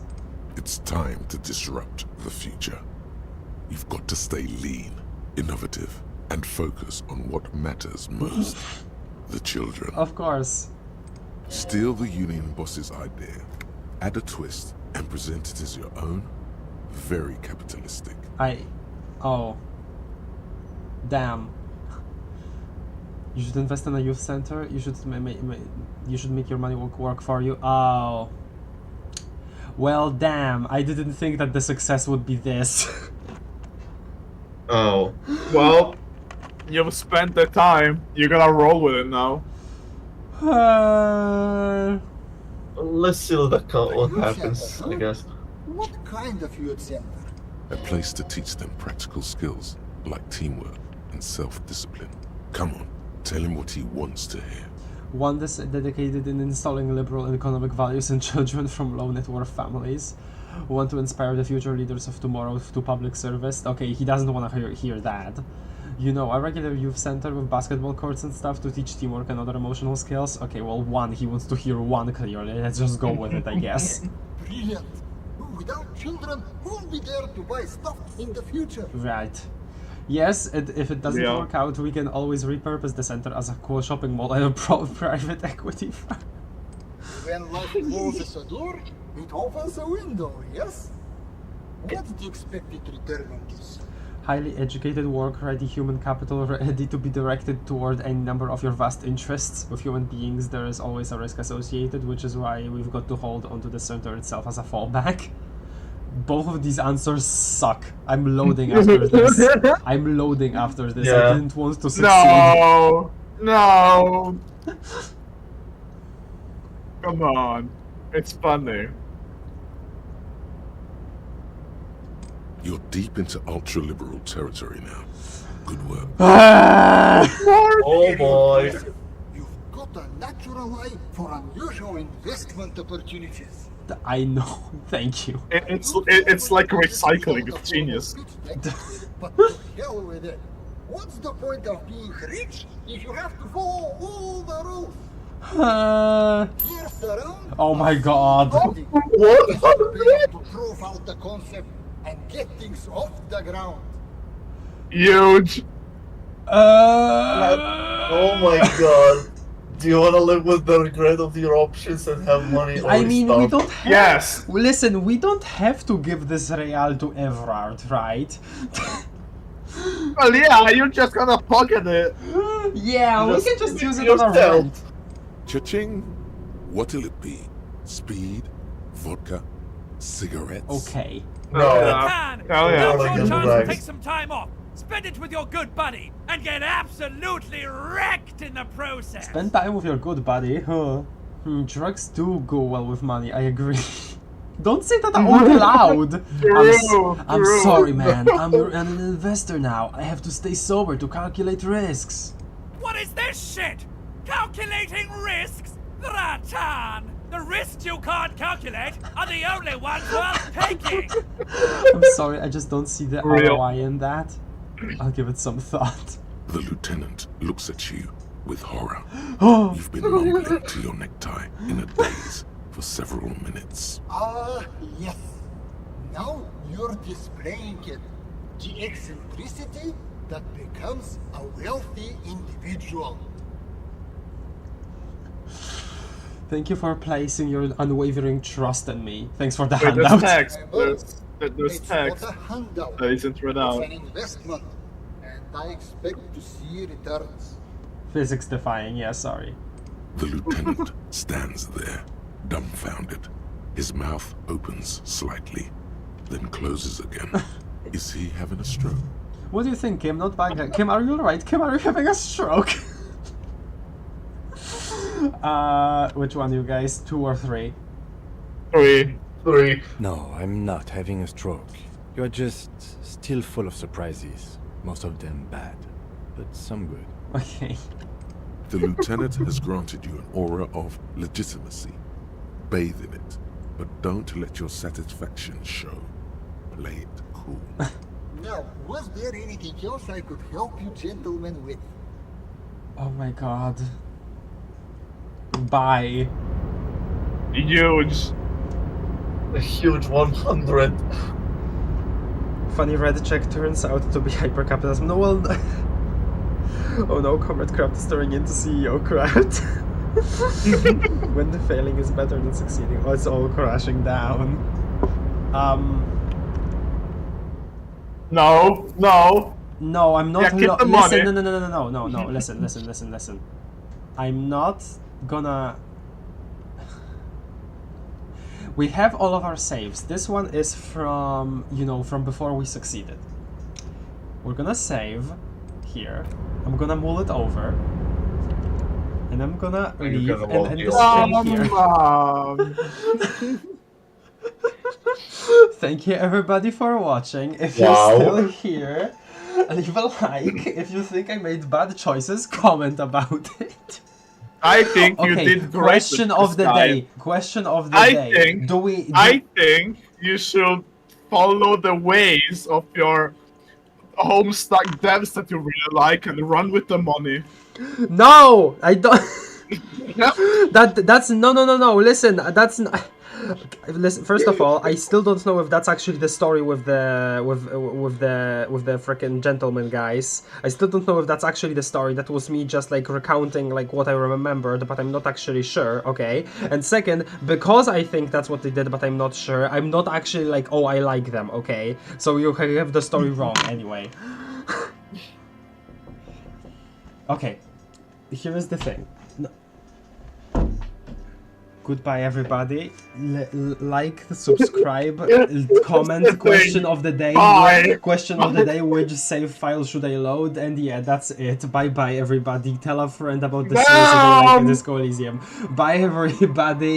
It's time to disrupt the future. You've got to stay lean, innovative, and focus on what matters most. The children. Of course. Steal the Union boss's idea, add a twist, and present it as your own. Very capitalistic. Oh. Damn. You should invest in a youth center. You should you should make your money work for you. Oh. Well, damn. I didn't think that the success would be this. Oh. Well, you've spent the time. You're gonna roll with it now. Let's see what happens, I guess. What kind of youth center? A place to teach them practical skills like teamwork and self-discipline. Come on, tell him what he wants to hear. One that's dedicated in installing liberal economic values in children from low net worth families. Want to inspire the future leaders of tomorrow to public service. Okay, he doesn't want to hear that. You know, a regular youth center with basketball courts and stuff to teach teamwork and other emotional skills. Okay, well, he wants to hear one clearly. Let's just go with it, I guess. Brilliant. Without children, who'll be there to buy stuff in the future? Right. Yes, if it doesn't work out, we can always repurpose the center as a cool shopping mall and a private equity firm. When life closes a door, it opens a window, yes? What do you expect it to return on this? Highly educated, work-ready human capital ready to be directed toward any number of your vast interests. With human beings, there is always a risk associated, which is why we've got to hold onto the center itself as a fallback. Both of these answers suck. I'm loading after this. I'm loading after this. Yeah. I didn't want to succeed. No! No! Come on. It's funny. You're deep into ultra-liberal territory now. Good work. Oh boy. You've got a natural eye for unusual investment opportunities. I know. Thank you. It's like recycling. It's genius. But to hell with it. What's the point of being rich if you have to follow all the rules? Here's around. Oh my god. What? To prove out the concept and get things off the ground. Huge. Oh my god. Do you want to live with the regret of your options and have money or I mean, stuff? we don't have... Yes. Listen, we don't have to give this real to Everard, right? Well, yeah, you're just gonna pocket it. Yeah, we can just use it on our yourself. rent. Cha-ching! What'll it be? Speed? Vodka? Cigarettes? Okay. No. Can! Oh, yeah. Now's Like your in chance rags. to take some time off. Spend it with your good buddy and get absolutely wrecked in the process. Spend time with your good buddy, huh? Drugs do go well with money, I agree. Don't say that out loud! I'm sorry, man. I'm an investor now. I have to stay sober to calculate risks. What is this shit? Calculating risks? Ratan! The risks you can't calculate are the only ones worth taking! I'm sorry, I just don't see the ROI in that. I'll give it some thought. The lieutenant looks at you with horror. You've been mumbling to your necktie in a daze for several minutes. Yes. Now you're displaying it. The eccentricity that becomes a wealthy individual. Thank you for placing your unwavering trust in me. Thanks for the Wait, there's handout. text. There's It's text. not a handout. That isn't read out. It's an investment, and I expect to see returns. Physics defying, yeah, sorry. The lieutenant stands there, dumbfounded. His mouth opens slightly, then closes again. Is he having a stroke? What do you think, Kim? Not bad. Kim, are you alright? Kim, are you having a stroke? Which one, you guys? 2 or 3? 3. No, I'm not having a stroke. You're just still full of surprises. Most of them bad, but some good. Okay. The lieutenant has granted you an aura of legitimacy. Bathe in it, but don't let your satisfaction show. Play it cool. Now, was there anything else I could help you gentlemen with? Oh my god. Bye. Huge. A huge 100. Funny red check turns out to be hypercapitalism. No, well... Oh no, Comrade Craft is turning into CEO Craft. When the failing is better than succeeding. Oh, it's all crashing down. No. No, I'm not. Yeah, keep the listen, money. no. Listen. I'm not gonna. We have all of our saves. This one is from, from before we succeeded. We're gonna save here. I'm gonna mull it over. And I'm gonna leave and end this stream here. Thank you everybody for watching. If you're still here, leave a like. If you think I made bad choices, comment about it. I think you did great. Question of the day. Question of the day. I think you should follow the ways of your Homestuck devs that you really like and run with the money. No, I don't. That's no. Listen, that's not. Listen. First of all, I still don't know if that's actually the story with the freaking gentleman guys. I still don't know if that's actually the story. That was me just like recounting like what I remembered, but I'm not actually sure. Okay. And second, because I think that's what they did, but I'm not sure. I'm not actually like, oh, I like them. Okay. So you have the story wrong anyway. Okay. Here is the thing. Goodbye, everybody. Like, subscribe, comment. Question of the day. Question of the day: which save file should I load? And yeah, that's it. Bye, bye, everybody. Tell a friend about the series if they like Disco Elysium. Bye, everybody.